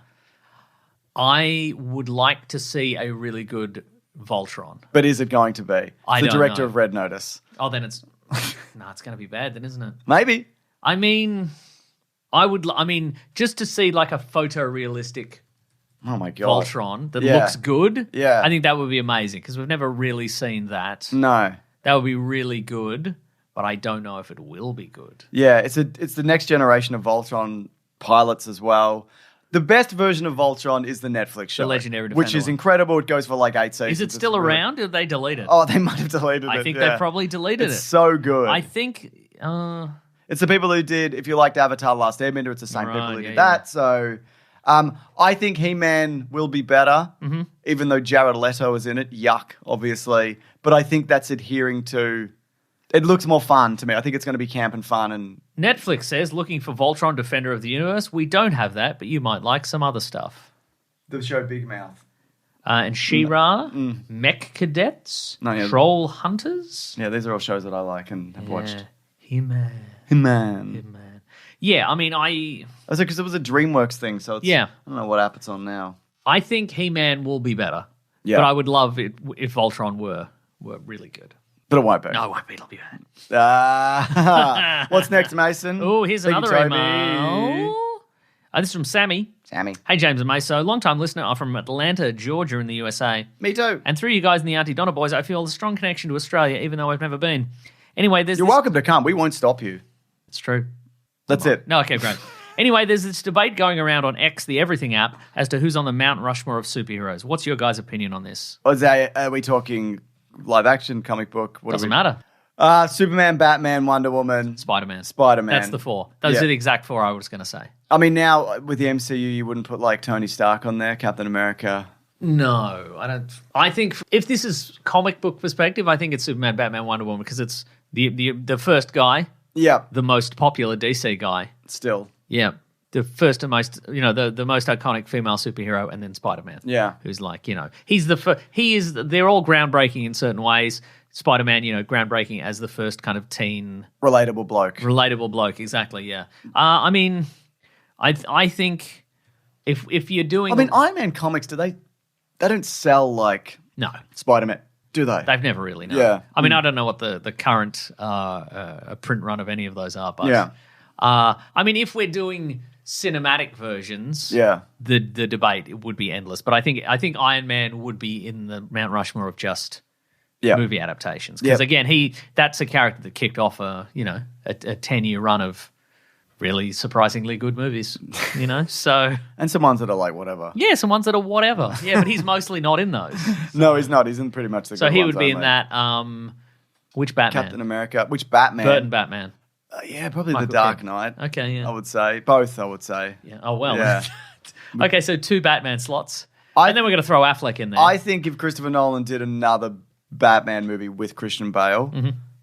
S2: I would like to see a really good Voltron.
S1: But is it going to be?
S2: I
S1: The
S2: don't
S1: director
S2: know.
S1: of Red Notice.
S2: Oh, then it's it's going to be bad, then, isn't it?
S1: Maybe.
S2: I mean, just to see like a photorealistic
S1: Oh my God.
S2: Voltron that
S1: Yeah.
S2: looks good.
S1: Yeah.
S2: I think that would be amazing because we've never really seen that.
S1: No.
S2: That would be really good, but I don't know if it will be good.
S1: Yeah, it's the next generation of Voltron pilots as well. The best version of Voltron is the Netflix show.
S2: Legendary Defender
S1: which is
S2: one.
S1: incredible. It goes for like 8 seasons.
S2: Is it still
S1: It's really-
S2: around or did they delete it?
S1: Oh, they might have deleted it.
S2: I think
S1: yeah.
S2: they probably deleted
S1: It's
S2: it.
S1: so good.
S2: I think...
S1: It's the people who did, if you liked Avatar Last Airbender, it's the same people who
S2: Right,
S1: did
S2: yeah,
S1: that. So I think He-Man will be better, even though Jared Leto is in it. Yuck, obviously. But I think that's adhering to... It looks more fun to me. I think it's going to be camp and fun. And
S2: Netflix says, looking for Voltron Defender of the Universe. We don't have that, but you might like some other stuff.
S1: the show Big Mouth.
S2: And She-Ra, Mech Cadets,
S1: No, yeah.
S2: Troll Hunters.
S1: Yeah, these are all shows that I like and have watched.
S2: He-Man.
S1: He-Man.
S2: Yeah, I mean,
S1: Because it was a DreamWorks thing, so it's,
S2: Yeah.
S1: I don't know what app it's on now.
S2: I think He-Man will be better.
S1: Yeah.
S2: But I would love it if Voltron were really good.
S1: But it won't be.
S2: No, it won't be. It'll be bad.
S1: What's next, Mason?
S2: Oh, here's
S1: Thank you,
S2: another
S1: Toby.
S2: email. This is from Sammy.
S1: Sammy.
S2: Hey, James and Meso. Long-time listener. I'm from Atlanta, Georgia in the USA.
S1: Me too.
S2: And through you guys and the Auntie Donna boys, I feel a strong connection to Australia, even though I've never been. Anyway, there's
S1: You're
S2: this...
S1: welcome to come. We won't stop you.
S2: It's true.
S1: That's it.
S2: No, okay, great. Anyway, there's this debate going around on X, the Everything app, as to who's on the Mount Rushmore of superheroes. What's your guys' opinion on this?
S1: Are we talking live action, comic book? What
S2: Doesn't matter.
S1: Superman, Batman, Wonder Woman,
S2: Spider-Man.
S1: Spider-Man.
S2: That's the four. Those
S1: Yeah.
S2: are the exact four I was going to say.
S1: I mean, now with the MCU, you wouldn't put like Tony Stark on there, Captain America,
S2: No, I don't. I think if this is comic book perspective, I think it's Superman, Batman, Wonder Woman because it's the first guy, the most popular DC guy.
S1: Still.
S2: Yeah. The first and most, the most iconic female superhero, and then Spider-Man.
S1: Yeah.
S2: Who's like, he's they're all groundbreaking in certain ways. Spider-Man, groundbreaking as the first kind of teen.
S1: Relatable bloke,
S2: exactly, yeah. I mean, I think if you're doing.
S1: I mean, Iron Man comics, they don't sell like Spider-Man, do they?
S2: They've never really, no.
S1: Yeah.
S2: I mean, I don't know what the current print run of any of those are, but.
S1: Yeah.
S2: I mean, if we're doing cinematic versions, the debate would be endless. But I think Iron Man would be in the Mount Rushmore of just movie adaptations because again, that's a character that kicked off a 10-year run of really surprisingly good movies. So
S1: and some ones that are like whatever.
S2: Yeah, some ones that are whatever. Yeah, but he's mostly not in those.
S1: No, he's not. He's in pretty much the.
S2: So
S1: good
S2: he
S1: ones
S2: would be
S1: only.
S2: in that. Which Batman?
S1: Captain America. Which Batman?
S2: Burton Batman.
S1: Yeah, probably
S2: Michael
S1: The Dark
S2: Keaton.
S1: Knight.
S2: Okay, yeah.
S1: I would say. Both, I would say.
S2: Yeah. Oh, well.
S1: Yeah.
S2: Okay, so 2 Batman slots. And then we're going to throw Affleck in there.
S1: I think if Christopher Nolan did another Batman movie with Christian Bale,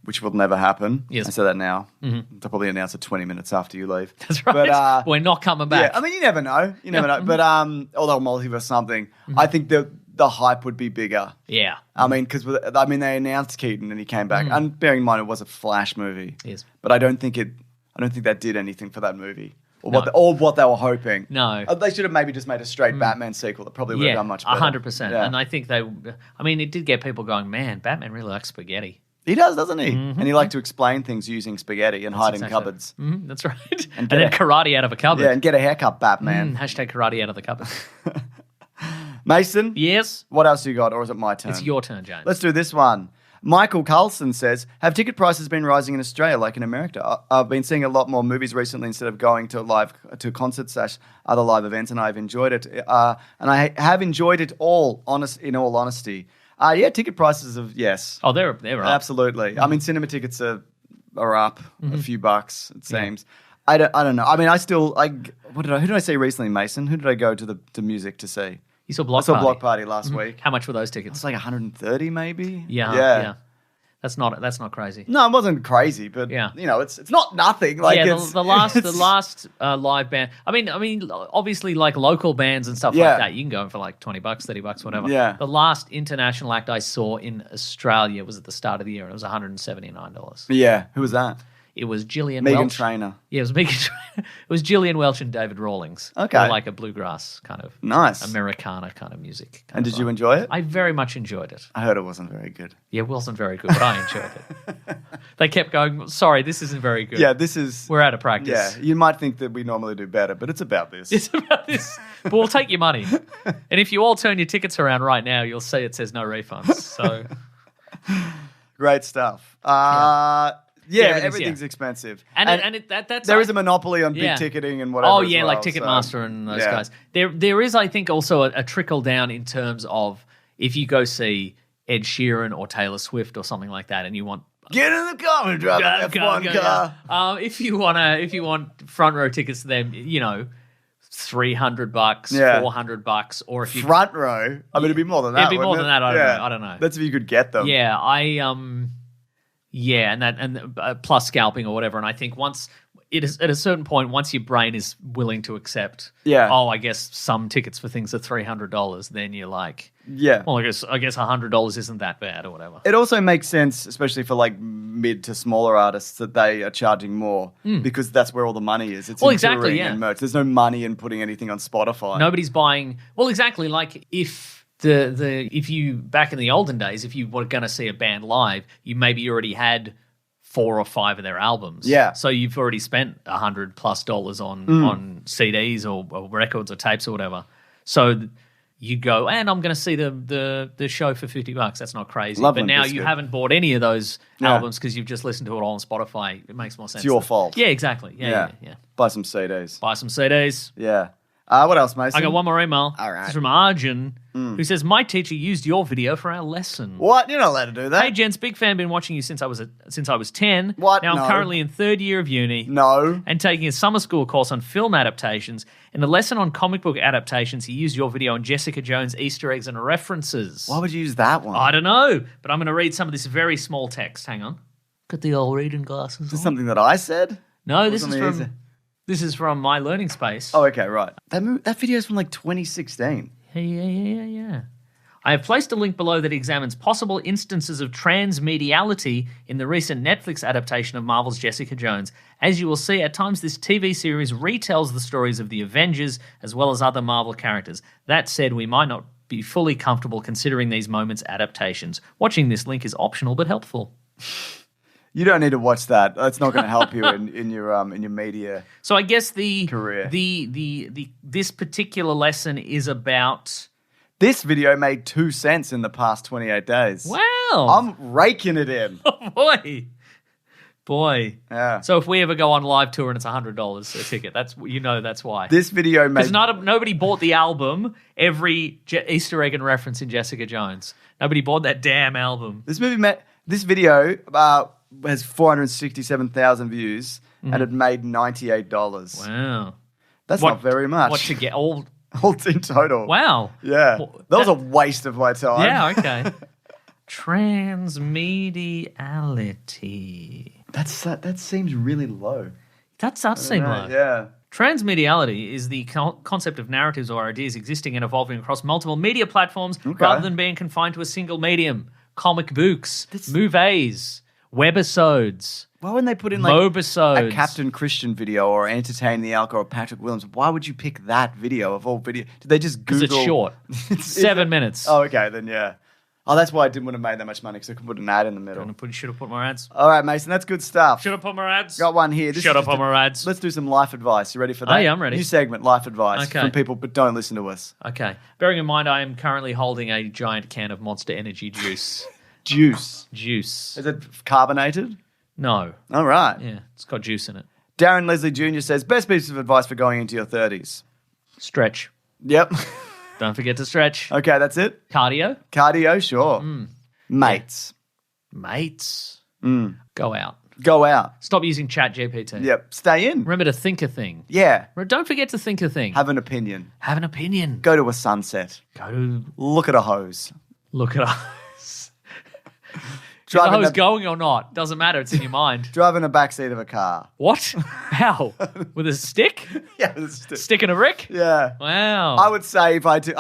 S1: which will never happen.
S2: Yes.
S1: I say that now. They'll probably announce it 20 minutes after you leave.
S2: That's right.
S1: But,
S2: we're not coming back.
S1: Yeah, I mean, you never know. You never know. But although multiverse something, I think the hype would be bigger.
S2: Yeah.
S1: I mean, because they announced Keaton and he came back. And bearing in mind it was a Flash movie.
S2: Yes.
S1: But I don't think that did anything for that movie. Or what they were hoping.
S2: No.
S1: They should have maybe just made a straight Batman sequel that probably would have done much better.
S2: 100%.
S1: Yeah.
S2: And I think it did get people going, man, Batman really likes spaghetti.
S1: He does, doesn't he? And he liked to explain things using spaghetti and hide in cupboards.
S2: That's right. And then karate out of a cupboard.
S1: Yeah, and get a haircut, Batman.
S2: Hashtag karate out of the cupboard.
S1: Mason?
S2: Yes?
S1: What else you got, or is it my turn?
S2: It's your turn, James.
S1: Let's do this one. Michael Carlson says, have ticket prices been rising in Australia like in America? I've been seeing a lot more movies recently instead of going to concerts / other live events, and I've enjoyed it. And I have enjoyed it all, in all honesty. Ticket prices yes.
S2: Oh, they're up.
S1: Absolutely. I mean, cinema tickets are up a few bucks, it seems. I don't know. I mean, who did I see recently, Mason? Who did I go to music to see?
S2: You saw Block
S1: I saw
S2: Party.
S1: Block Party last week.
S2: How much were those tickets?
S1: It's like 130 maybe.
S2: Yeah. That's not crazy.
S1: No, it wasn't crazy, but it's not nothing. Like
S2: the last live band. I mean, obviously, like local bands and stuff like that, you can go in for like $20, $30, whatever.
S1: Yeah.
S2: The last international act I saw in Australia was at the start of the year, and it was $179.
S1: Yeah, who was that?
S2: It was Gillian
S1: Megan
S2: Welch.
S1: Trainor.
S2: Yeah, it was Megan Trainor. It was Gillian Welch and David Rawlings.
S1: Okay.
S2: Or like a bluegrass kind of
S1: nice
S2: Americana kind of music.
S1: And did you enjoy it?
S2: I very much enjoyed it.
S1: I heard it wasn't very good.
S2: Yeah, it wasn't very good, but I enjoyed it. They kept going, sorry, this isn't very good.
S1: Yeah, this is...
S2: We're out of practice.
S1: Yeah, you might think that we normally do better, but it's about this.
S2: It's about this. But we'll take your money. And if you all turn your tickets around right now, you'll see it says no refunds. So...
S1: Great stuff. Everything's expensive.
S2: That's
S1: there is a monopoly on big ticketing and whatever.
S2: Oh, yeah, like Ticketmaster and those guys. There is, I think, also a trickle down in terms of if you go see Ed Sheeran or Taylor Swift or something like that and you want...
S1: Get in the car and drive an F1 car.
S2: Yeah. If you want front row tickets to them, $300, $400, or if you...
S1: Front row? I mean, it'd be more than that,
S2: It'd be more than that, I don't know.
S1: That's if you could get them.
S2: Yeah, plus scalping or whatever. And I think once it is at a certain point, once your brain is willing to accept, I guess some tickets for things are $300, then you're like, well, I guess $100 isn't that bad or whatever.
S1: It also makes sense, especially for like mid to smaller artists, that they are charging more because that's where all the money is. It's in touring and merch. There's no money in putting anything on Spotify.
S2: Nobody's buying. Well, exactly. Like if if you back in the olden days, if you were going to see a band live, you maybe already had 4 or 5 of their albums.
S1: Yeah.
S2: So you've already spent $100+ on CDs or records or tapes or whatever. So you go, and I'm going to see the show for $50. That's not crazy.
S1: Love
S2: but now
S1: Biscuit.
S2: you haven't bought any of those albums because you've just listened to it all on Spotify. It makes more sense.
S1: It's your fault.
S2: Yeah, exactly. Yeah.
S1: Buy some CDs.
S2: Buy some CDs.
S1: Yeah. What else, Mason?
S2: I got one more email.
S1: All right.
S2: This is from Arjun, who says, my teacher used your video for our lesson.
S1: What? You're not allowed to do that.
S2: Hey, gents, big fan, been watching you since I was 10.
S1: What?
S2: Now
S1: No.
S2: I'm currently in 3rd year of uni.
S1: No.
S2: And taking a summer school course on film adaptations. In the lesson on comic book adaptations, he used your video on Jessica Jones Easter eggs and references.
S1: Why would you use that one?
S2: I don't know, but I'm going to read some of this very small text. Hang on. Got the old reading glasses
S1: Is this
S2: on.
S1: something that I said?
S2: No,
S1: Or
S2: this is
S1: something
S2: from
S1: easy?
S2: this is from my learning space.
S1: Oh, okay, right. That video is from like 2016.
S2: Yeah. I have placed a link below that examines possible instances of transmediality in the recent Netflix adaptation of Marvel's Jessica Jones. As you will see, at times this TV series retells the stories of the Avengers as well as other Marvel characters. That said, we might not be fully comfortable considering these moments adaptations. Watching this link is optional but helpful.
S1: You don't need to watch that. That's not going to help you in your media.
S2: So I guess the
S1: Career.
S2: this particular lesson is about.
S1: This video made 2 cents in the past 28 days.
S2: Wow,
S1: I'm raking it in.
S2: boy.
S1: Yeah.
S2: So if we ever go on live tour and it's $100 a ticket, that's why.
S1: This video made.
S2: Because nobody bought the album. Every Easter egg and reference in Jessica Jones. Nobody bought that damn album.
S1: This video has 467,000 views and it made $98.
S2: Wow,
S1: That's not very much.
S2: What to get all?
S1: All in total.
S2: Wow.
S1: Yeah.
S2: Well,
S1: that was a waste of my time.
S2: Yeah. Okay. Transmediality.
S1: That seems really low.
S2: That does seem low.
S1: Yeah.
S2: Transmediality is the concept of narratives or ideas existing and evolving across multiple media platforms rather than being confined to a single medium. Comic books, movies, webisodes,
S1: Why wouldn't they put in like
S2: mobisodes.
S1: a Captain Christian video or Entertain the Alco or Patrick Williams? Why would you pick that video of all video? Did they just Google?
S2: Because it's short. 7 minutes.
S1: Oh, okay, then yeah. Oh, that's why I didn't want to make that much money because I could put an ad in the middle.
S2: Should have put more ads.
S1: All right, Mason, that's good stuff.
S2: Should have put more ads.
S1: Got one here.
S2: Should have put more ads.
S1: Let's do some life advice. You ready for that?
S2: Oh, yeah, I'm ready.
S1: New segment, life advice
S2: Okay.
S1: from people, but don't listen to us.
S2: Okay. Bearing in mind, I am currently holding a giant can of Monster Energy juice.
S1: Juice.
S2: Juice.
S1: Is it carbonated?
S2: No.
S1: All right.
S2: Yeah, it's got juice in it.
S1: Darren Leslie Jr. says, best piece of advice for going into your 30s.
S2: Stretch.
S1: Yep.
S2: Don't forget to stretch.
S1: Okay, that's it.
S2: Cardio.
S1: Cardio, sure. Mates.
S2: Mates. Go out.
S1: Go out.
S2: Stop using Chat GPT.
S1: Yep. Stay in.
S2: Remember to think a thing.
S1: Yeah.
S2: Don't forget to think a thing.
S1: Have an opinion.
S2: Have an opinion.
S1: Go to a sunset.
S2: Go to
S1: Look at a hose.
S2: look at us. Is the
S1: Driving
S2: hose
S1: a,
S2: going or not? Doesn't matter. It's in your mind.
S1: driving the backseat of a car.
S2: What? How? With a stick?
S1: Yeah.
S2: Stick in a brick?
S1: Yeah.
S2: Wow.
S1: I would say if I do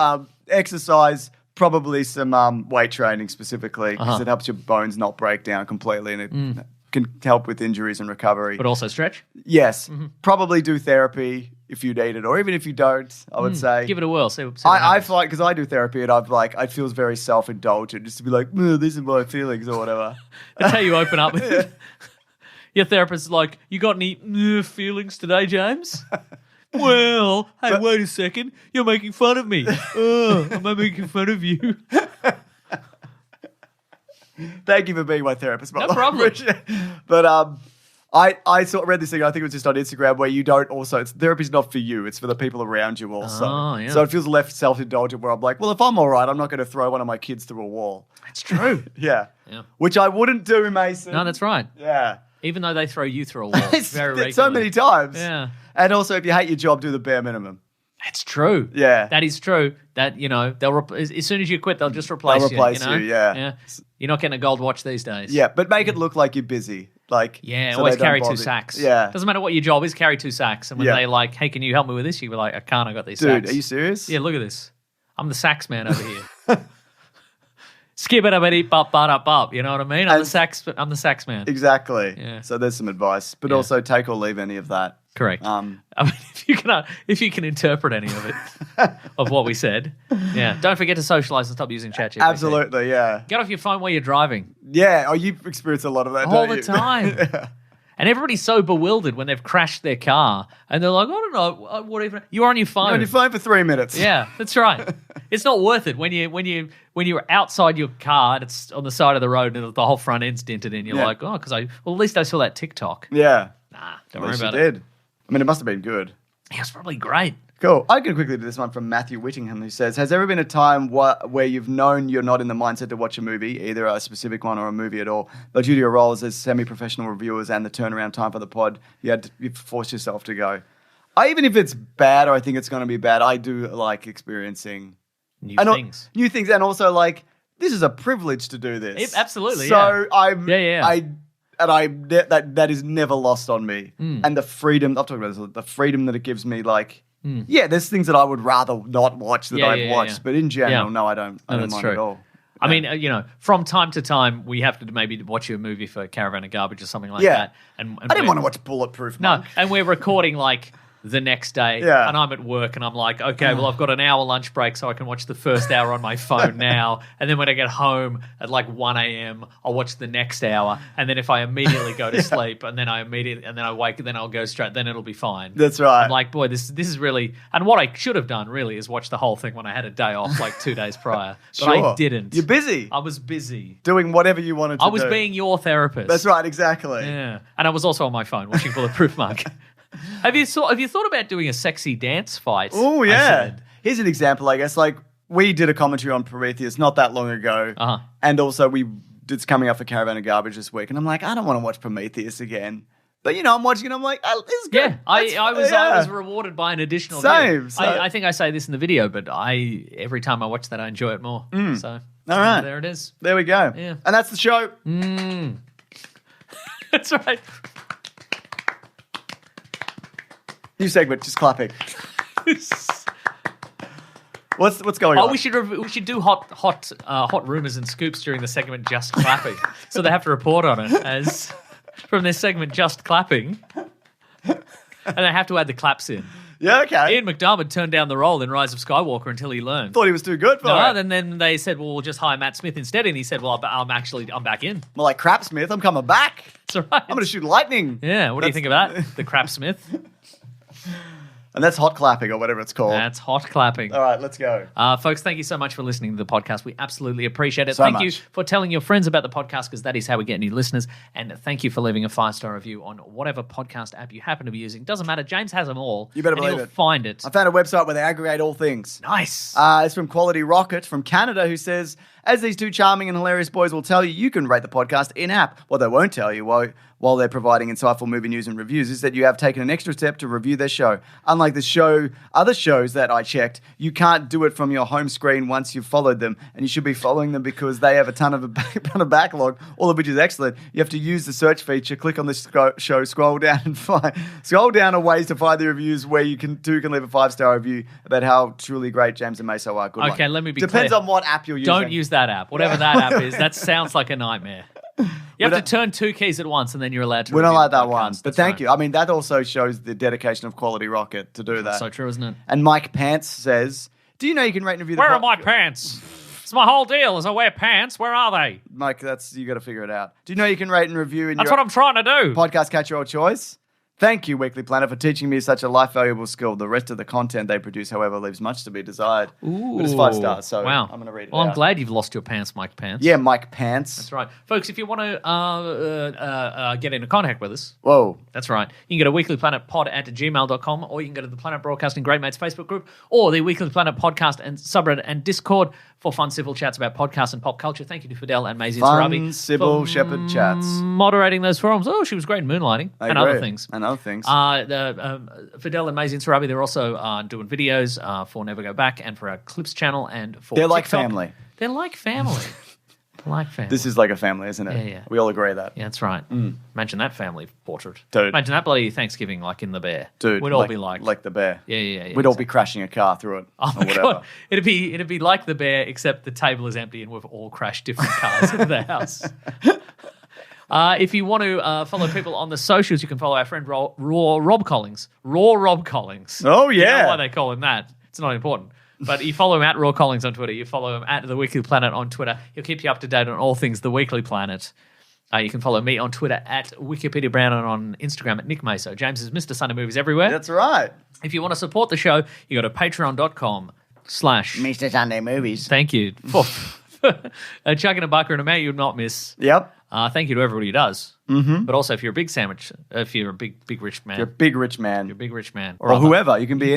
S1: exercise, probably some weight training specifically because it helps your bones not break down completely and it can help with injuries and recovery.
S2: But also stretch?
S1: Yes. Probably do therapy if you need it, or even if you don't, I would say.
S2: Give it a whirl. See what
S1: I
S2: happens.
S1: find, because I do therapy and I feel very self-indulgent just to be like, these are my feelings or whatever.
S2: That's how you open up. Your therapist's like, you got any feelings today, James? Well, hey, wait a second. You're making fun of me. Am I making fun of you?
S1: Thank you for being my therapist.
S2: No problem.
S1: But I sort of read this thing, I think it was just on Instagram, where you don't also, therapy's not for you, it's for the people around you also.
S2: Oh, yeah.
S1: So it feels less self-indulgent where I'm like, well, if I'm all right, I'm not going to throw one of my kids through a wall.
S2: That's true.
S1: Yeah.
S2: Yeah.
S1: Which I wouldn't do, Mason.
S2: No, that's right.
S1: Yeah.
S2: Even though they throw you through a wall very regularly.
S1: So many times.
S2: Yeah.
S1: And also, if you hate your job, do the bare minimum.
S2: That's true.
S1: Yeah.
S2: That is true. That, they'll as soon as you quit, they'll just replace
S1: They'll replace you, yeah.
S2: Yeah. You're not getting a gold watch these days.
S1: Yeah, but make it look like you're busy. Like,
S2: Yeah,
S1: so
S2: always
S1: they don't
S2: carry
S1: bother-
S2: 2 sacks.
S1: Yeah.
S2: Doesn't matter what your job is, carry 2 sacks. And when
S1: Yeah.
S2: they like, hey, can you help me with this? You be like, I can't, I got these
S1: Dude,
S2: sacks.
S1: are you serious?
S2: Yeah, look at this. I'm the sax man over here. Skip it up, bop, bop. You know what I mean? I'm the sax man.
S1: Exactly.
S2: Yeah.
S1: So there's some advice, but
S2: Yeah.
S1: also take or leave any of that.
S2: Correct.
S1: I
S2: I mean, if you can interpret any of it, of what we said, yeah. Don't forget to socialize and stop using ChatGPT.
S1: Absolutely, yeah.
S2: Get off your phone while you're driving
S1: Yeah, oh, you experience a lot of that,
S2: all
S1: don't
S2: the
S1: you?
S2: time.
S1: Yeah.
S2: And everybody's so bewildered when they've crashed their car, and they're like, I don't know, whatever. You're on your phone.
S1: You're on your phone for 3 minutes.
S2: Yeah, that's right. It's not worth it when you're outside your car and it's on the side of the road and the whole front end's dented in. You're
S1: Yeah.
S2: like, at least I saw that TikTok.
S1: Yeah.
S2: Nah,
S1: At
S2: don't worry
S1: least
S2: about
S1: you
S2: it.
S1: did. I mean, it must have been good.
S2: Yeah, it's probably great.
S1: Cool. I can quickly do this one from Matthew Whittingham, who says, has there ever been a time where you've known you're not in the mindset to watch a movie, either a specific one or a movie at all, but due to your roles as semi-professional reviewers and the turnaround time for the pod, you forced yourself to go? Even if it's bad or I think it's going to be bad, I do like experiencing
S2: New things.
S1: And also like, this is a privilege to do this.
S2: Absolutely,
S1: So
S2: yeah.
S1: that is never lost on me. And the freedom, I've talked about this, the freedom that it gives me, like, there's things that I would rather not watch that I've watched, but in general, no, I don't mind
S2: true.
S1: at all.
S2: I mean, from time to time, we have to maybe watch a movie for Caravan of Garbage or something like that. And
S1: I didn't want to watch Bulletproof Monk.
S2: No, and we're recording like the next day, and I'm at work, and I'm like, okay, well, I've got an hour lunch break, so I can watch the first hour on my phone now, and then when I get home at like 1 a.m., I'll watch the next hour, and then if I immediately go to sleep, and then I wake, and then I'll go straight, then it'll be fine.
S1: That's right.
S2: I'm like, boy, this is really, and what I should have done really is watch the whole thing when I had a day off, like 2 days prior, but I didn't.
S1: You're busy.
S2: I was busy
S1: doing whatever you wanted to do.
S2: I was being your therapist.
S1: That's right, exactly.
S2: Yeah, and I was also on my phone watching Bulletproof Monk. Have you thought about doing a sexy dance fight?
S1: Oh, yeah. Here's an example, I guess. Like, we did a commentary on Prometheus not that long ago. And also, it's coming up for Caravan of Garbage this week. And I'm like, I don't want to watch Prometheus again. But, I'm watching it. I'm like, oh, this is good.
S2: Yeah, I was rewarded by an additional
S1: Same.
S2: Video. I think I say this in the video, but every time I watch that, I enjoy it more. So,
S1: all right.
S2: There it is.
S1: There we go.
S2: Yeah.
S1: And that's the show.
S2: That's right.
S1: New segment, just clapping. What's going on?
S2: We should do hot rumors and scoops during the segment just clapping, so they have to report on it as from their segment just clapping, and they have to add the claps in.
S1: Yeah, okay.
S2: Ian McDiarmid turned down the role in Rise of Skywalker until he learned.
S1: Thought he was too good for it.
S2: And then they said, well, we'll just hire Matt Smith instead, and he said, well, I'm back in.
S1: More like Crap Smith, I'm coming back.
S2: That's right.
S1: I'm going to shoot lightning.
S2: Yeah, what do you think of that? The Crap Smith.
S1: And that's hot clapping or whatever it's called.
S2: That's hot clapping.
S1: All right, let's go.
S2: Folks, thank you so much for listening to the podcast. We absolutely appreciate it.
S1: So
S2: thank
S1: much.
S2: you for telling your friends about the podcast, because that is how we get new listeners. And thank you for leaving a 5-star review on whatever podcast app you happen to be using. Doesn't matter. James has them all.
S1: You better
S2: and
S1: believe
S2: he'll
S1: it.
S2: Find it.
S1: I found a website where they aggregate all things.
S2: Nice.
S1: It's from Quality Rocket from Canada, who says, as these two charming and hilarious boys will tell you, you can rate the podcast in-app. What they won't tell you while they're providing insightful movie news and reviews is that you have taken an extra step to review their show. Unlike other shows that I checked, you can't do it from your home screen once you've followed them, and you should be following them because they have a ton of backlog, all of which is excellent. You have to use the search feature, click on the show, scroll down a ways to find the reviews where you can leave a 5-star review about how truly great James and Meso are. Good luck.
S2: Okay, let me be
S1: Depends
S2: clear.
S1: on what app you're using.
S2: Don't use that app. Whatever that app is, that sounds like a nightmare. You have to turn 2 keys at once, and then you're allowed to.
S1: We're not
S2: review
S1: allowed
S2: the
S1: that
S2: podcast.
S1: one. But thank you. I mean, that also shows the dedication of Quality Rocket to do that.
S2: So true, isn't it?
S1: And Mike Pants says, do you know you can rate and review the
S2: Where are my pants? It's my whole deal is I wear pants. Where are they?
S1: Mike, you got to figure it out. Do you know you can rate and review in
S2: That's
S1: your
S2: what I'm trying to do.
S1: podcast catcher or choice? Thank you, Weekly Planet, for teaching me such a life-valuable skill. The rest of the content they produce, however, leaves much to be desired.
S2: Ooh.
S1: But it's 5 stars, so
S2: wow.
S1: I'm going to read it
S2: Well,
S1: out.
S2: I'm glad you've lost your pants, Mike Pants.
S1: Yeah, Mike Pants.
S2: That's right. Folks, if you want to get into contact with us,
S1: Whoa.
S2: that's right. You can go to weeklyplanetpod@gmail.com, or you can go to the Planet Broadcasting Great Mates Facebook group, or the Weekly Planet podcast and subreddit and Discord for fun civil chats about podcasts and pop culture. Thank you to Fidel and Maisie Sarabi.
S1: Fun civil shepherd chats.
S2: Moderating those forums. Oh, she was great in Moonlighting and
S1: agree.
S2: other things.
S1: And other things.
S2: Fidel and Maisie Sarabi, they're also doing videos for Never Go Back and for our Clips channel and for
S1: They're like
S2: TikTok.
S1: family.
S2: They're like family. Like family.
S1: This is like a family, isn't it?
S2: Yeah.
S1: We all agree that.
S2: Yeah, that's right. Imagine that family portrait.
S1: Dude.
S2: Imagine that bloody Thanksgiving like in the Bear.
S1: Dude.
S2: We'd all be like
S1: the bear.
S2: Yeah.
S1: We'd all be crashing a car through it.
S2: Oh
S1: or
S2: my
S1: whatever.
S2: God. It'd be like the Bear, except the table is empty and we've all crashed different cars into the house. If you want to follow people on the socials, you can follow our friend Rob Collins. Rob Collins.
S1: Oh,
S2: You
S1: yeah.
S2: know why they call him that. It's not important. But you follow him at Raw Collins on Twitter. You follow him at The Weekly Planet on Twitter. He'll keep you up to date on all things The Weekly Planet. You can follow me on Twitter at Wikipedia Brown and on Instagram at Nick Meso. James is Mr. Sunday Movies everywhere.
S1: That's right.
S2: If you want to support the show, you go to patreon.com/
S1: Mr. Sunday Movies.
S2: Thank you. For chucking a buck or an amount you'll not miss.
S1: Yep.
S2: Thank you to everybody who does.
S1: Mm-hmm.
S2: But also, if you're a big sandwich, if you're a big rich man,
S1: You're a big rich man.
S2: you're a big rich man,
S1: or
S2: other.
S1: whoever. You can be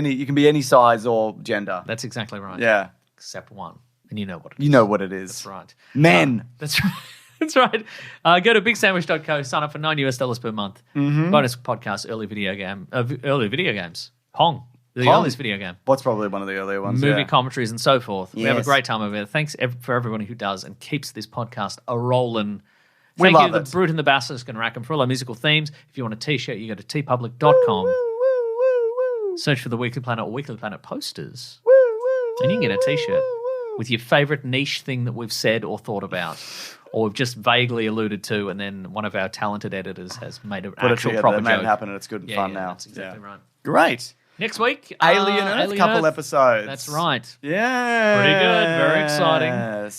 S1: any size or gender.
S2: That's exactly right.
S1: Yeah.
S2: Except one. And you know what it is.
S1: You know what it is.
S2: That's right.
S1: Men.
S2: That's right. That's right. Go to bigsandwich.co, sign up for $9 per month.
S1: Mm-hmm.
S2: Bonus podcast, early video games. Pong. The
S1: Pong.
S2: earliest video game.
S1: What's probably one of the earlier ones.
S2: Movie
S1: yeah.
S2: commentaries and so forth. We have a
S1: Yes.
S2: great time over there. Thanks for everyone who does and keeps this podcast a-rolling.
S1: We
S2: Thank
S1: love
S2: you to
S1: it.
S2: the Brute and the Basilisk and Rackham for all our musical themes. If you want a t-shirt, you go to tpublic.com. Search for the Weekly Planet or Weekly Planet posters. And you can get a t-shirt with your favorite niche thing that we've said or thought about, or we've just vaguely alluded to, and then one of our talented editors has made an
S1: Put it
S2: actual
S1: together,
S2: proper
S1: made
S2: joke.
S1: it happen, and it's good and fun now.
S2: That's exactly right.
S1: Great.
S2: Next week,
S1: Alien Earth couple episodes.
S2: That's right.
S1: Yeah.
S2: Pretty good. Very exciting.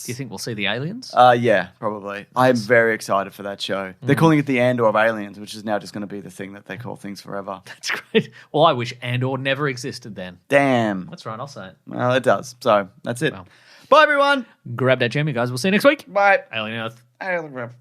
S2: Do you think we'll see the aliens?
S1: Yeah, probably. I'm very excited for that show. They're calling it the Andor of Aliens, which is now just going to be the thing that they call things forever.
S2: That's great. Well, I wish Andor never existed then.
S1: Damn.
S2: That's right. I'll say it.
S1: Well, it does. So that's it.
S2: Well.
S1: Bye, everyone.
S2: Grab that jammy, guys. We'll see you next week.
S1: Bye.
S2: Alien Earth.
S1: Alien Earth.